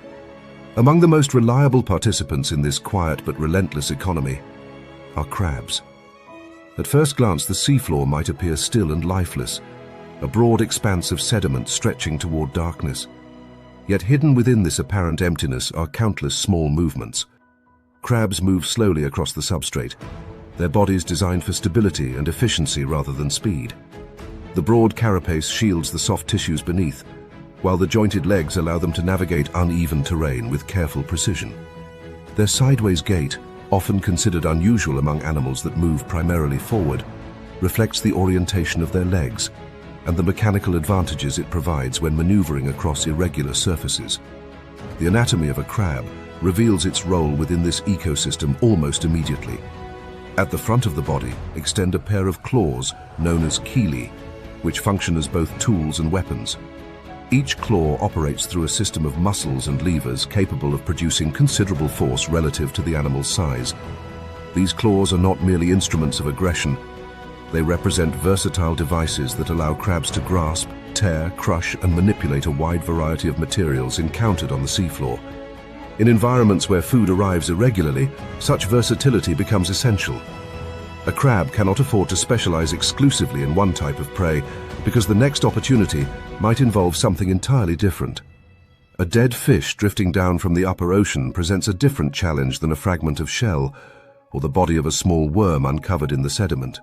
Among the most reliable participants in this quiet but relentless economy are crabs. At first glance, the seafloor might appear still and lifeless, a broad expanse of sediment stretching toward darkness. Yet hidden within this apparent emptiness are countless small movements. Crabs move slowly across the substrate, their bodies designed for stability and efficiency rather than speed. The broad carapace shields the soft tissues beneath, while the jointed legs allow them to navigate uneven terrain with careful precision. Their sideways gait, often considered unusual among animals that move primarily forward, reflects the orientation of their legs and the mechanical advantages it provides when maneuvering across irregular surfaces. The anatomy of a crab reveals its role within this ecosystem almost immediately. At the front of the body extend a pair of claws known as chelae, which function as both tools and weapons. Each claw operates through a system of muscles and levers capable of producing considerable force relative to the animal's size. These claws are not merely instruments of aggression. They represent versatile devices that allow crabs to grasp, tear, crush, and manipulate a wide variety of materials encountered on the seafloor. In environments where food arrives irregularly, such versatility becomes essential. A crab cannot afford to specialize exclusively in one type of prey because the next opportunity might involve something entirely different. A dead fish drifting down from the upper ocean presents a different challenge than a fragment of shell or the body of a small worm uncovered in the sediment.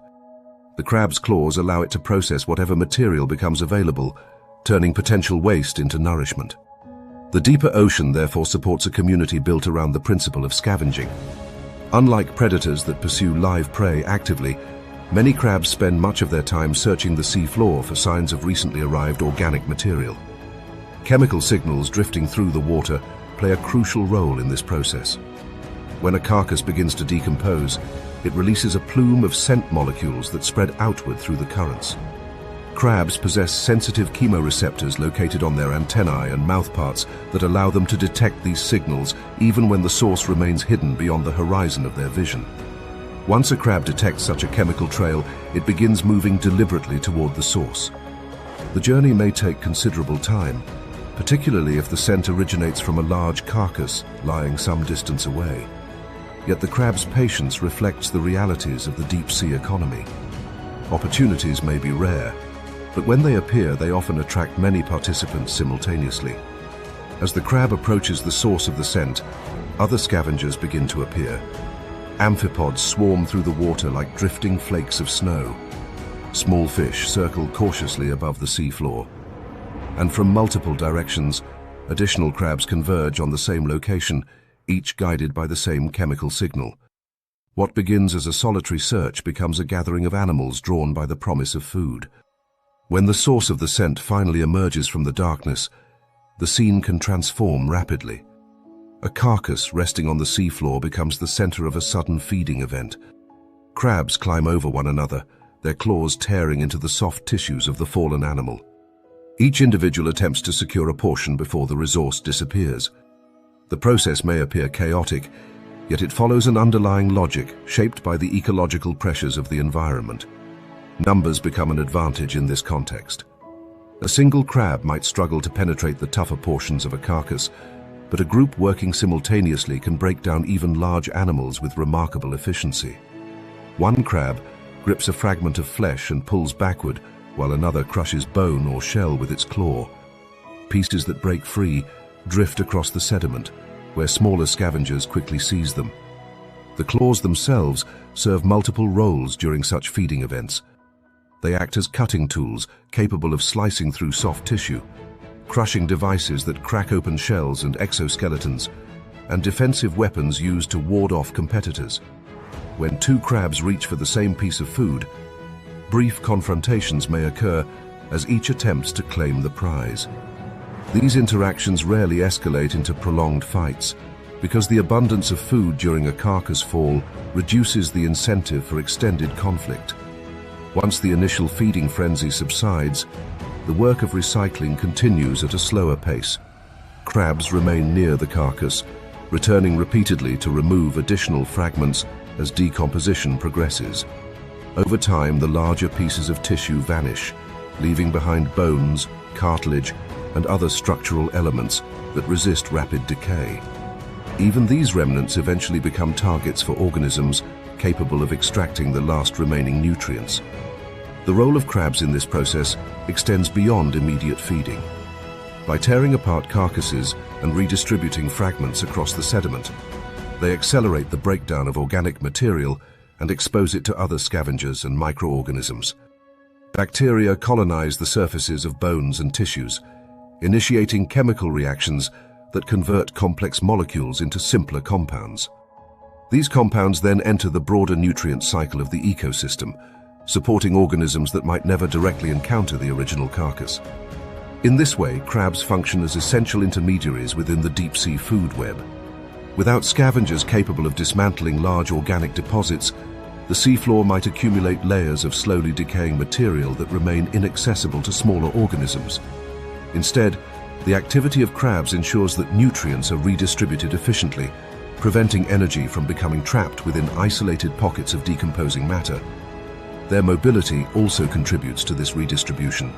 The crab's claws allow it to process whatever material becomes available, turning potential waste into nourishment. The deeper ocean therefore supports a community built around the principle of scavenging. Unlike predators that pursue live prey actively, many crabs spend much of their time searching the sea floor for signs of recently arrived organic material. Chemical signals drifting through the water play a crucial role in this process. When a carcass begins to decompose, it releases a plume of scent molecules that spread outward through the currents. Crabs possess sensitive chemoreceptors located on their antennae and mouthparts that allow them to detect these signals even when the source remains hidden beyond the horizon of their vision. Once a crab detects such a chemical trail, it begins moving deliberately toward the source. The journey may take considerable time, particularly if the scent originates from a large carcass lying some distance away. Yet the crab's patience reflects the realities of the deep-sea economy. Opportunities may be rare, but when they appear, they often attract many participants simultaneously. As the crab approaches the source of the scent, other scavengers begin to appear. Amphipods swarm through the water like drifting flakes of snow. Small fish circle cautiously above the seafloor. And from multiple directions, additional crabs converge on the same location, each guided by the same chemical signal. What begins as a solitary search becomes a gathering of animals drawn by the promise of food. When the source of the scent finally emerges from the darkness, the scene can transform rapidly. A carcass resting on the seafloor becomes the center of a sudden feeding event. Crabs climb over one another, their claws tearing into the soft tissues of the fallen animal. Each individual attempts to secure a portion before the resource disappears. The process may appear chaotic, yet it follows an underlying logic shaped by the ecological pressures of the environment. Numbers become an advantage in this context. A single crab might struggle to penetrate the tougher portions of a carcass, but a group working simultaneously can break down even large animals with remarkable efficiency. One crab grips a fragment of flesh and pulls backward, while another crushes bone or shell with its claw. Pieces that break free drift across the sediment, where smaller scavengers quickly seize them. The claws themselves serve multiple roles during such feeding events. They act as cutting tools capable of slicing through soft tissue, crushing devices that crack open shells and exoskeletons, and defensive weapons used to ward off competitors. When two crabs reach for the same piece of food, brief confrontations may occur as each attempts to claim the prize. These interactions rarely escalate into prolonged fights, because the abundance of food during a carcass fall reduces the incentive for extended conflict. Once the initial feeding frenzy subsides, the work of recycling continues at a slower pace. Crabs remain near the carcass, returning repeatedly to remove additional fragments as decomposition progresses. Over time, the larger pieces of tissue vanish, leaving behind bones, cartilage, and other structural elements that resist rapid decay. Even these remnants eventually become targets for organisms capable of extracting the last remaining nutrients. The role of crabs in this process extends beyond immediate feeding. By tearing apart carcasses and redistributing fragments across the sediment, they accelerate the breakdown of organic material and expose it to other scavengers and microorganisms. Bacteria colonize the surfaces of bones and tissues, initiating chemical reactions that convert complex molecules into simpler compounds. These compounds then enter the broader nutrient cycle of the ecosystem, supporting organisms that might never directly encounter the original carcass. In this way, crabs function as essential intermediaries within the deep-sea food web. Without scavengers capable of dismantling large organic deposits, the seafloor might accumulate layers of slowly decaying material that remain inaccessible to smaller organisms. Instead, the activity of crabs ensures that nutrients are redistributed efficiently, preventing energy from becoming trapped within isolated pockets of decomposing matter. Their mobility also contributes to this redistribution.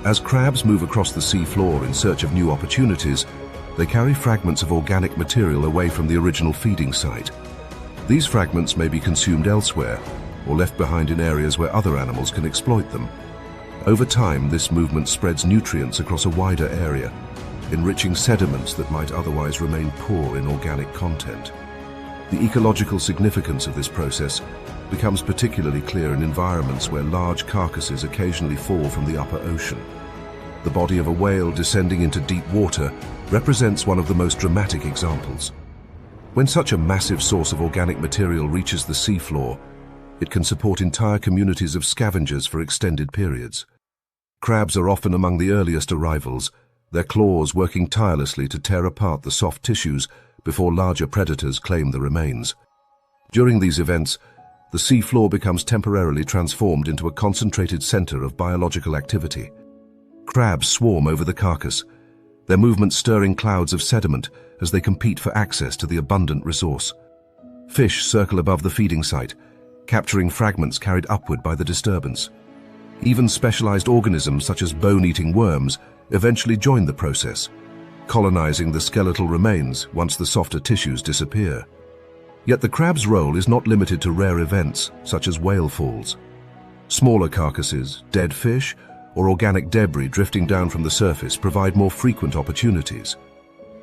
As crabs move across the sea floor in search of new opportunities, They carry fragments of organic material away from the original feeding site. These fragments may be consumed elsewhere or left behind in areas where other animals can exploit them. Over time, this movement spreads nutrients across a wider area, enriching sediments that might otherwise remain poor in organic content. The ecological significance of this process becomes particularly clear in environments where large carcasses occasionally fall from the upper ocean. The body of a whale descending into deep water represents one of the most dramatic examples. When such a massive source of organic material reaches the seafloor, it can support entire communities of scavengers for extended periods. Crabs are often among the earliest arrivals, their claws working tirelessly to tear apart the soft tissues before larger predators claim the remains. During these events, the seafloor becomes temporarily transformed into a concentrated center of biological activity. Crabs swarm over the carcass, their movements stirring clouds of sediment as they compete for access to the abundant resource. Fish circle above the feeding site, capturing fragments carried upward by the disturbance. Even specialized organisms such as bone-eating worms eventually join the process, colonizing the skeletal remains once the softer tissues disappear. Yet the crab's role is not limited to rare events such as whale falls. Smaller carcasses, dead fish, or organic debris drifting down from the surface provide more frequent opportunities.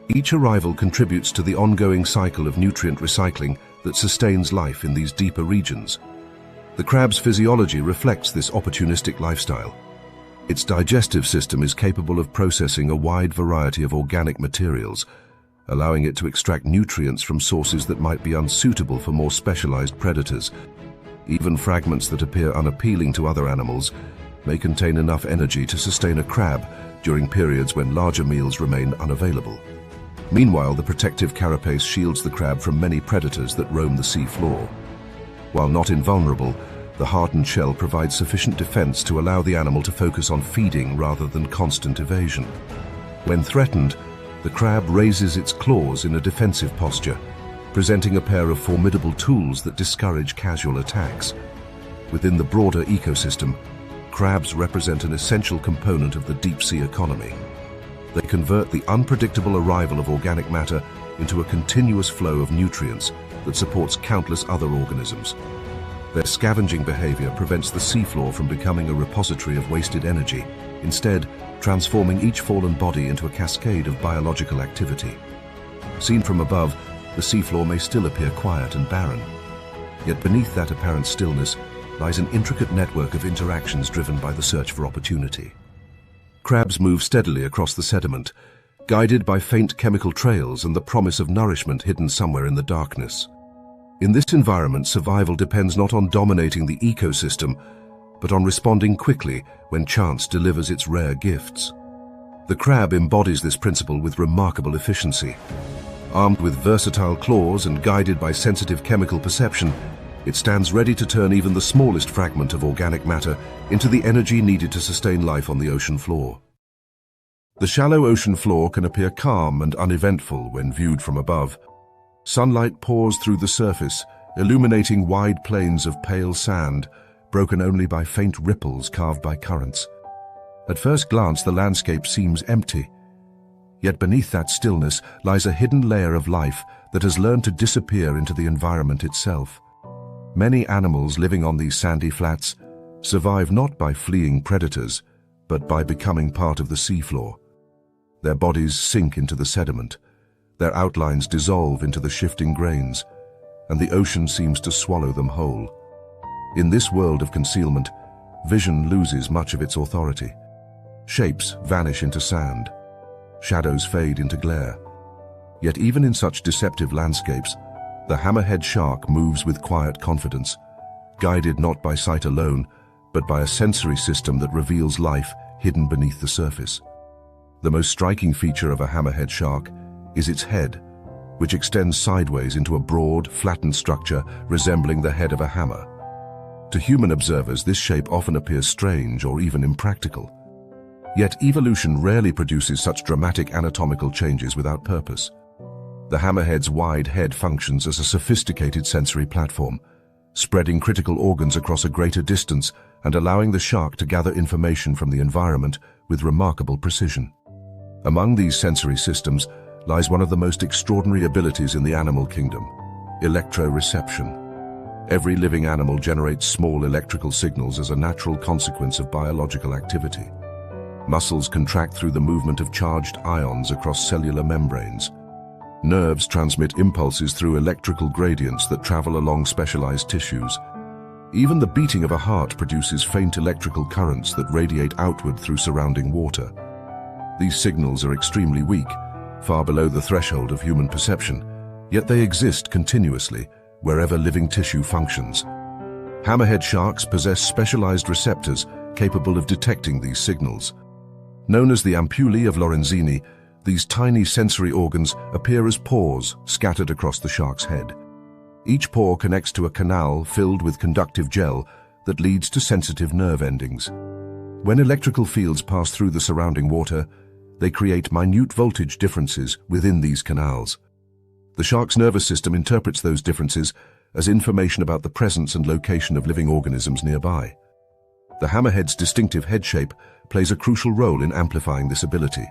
Each arrival contributes to the ongoing cycle of nutrient recycling that sustains life in these deeper regions. The crab's physiology reflects this opportunistic lifestyle. Its digestive system is capable of processing a wide variety of organic materials, allowing it to extract nutrients from sources that might be unsuitable for more specialized predators. Even fragments that appear unappealing to other animals may contain enough energy to sustain a crab during periods when larger meals remain unavailable. Meanwhile, the protective carapace shields the crab from many predators that roam the sea floor. While not invulnerable, the hardened shell provides sufficient defense to allow the animal to focus on feeding rather than constant evasion. When threatened, the crab raises its claws in a defensive posture, presenting a pair of formidable tools that discourage casual attacks. Within the broader ecosystem, crabs represent an essential component of the deep-sea economy. They convert the unpredictable arrival of organic matter into a continuous flow of nutrients that supports countless other organisms. Their scavenging behavior prevents the seafloor from becoming a repository of wasted energy, instead transforming each fallen body into a cascade of biological activity. Seen from above, the seafloor may still appear quiet and barren. Yet beneath that apparent stillness lies an intricate network of interactions driven by the search for opportunity. Crabs move steadily across the sediment, guided by faint chemical trails and the promise of nourishment hidden somewhere in the darkness. In this environment, survival depends not on dominating the ecosystem, but on responding quickly when chance delivers its rare gifts. The crab embodies this principle with remarkable efficiency. Armed with versatile claws and guided by sensitive chemical perception, it stands ready to turn even the smallest fragment of organic matter into the energy needed to sustain life on the ocean floor. The shallow ocean floor can appear calm and uneventful when viewed from above. Sunlight pours through the surface, illuminating wide plains of pale sand, broken only by faint ripples carved by currents. At first glance, the landscape seems empty. Yet beneath that stillness lies a hidden layer of life that has learned to disappear into the environment itself. Many animals living on these sandy flats survive not by fleeing predators, but by becoming part of the seafloor. Their bodies sink into the sediment, their outlines dissolve into the shifting grains, and the ocean seems to swallow them whole. In this world of concealment, vision loses much of its authority. Shapes vanish into sand, shadows fade into glare. Yet even in such deceptive landscapes, the hammerhead shark moves with quiet confidence, guided not by sight alone, but by a sensory system that reveals life hidden beneath the surface. The most striking feature of a hammerhead shark is its head, which extends sideways into a broad, flattened structure resembling the head of a hammer. To human observers, this shape often appears strange or even impractical. Yet evolution rarely produces such dramatic anatomical changes without purpose. The hammerhead's wide head functions as a sophisticated sensory platform, spreading critical organs across a greater distance and allowing the shark to gather information from the environment with remarkable precision. Among these sensory systems, lies one of the most extraordinary abilities in the animal kingdom: electroreception. Every living animal generates small electrical signals as a natural consequence of biological activity. Muscles contract through the movement of charged ions across cellular membranes. Nerves transmit impulses through electrical gradients that travel along specialized tissues. Even the beating of a heart produces faint electrical currents that radiate outward through surrounding water. These signals are extremely weak, far below the threshold of human perception, yet they exist continuously wherever living tissue functions. Hammerhead sharks possess specialized receptors capable of detecting these signals. Known as the ampullae of Lorenzini, these tiny sensory organs appear as pores scattered across the shark's head. Each pore connects to a canal filled with conductive gel that leads to sensitive nerve endings. When electrical fields pass through the surrounding water, they create minute voltage differences within these canals. The shark's nervous system interprets those differences as information about the presence and location of living organisms nearby. The hammerhead's distinctive head shape plays a crucial role in amplifying this ability.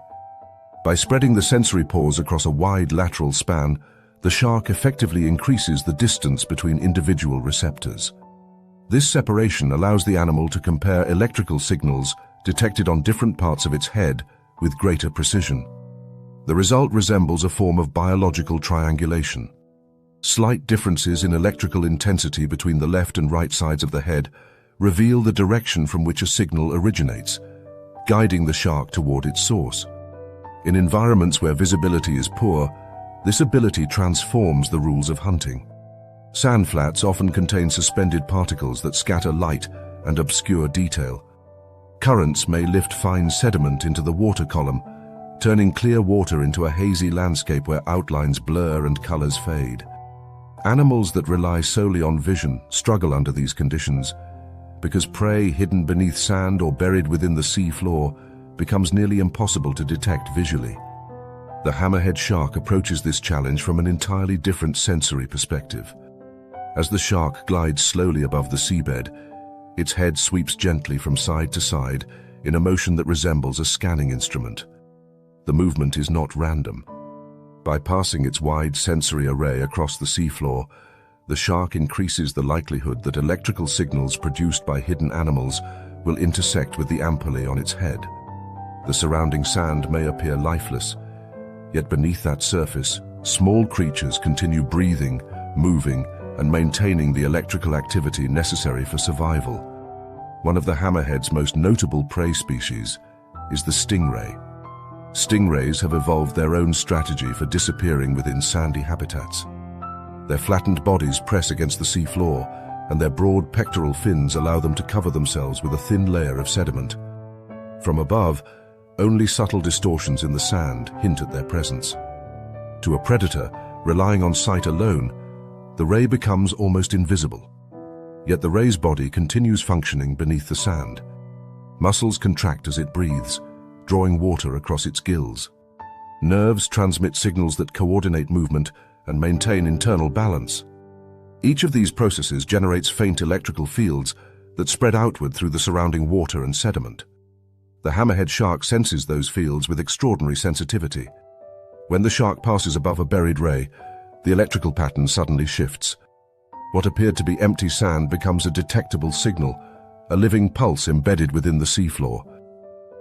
By spreading the sensory pores across a wide lateral span, the shark effectively increases the distance between individual receptors. This separation allows the animal to compare electrical signals detected on different parts of its head with greater precision. The result resembles a form of biological triangulation. Slight differences in electrical intensity between the left and right sides of the head reveal the direction from which a signal originates, guiding the shark toward its source. In environments where visibility is poor, this ability transforms the rules of hunting. Sand flats often contain suspended particles that scatter light and obscure detail. Currents may lift fine sediment into the water column, turning clear water into a hazy landscape where outlines blur and colors fade. Animals that rely solely on vision struggle under these conditions, because prey hidden beneath sand or buried within the sea floor becomes nearly impossible to detect visually. The hammerhead shark approaches this challenge from an entirely different sensory perspective. As the shark glides slowly above the seabed, its head sweeps gently from side to side in a motion that resembles a scanning instrument. The movement is not random. By passing its wide sensory array across the seafloor, the shark increases the likelihood that electrical signals produced by hidden animals will intersect with the ampullae on its head. The surrounding sand may appear lifeless, yet beneath that surface, small creatures continue breathing, moving, and maintaining the electrical activity necessary for survival. One of the hammerhead's most notable prey species is the stingray. Stingrays have evolved their own strategy for disappearing within sandy habitats. Their flattened bodies press against the sea floor, and their broad pectoral fins allow them to cover themselves with a thin layer of sediment. From above, only subtle distortions in the sand hint at their presence. To a predator, relying on sight alone, the ray becomes almost invisible. Yet the ray's body continues functioning beneath the sand. Muscles contract as it breathes, drawing water across its gills. Nerves transmit signals that coordinate movement and maintain internal balance. Each of these processes generates faint electrical fields that spread outward through the surrounding water and sediment. The hammerhead shark senses those fields with extraordinary sensitivity. When the shark passes above a buried ray, the electrical pattern suddenly shifts. What appeared to be empty sand becomes a detectable signal, a living pulse embedded within the seafloor.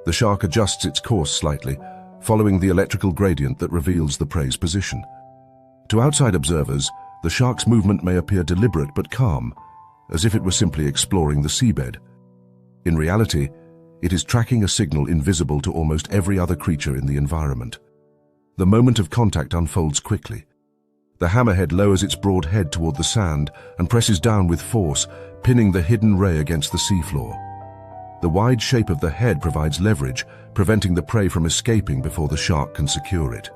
The shark adjusts its course slightly, following the electrical gradient that reveals the prey's position. To outside observers, the shark's movement may appear deliberate but calm, as if it were simply exploring the seabed. In reality, it is tracking a signal invisible to almost every other creature in the environment. The moment of contact unfolds quickly. The hammerhead lowers its broad head toward the sand and presses down with force, pinning the hidden ray against the seafloor. The wide shape of the head provides leverage, preventing the prey from escaping before the shark can secure it.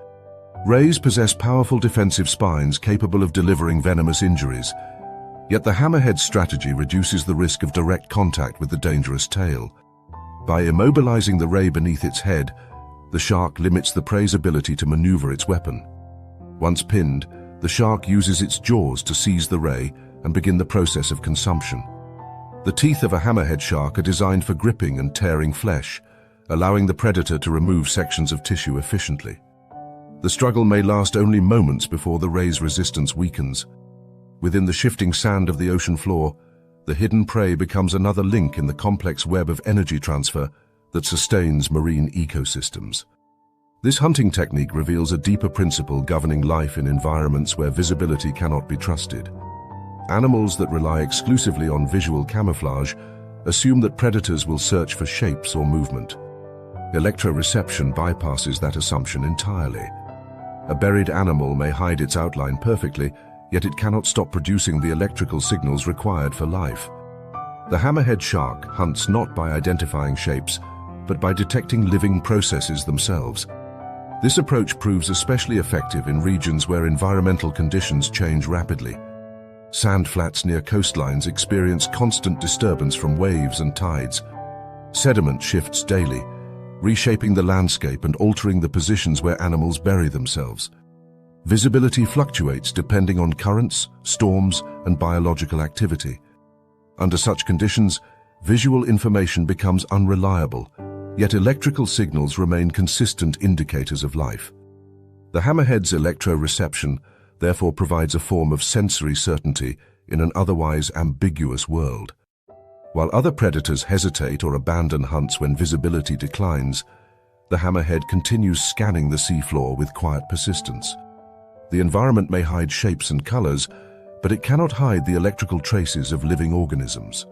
Rays possess powerful defensive spines capable of delivering venomous injuries, yet the hammerhead's strategy reduces the risk of direct contact with the dangerous tail. By immobilizing the ray beneath its head, the shark limits the prey's ability to maneuver its weapon. Once pinned, the shark uses its jaws to seize the ray and begin the process of consumption. The teeth of a hammerhead shark are designed for gripping and tearing flesh, allowing the predator to remove sections of tissue efficiently. The struggle may last only moments before the ray's resistance weakens. Within the shifting sand of the ocean floor, the hidden prey becomes another link in the complex web of energy transfer that sustains marine ecosystems. This hunting technique reveals a deeper principle governing life in environments where visibility cannot be trusted. Animals that rely exclusively on visual camouflage assume that predators will search for shapes or movement. Electroreception bypasses that assumption entirely. A buried animal may hide its outline perfectly, yet it cannot stop producing the electrical signals required for life. The hammerhead shark hunts not by identifying shapes, but by detecting living processes themselves. This approach proves especially effective in regions where environmental conditions change rapidly. Sand flats near coastlines experience constant disturbance from waves and tides. Sediment shifts daily, reshaping the landscape and altering the positions where animals bury themselves. Visibility fluctuates depending on currents, storms, and biological activity. Under such conditions, visual information becomes unreliable, yet electrical signals remain consistent indicators of life. The hammerhead's electroreception therefore provides a form of sensory certainty in an otherwise ambiguous world. While other predators hesitate or abandon hunts when visibility declines, the hammerhead continues scanning the seafloor with quiet persistence. The environment may hide shapes and colors, but it cannot hide the electrical traces of living organisms.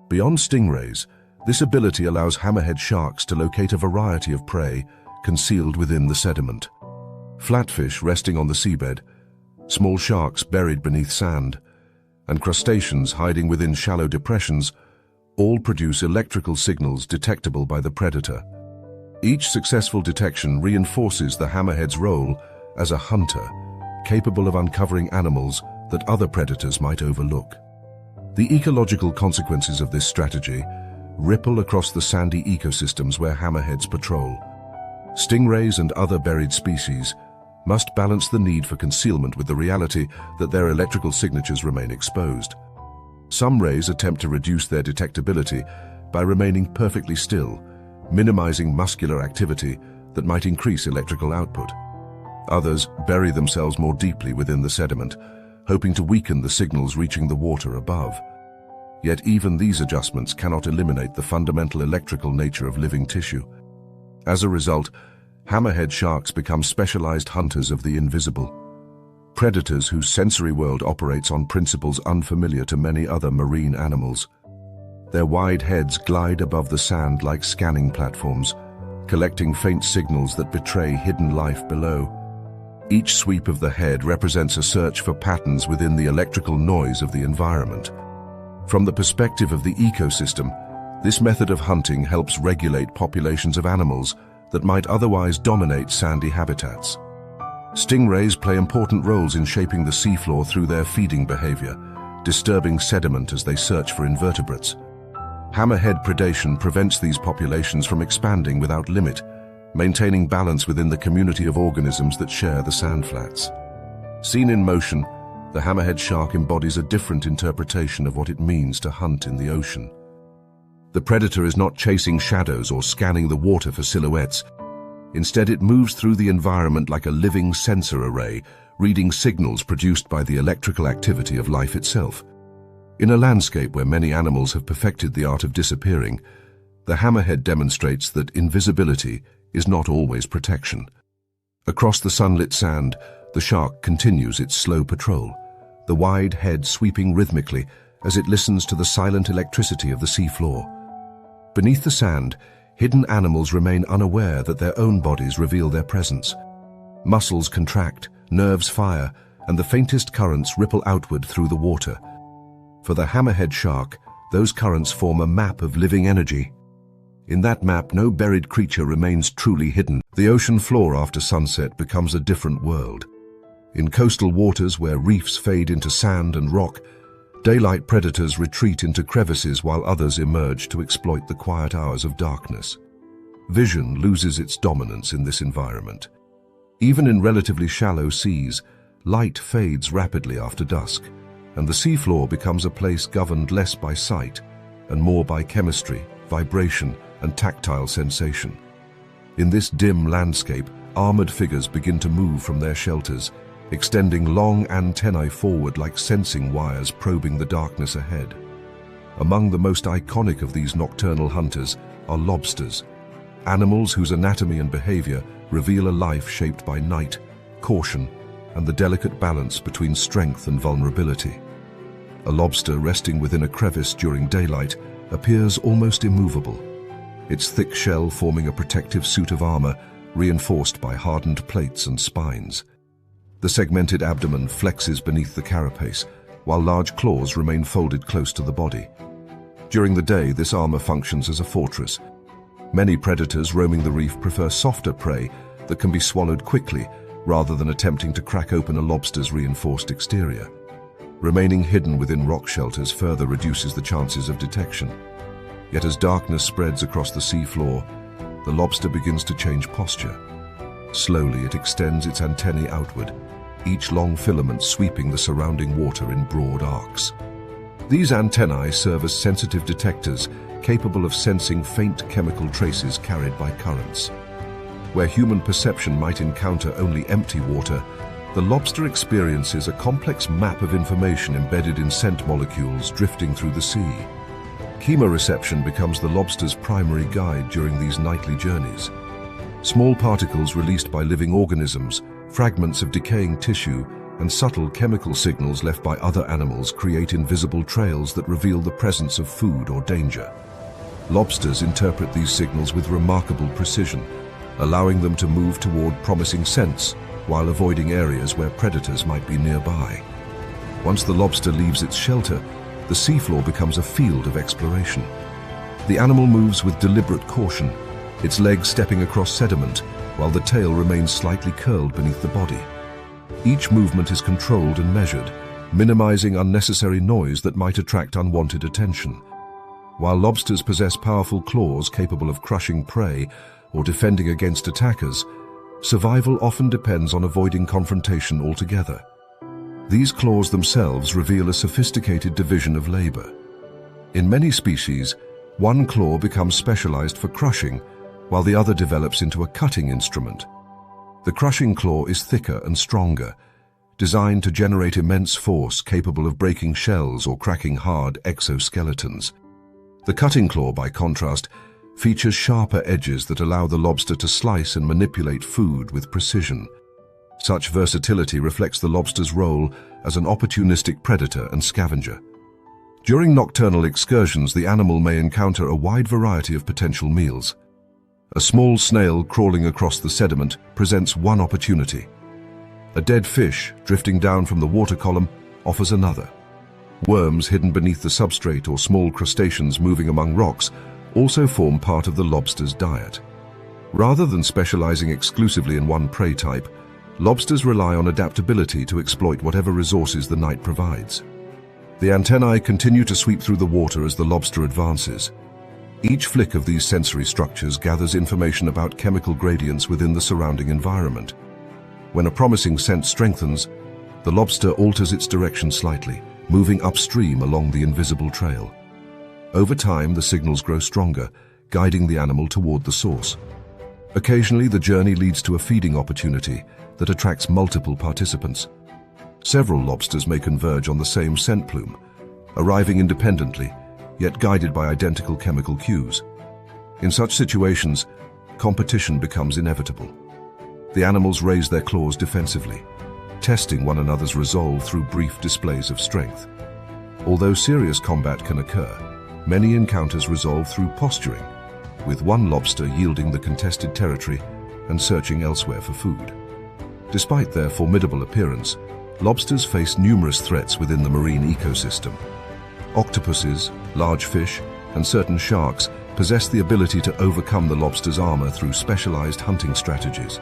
Beyond stingrays, this ability allows hammerhead sharks to locate a variety of prey concealed within the sediment. Flatfish resting on the seabed, small sharks buried beneath sand, and crustaceans hiding within shallow depressions all produce electrical signals detectable by the predator. Each successful detection reinforces the hammerhead's role as a hunter, capable of uncovering animals that other predators might overlook. The ecological consequences of this strategy ripple across the sandy ecosystems where hammerheads patrol. Stingrays and other buried species must balance the need for concealment with the reality that their electrical signatures remain exposed. Some rays attempt to reduce their detectability by remaining perfectly still, minimizing muscular activity that might increase electrical output. Others bury themselves more deeply within the sediment, hoping to weaken the signals reaching the water above. Yet even these adjustments cannot eliminate the fundamental electrical nature of living tissue. As a result, hammerhead sharks become specialized hunters of the invisible. Predators whose sensory world operates on principles unfamiliar to many other marine animals. Their wide heads glide above the sand like scanning platforms, collecting faint signals that betray hidden life below. Each sweep of the head represents a search for patterns within the electrical noise of the environment. From the perspective of the ecosystem, this method of hunting helps regulate populations of animals that might otherwise dominate sandy habitats. Stingrays play important roles in shaping the seafloor through their feeding behavior, disturbing sediment as they search for invertebrates. Hammerhead predation prevents these populations from expanding without limit, maintaining balance within the community of organisms that share the sand flats. Seen in motion, the hammerhead shark embodies a different interpretation of what it means to hunt in the ocean. The predator is not chasing shadows or scanning the water for silhouettes. Instead, it moves through the environment like a living sensor array, reading signals produced by the electrical activity of life itself. In a landscape where many animals have perfected the art of disappearing, the hammerhead demonstrates that invisibility is not always protection. Across the sunlit sand, the shark continues its slow patrol, the wide head sweeping rhythmically as it listens to the silent electricity of the seafloor. Beneath the sand, hidden animals remain unaware that their own bodies reveal their presence. Muscles contract, nerves fire, and the faintest currents ripple outward through the water. For the hammerhead shark, those currents form a map of living energy. In that map, no buried creature remains truly hidden. The ocean floor after sunset becomes a different world. In coastal waters where reefs fade into sand and rock, daylight predators retreat into crevices while others emerge to exploit the quiet hours of darkness. Vision loses its dominance in this environment. Even in relatively shallow seas, light fades rapidly after dusk, and the seafloor becomes a place governed less by sight and more by chemistry, vibration, and tactile sensation. In this dim landscape, armored figures begin to move from their shelters, extending long antennae forward like sensing wires probing the darkness ahead. Among the most iconic of these nocturnal hunters are lobsters, animals whose anatomy and behavior reveal a life shaped by night, caution, and the delicate balance between strength and vulnerability. A lobster resting within a crevice during daylight appears almost immovable, its thick shell forming a protective suit of armor reinforced by hardened plates and spines. The segmented abdomen flexes beneath the carapace, while large claws remain folded close to the body. During the day, this armor functions as a fortress. Many predators roaming the reef prefer softer prey that can be swallowed quickly rather than attempting to crack open a lobster's reinforced exterior. Remaining hidden within rock shelters further reduces the chances of detection. Yet as darkness spreads across the sea floor, the lobster begins to change posture. Slowly, it extends its antennae outward, each long filament sweeping the surrounding water in broad arcs. These antennae serve as sensitive detectors capable of sensing faint chemical traces carried by currents. Where human perception might encounter only empty water, the lobster experiences a complex map of information embedded in scent molecules drifting through the sea. Chemoreception becomes the lobster's primary guide during these nightly journeys. Small particles released by living organisms, fragments of decaying tissue, and subtle chemical signals left by other animals create invisible trails that reveal the presence of food or danger. Lobsters interpret these signals with remarkable precision, allowing them to move toward promising scents while avoiding areas where predators might be nearby. Once the lobster leaves its shelter, the seafloor becomes a field of exploration. The animal moves with deliberate caution, its legs stepping across sediment, while the tail remains slightly curled beneath the body. Each movement is controlled and measured, minimizing unnecessary noise that might attract unwanted attention. While lobsters possess powerful claws capable of crushing prey or defending against attackers, survival often depends on avoiding confrontation altogether. These claws themselves reveal a sophisticated division of labor. In many species, one claw becomes specialized for crushing, while the other develops into a cutting instrument. The crushing claw is thicker and stronger, designed to generate immense force capable of breaking shells or cracking hard exoskeletons. The cutting claw, by contrast, features sharper edges that allow the lobster to slice and manipulate food with precision. Such versatility reflects the lobster's role as an opportunistic predator and scavenger. During nocturnal excursions, the animal may encounter a wide variety of potential meals. A small snail crawling across the sediment presents one opportunity. A dead fish drifting down from the water column offers another. Worms hidden beneath the substrate or small crustaceans moving among rocks also form part of the lobster's diet. Rather than specializing exclusively in one prey type, lobsters rely on adaptability to exploit whatever resources the night provides. The antennae continue to sweep through the water as the lobster advances. Each flick of these sensory structures gathers information about chemical gradients within the surrounding environment. When a promising scent strengthens, the lobster alters its direction slightly, moving upstream along the invisible trail. Over time, the signals grow stronger, guiding the animal toward the source. Occasionally, the journey leads to a feeding opportunity that attracts multiple participants. Several lobsters may converge on the same scent plume, arriving independently, yet guided by identical chemical cues. In such situations, competition becomes inevitable. The animals raise their claws defensively, testing one another's resolve through brief displays of strength. Although serious combat can occur, many encounters resolve through posturing, with one lobster yielding the contested territory and searching elsewhere for food. Despite their formidable appearance, lobsters face numerous threats within the marine ecosystem. Octopuses, large fish, and certain sharks possess the ability to overcome the lobster's armor through specialized hunting strategies.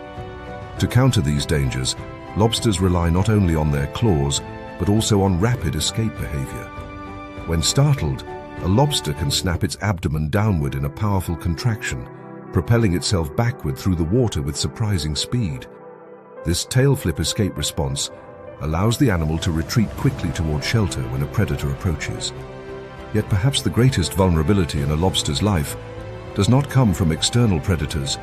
To counter these dangers, lobsters rely not only on their claws, but also on rapid escape behavior. When startled, a lobster can snap its abdomen downward in a powerful contraction, propelling itself backward through the water with surprising speed. This tail flip escape response allows the animal to retreat quickly toward shelter when a predator approaches. Yet perhaps the greatest vulnerability in a lobster's life does not come from external predators,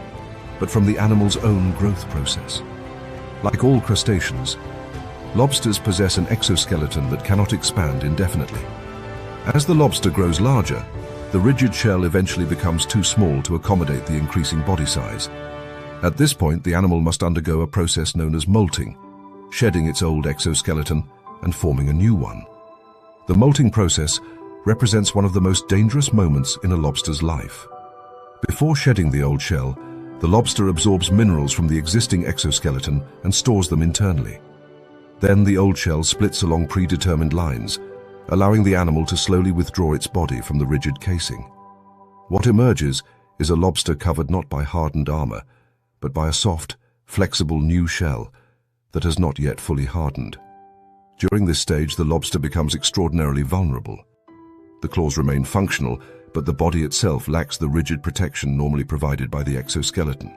but from the animal's own growth process. Like all crustaceans, lobsters possess an exoskeleton that cannot expand indefinitely. As the lobster grows larger, the rigid shell eventually becomes too small to accommodate the increasing body size. At this point, the animal must undergo a process known as molting, shedding its old exoskeleton and forming a new one. The molting process represents one of the most dangerous moments in a lobster's life. Before shedding the old shell, the lobster absorbs minerals from the existing exoskeleton and stores them internally. Then the old shell splits along predetermined lines, allowing the animal to slowly withdraw its body from the rigid casing. What emerges is a lobster covered not by hardened armor, but by a soft, flexible new shell that has not yet fully hardened. During this stage, the lobster becomes extraordinarily vulnerable. The claws remain functional, but the body itself lacks the rigid protection normally provided by the exoskeleton.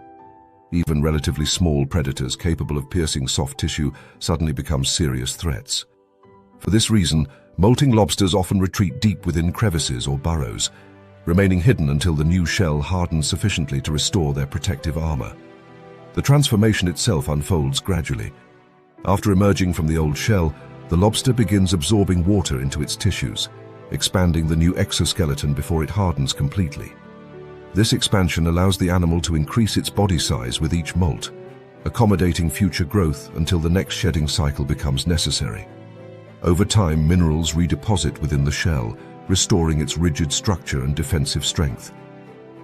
Even relatively small predators capable of piercing soft tissue suddenly become serious threats. For this reason, molting lobsters often retreat deep within crevices or burrows, remaining hidden until the new shell hardens sufficiently to restore their protective armor. The transformation itself unfolds gradually. After emerging from the old shell, the lobster begins absorbing water into its tissues, expanding the new exoskeleton before it hardens completely. This expansion allows the animal to increase its body size with each molt, accommodating future growth until the next shedding cycle becomes necessary. Over time, minerals redeposit within the shell, restoring its rigid structure and defensive strength.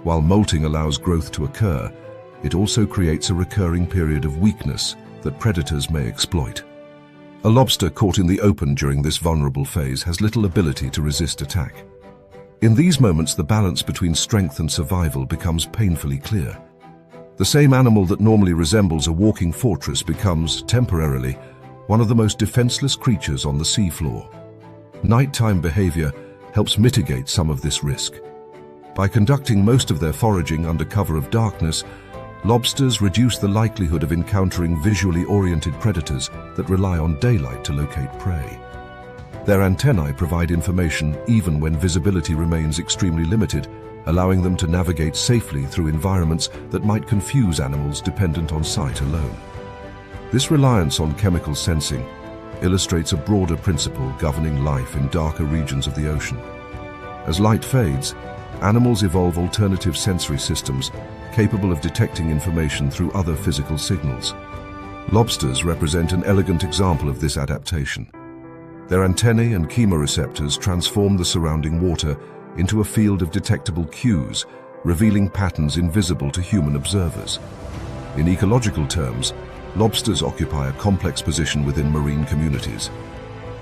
While molting allows growth to occur, it also creates a recurring period of weakness that predators may exploit. A lobster caught in the open during this vulnerable phase has little ability to resist attack. In these moments, the balance between strength and survival becomes painfully clear. The same animal that normally resembles a walking fortress becomes, temporarily, one of the most defenseless creatures on the seafloor. Nighttime behavior helps mitigate some of this risk. By conducting most of their foraging under cover of darkness, lobsters reduce the likelihood of encountering visually oriented predators that rely on daylight to locate prey. Their antennae provide information even when visibility remains extremely limited, allowing them to navigate safely through environments that might confuse animals dependent on sight alone. This reliance on chemical sensing illustrates a broader principle governing life in darker regions of the ocean. As light fades, animals evolve alternative sensory systems capable of detecting information through other physical signals. Lobsters represent an elegant example of this adaptation. Their antennae and chemoreceptors transform the surrounding water into a field of detectable cues, revealing patterns invisible to human observers. In ecological terms, lobsters occupy a complex position within marine communities.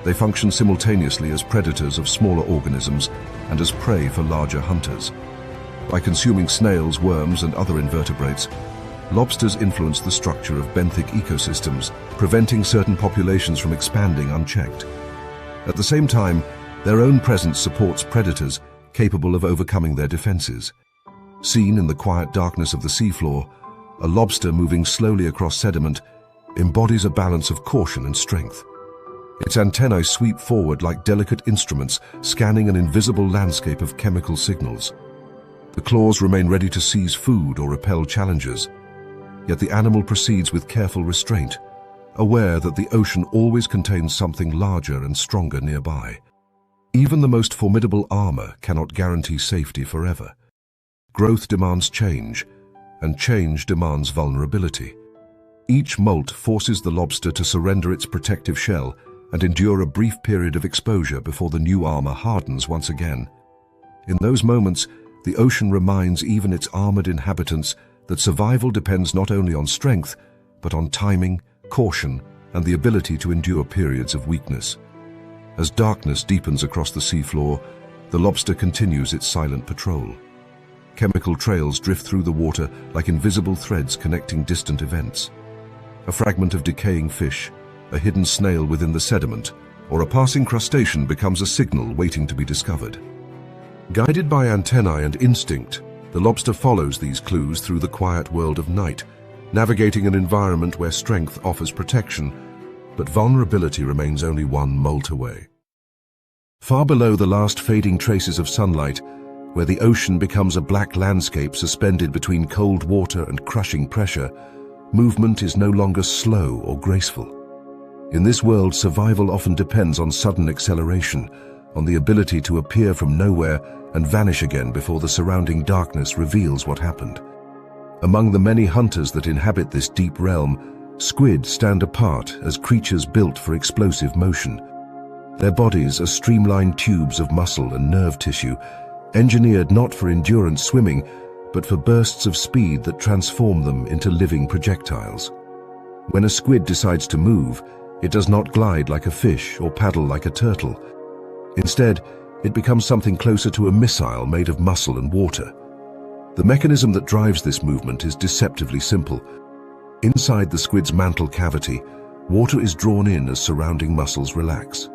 They function simultaneously as predators of smaller organisms and as prey for larger hunters. By consuming snails, worms, and other invertebrates, lobsters influence the structure of benthic ecosystems, preventing certain populations from expanding unchecked. At the same time, their own presence supports predators capable of overcoming their defenses. Seen in the quiet darkness of the seafloor, a lobster moving slowly across sediment embodies a balance of caution and strength. Its antennae sweep forward like delicate instruments, scanning an invisible landscape of chemical signals. The claws remain ready to seize food or repel challengers, yet the animal proceeds with careful restraint, aware that the ocean always contains something larger and stronger nearby. Even the most formidable armor cannot guarantee safety forever. Growth demands change, and change demands vulnerability. Each molt forces the lobster to surrender its protective shell and endure a brief period of exposure before the new armor hardens once again. In those moments, the ocean reminds even its armored inhabitants that survival depends not only on strength, but on timing, caution, and the ability to endure periods of weakness. As darkness deepens across the seafloor, the lobster continues its silent patrol. Chemical trails drift through the water like invisible threads connecting distant events. A fragment of decaying fish, a hidden snail within the sediment, or a passing crustacean becomes a signal waiting to be discovered. Guided by antennae and instinct, the lobster follows these clues through the quiet world of night, navigating an environment where strength offers protection, but vulnerability remains only one molt away. Far below the last fading traces of sunlight, where the ocean becomes a black landscape suspended between cold water and crushing pressure, movement is no longer slow or graceful. In this world, survival often depends on sudden acceleration, on the ability to appear from nowhere and vanish again before the surrounding darkness reveals what happened. Among the many hunters that inhabit this deep realm, squid stand apart as creatures built for explosive motion. Their bodies are streamlined tubes of muscle and nerve tissue, engineered not for endurance swimming, but for bursts of speed that transform them into living projectiles. When a squid decides to move, it does not glide like a fish or paddle like a turtle. Instead, it becomes something closer to a missile made of muscle and water. The mechanism that drives this movement is deceptively simple. Inside the squid's mantle cavity, water is drawn in as surrounding muscles relax.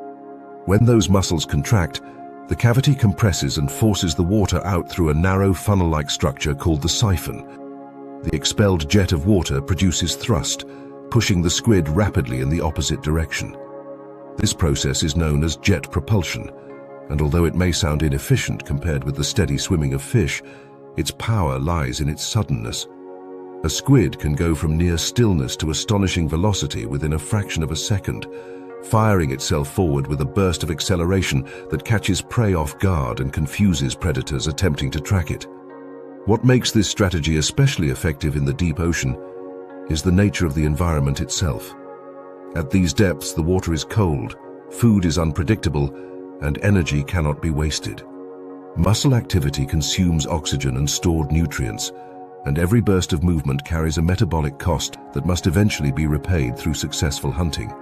When those muscles contract, the cavity compresses and forces the water out through a narrow funnel-like structure called the siphon. The expelled jet of water produces thrust, pushing the squid rapidly in the opposite direction. This process is known as jet propulsion, and although it may sound inefficient compared with the steady swimming of fish, its power lies in its suddenness. A squid can go from near stillness to astonishing velocity within a fraction of a second, firing itself forward with a burst of acceleration that catches prey off guard and confuses predators attempting to track it. What makes this strategy especially effective in the deep ocean is the nature of the environment itself. At these depths, the water is cold, food is unpredictable, and energy cannot be wasted. Muscle activity consumes oxygen and stored nutrients, and every burst of movement carries a metabolic cost that must eventually be repaid through successful hunting.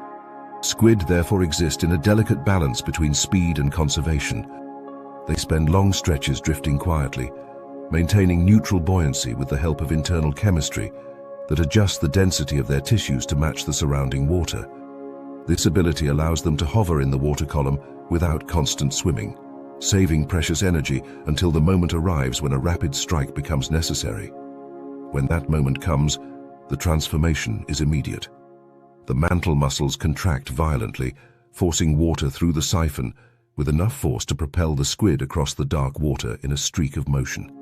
Squid therefore exist in a delicate balance between speed and conservation. They spend long stretches drifting quietly, maintaining neutral buoyancy with the help of internal chemistry that adjusts the density of their tissues to match the surrounding water. This ability allows them to hover in the water column without constant swimming, saving precious energy until the moment arrives when a rapid strike becomes necessary. When that moment comes, the transformation is immediate. The mantle muscles contract violently, forcing water through the siphon with enough force to propel the squid across the dark water in a streak of motion.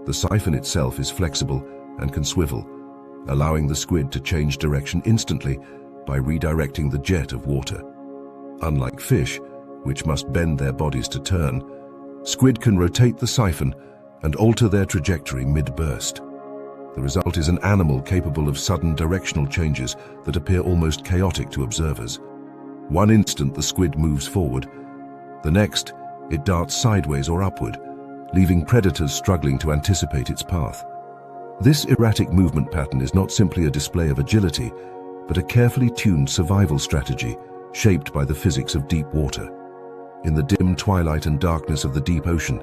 The siphon itself is flexible and can swivel, allowing the squid to change direction instantly by redirecting the jet of water. Unlike fish, which must bend their bodies to turn, squid can rotate the siphon and alter their trajectory mid-burst. The result is an animal capable of sudden directional changes that appear almost chaotic to observers. One instant the squid moves forward, the next it darts sideways or upward, leaving predators struggling to anticipate its path. This erratic movement pattern is not simply a display of agility, but a carefully tuned survival strategy shaped by the physics of deep water. In the dim twilight and darkness of the deep ocean,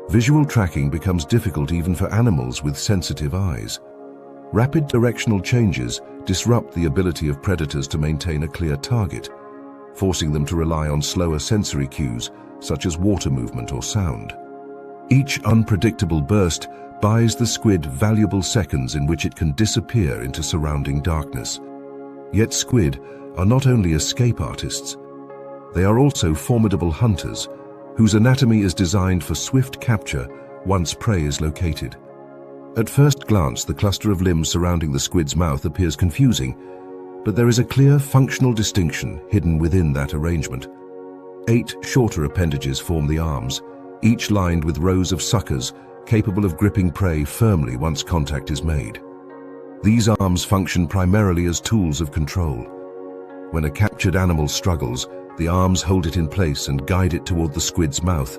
visual tracking becomes difficult even for animals with sensitive eyes. Rapid directional changes disrupt the ability of predators to maintain a clear target, forcing them to rely on slower sensory cues such as water movement or sound. Each unpredictable burst buys the squid valuable seconds in which it can disappear into surrounding darkness. Yet squid are not only escape artists, they are also formidable hunters whose anatomy is designed for swift capture once prey is located. At first glance, the cluster of limbs surrounding the squid's mouth appears confusing, but there is a clear functional distinction hidden within that arrangement. 8 shorter appendages form the arms, each lined with rows of suckers capable of gripping prey firmly once contact is made. These arms function primarily as tools of control. When a captured animal struggles, the arms hold it in place and guide it toward the squid's mouth,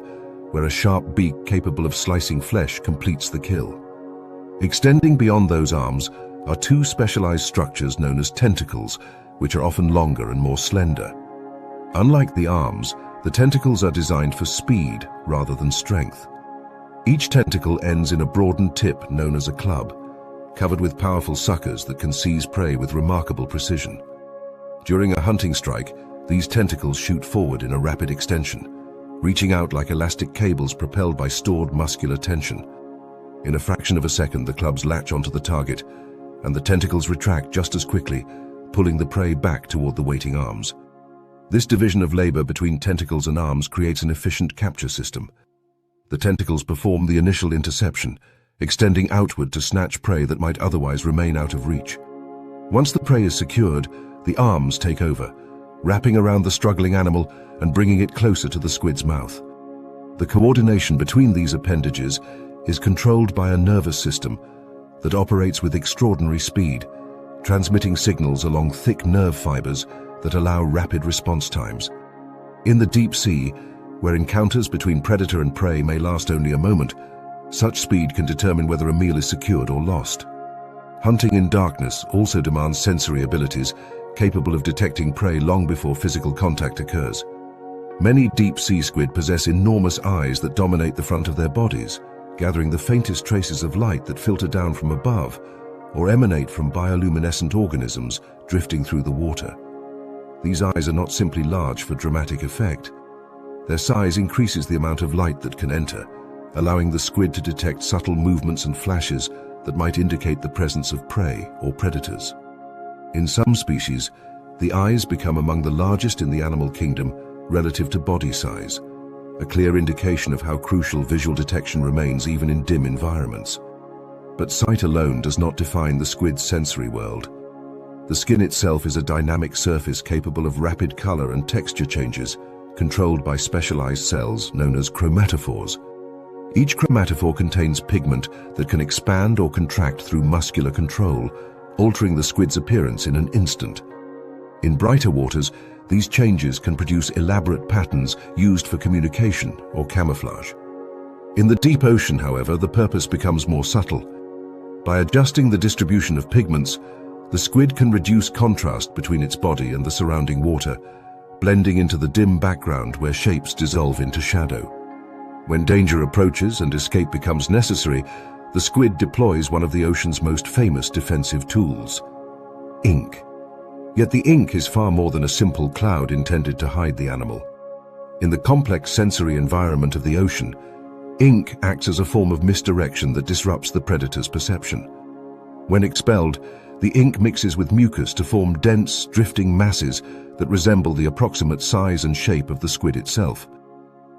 where a sharp beak capable of slicing flesh completes the kill. Extending beyond those arms are 2 specialized structures known as tentacles, which are often longer and more slender. Unlike the arms, the tentacles are designed for speed rather than strength. Each tentacle ends in a broadened tip known as a club, covered with powerful suckers that can seize prey with remarkable precision. During a hunting strike, these tentacles shoot forward in a rapid extension, reaching out like elastic cables propelled by stored muscular tension. In a fraction of a second, the clubs latch onto the target, and the tentacles retract just as quickly, pulling the prey back toward the waiting arms. This division of labor between tentacles and arms creates an efficient capture system. The tentacles perform the initial interception, extending outward to snatch prey that might otherwise remain out of reach. Once the prey is secured, the arms take over, wrapping around the struggling animal and bringing it closer to the squid's mouth. The coordination between these appendages is controlled by a nervous system that operates with extraordinary speed, transmitting signals along thick nerve fibers that allow rapid response times. In the deep sea, where encounters between predator and prey may last only a moment, such speed can determine whether a meal is secured or lost. Hunting in darkness also demands sensory abilities capable of detecting prey long before physical contact occurs. Many deep-sea squid possess enormous eyes that dominate the front of their bodies, gathering the faintest traces of light that filter down from above or emanate from bioluminescent organisms drifting through the water. These eyes are not simply large for dramatic effect. Their size increases the amount of light that can enter, allowing the squid to detect subtle movements and flashes that might indicate the presence of prey or predators. In some species, the eyes become among the largest in the animal kingdom relative to body size, a clear indication of how crucial visual detection remains even in dim environments. But sight alone does not define the squid's sensory world. The skin itself is a dynamic surface capable of rapid color and texture changes, controlled by specialized cells known as chromatophores. Each chromatophore contains pigment that can expand or contract through muscular control, altering the squid's appearance in an instant. In brighter waters, these changes can produce elaborate patterns used for communication or camouflage. In the deep ocean, however, the purpose becomes more subtle. By adjusting the distribution of pigments, the squid can reduce contrast between its body and the surrounding water, blending into the dim background where shapes dissolve into shadow. When danger approaches and escape becomes necessary, the squid deploys one of the ocean's most famous defensive tools: ink. Yet the ink is far more than a simple cloud intended to hide the animal. In the complex sensory environment of the ocean, ink acts as a form of misdirection that disrupts the predator's perception. When expelled, the ink mixes with mucus to form dense, drifting masses that resemble the approximate size and shape of the squid itself.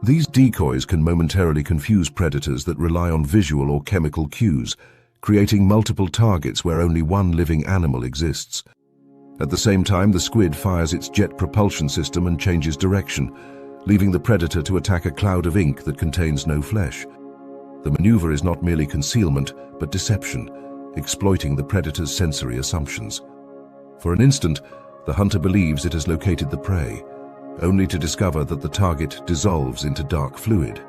These decoys can momentarily confuse predators that rely on visual or chemical cues, creating multiple targets where only one living animal exists. At the same time, the squid fires its jet propulsion system and changes direction, leaving the predator to attack a cloud of ink that contains no flesh. The maneuver is not merely concealment, but deception, exploiting the predator's sensory assumptions. For an instant, the hunter believes it has located the prey, only to discover that the target dissolves into dark fluid.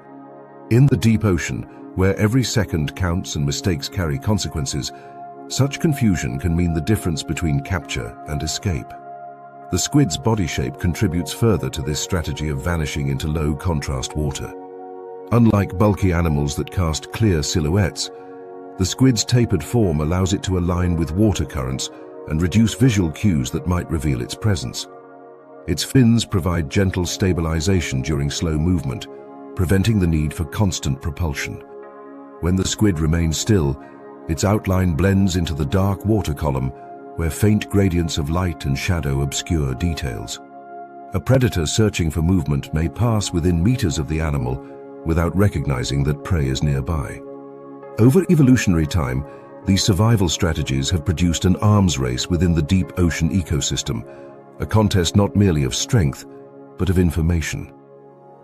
In the deep ocean, where every second counts and mistakes carry consequences, such confusion can mean the difference between capture and escape. The squid's body shape contributes further to this strategy of vanishing into low-contrast water. Unlike bulky animals that cast clear silhouettes, the squid's tapered form allows it to align with water currents and reduce visual cues that might reveal its presence. Its fins provide gentle stabilization during slow movement, preventing the need for constant propulsion. When the squid remains still, its outline blends into the dark water column, where faint gradients of light and shadow obscure details. A predator searching for movement may pass within meters of the animal without recognizing that prey is nearby. Over evolutionary time, these survival strategies have produced an arms race within the deep ocean ecosystem, a contest not merely of strength, but of information.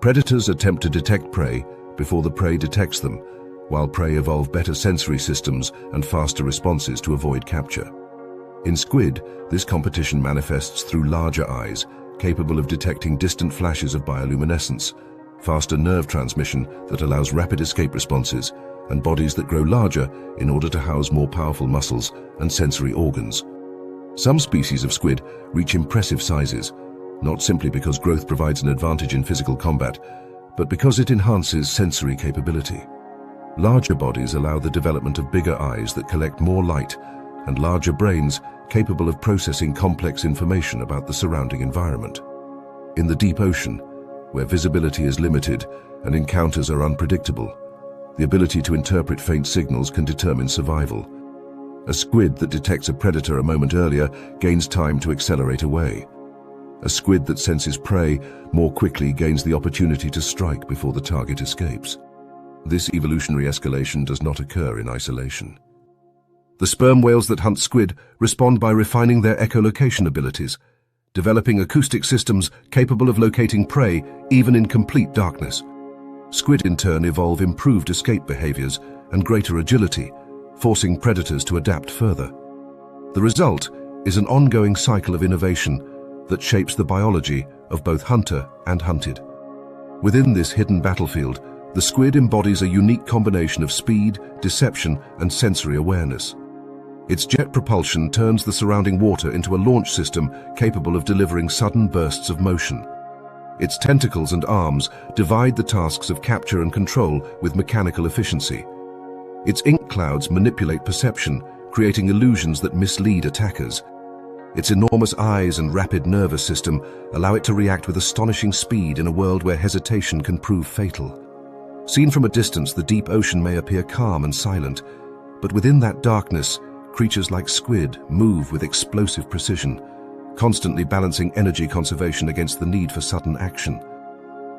Predators attempt to detect prey before the prey detects them, while prey evolve better sensory systems and faster responses to avoid capture. In squid, this competition manifests through larger eyes, capable of detecting distant flashes of bioluminescence, faster nerve transmission that allows rapid escape responses, and bodies that grow larger in order to house more powerful muscles and sensory organs. Some species of squid reach impressive sizes, not simply because growth provides an advantage in physical combat, but because it enhances sensory capability. Larger bodies allow the development of bigger eyes that collect more light and larger brains capable of processing complex information about the surrounding environment. In the deep ocean, where visibility is limited and encounters are unpredictable, the ability to interpret faint signals can determine survival. A squid that detects a predator a moment earlier gains time to accelerate away. A squid that senses prey more quickly gains the opportunity to strike before the target escapes. This evolutionary escalation does not occur in isolation. The sperm whales that hunt squid respond by refining their echolocation abilities, developing acoustic systems capable of locating prey even in complete darkness. Squid in turn evolve improved escape behaviors and greater agility, forcing predators to adapt further. The result is an ongoing cycle of innovation that shapes the biology of both hunter and hunted. Within this hidden battlefield, the squid embodies a unique combination of speed, deception, and sensory awareness. Its jet propulsion turns the surrounding water into a launch system capable of delivering sudden bursts of motion. Its tentacles and arms divide the tasks of capture and control with mechanical efficiency. Its ink clouds manipulate perception, creating illusions that mislead attackers. Its enormous eyes and rapid nervous system allow it to react with astonishing speed in a world where hesitation can prove fatal. Seen from a distance, the deep ocean may appear calm and silent, but within that darkness, creatures like squid move with explosive precision, constantly balancing energy conservation against the need for sudden action.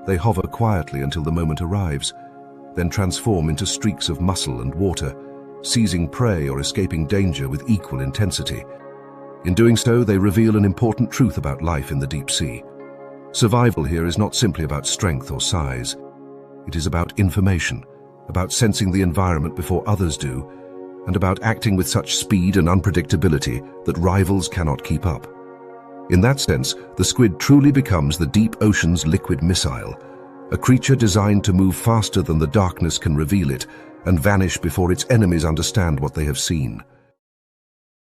They hover quietly until the moment arrives, then transform into streaks of muscle and water, seizing prey or escaping danger with equal intensity. In doing so, they reveal an important truth about life in the deep sea. Survival here is not simply about strength or size. It is about information, about sensing the environment before others do, and about acting with such speed and unpredictability that rivals cannot keep up. In that sense, the squid truly becomes the deep ocean's liquid missile, a creature designed to move faster than the darkness can reveal it and vanish before its enemies understand what they have seen.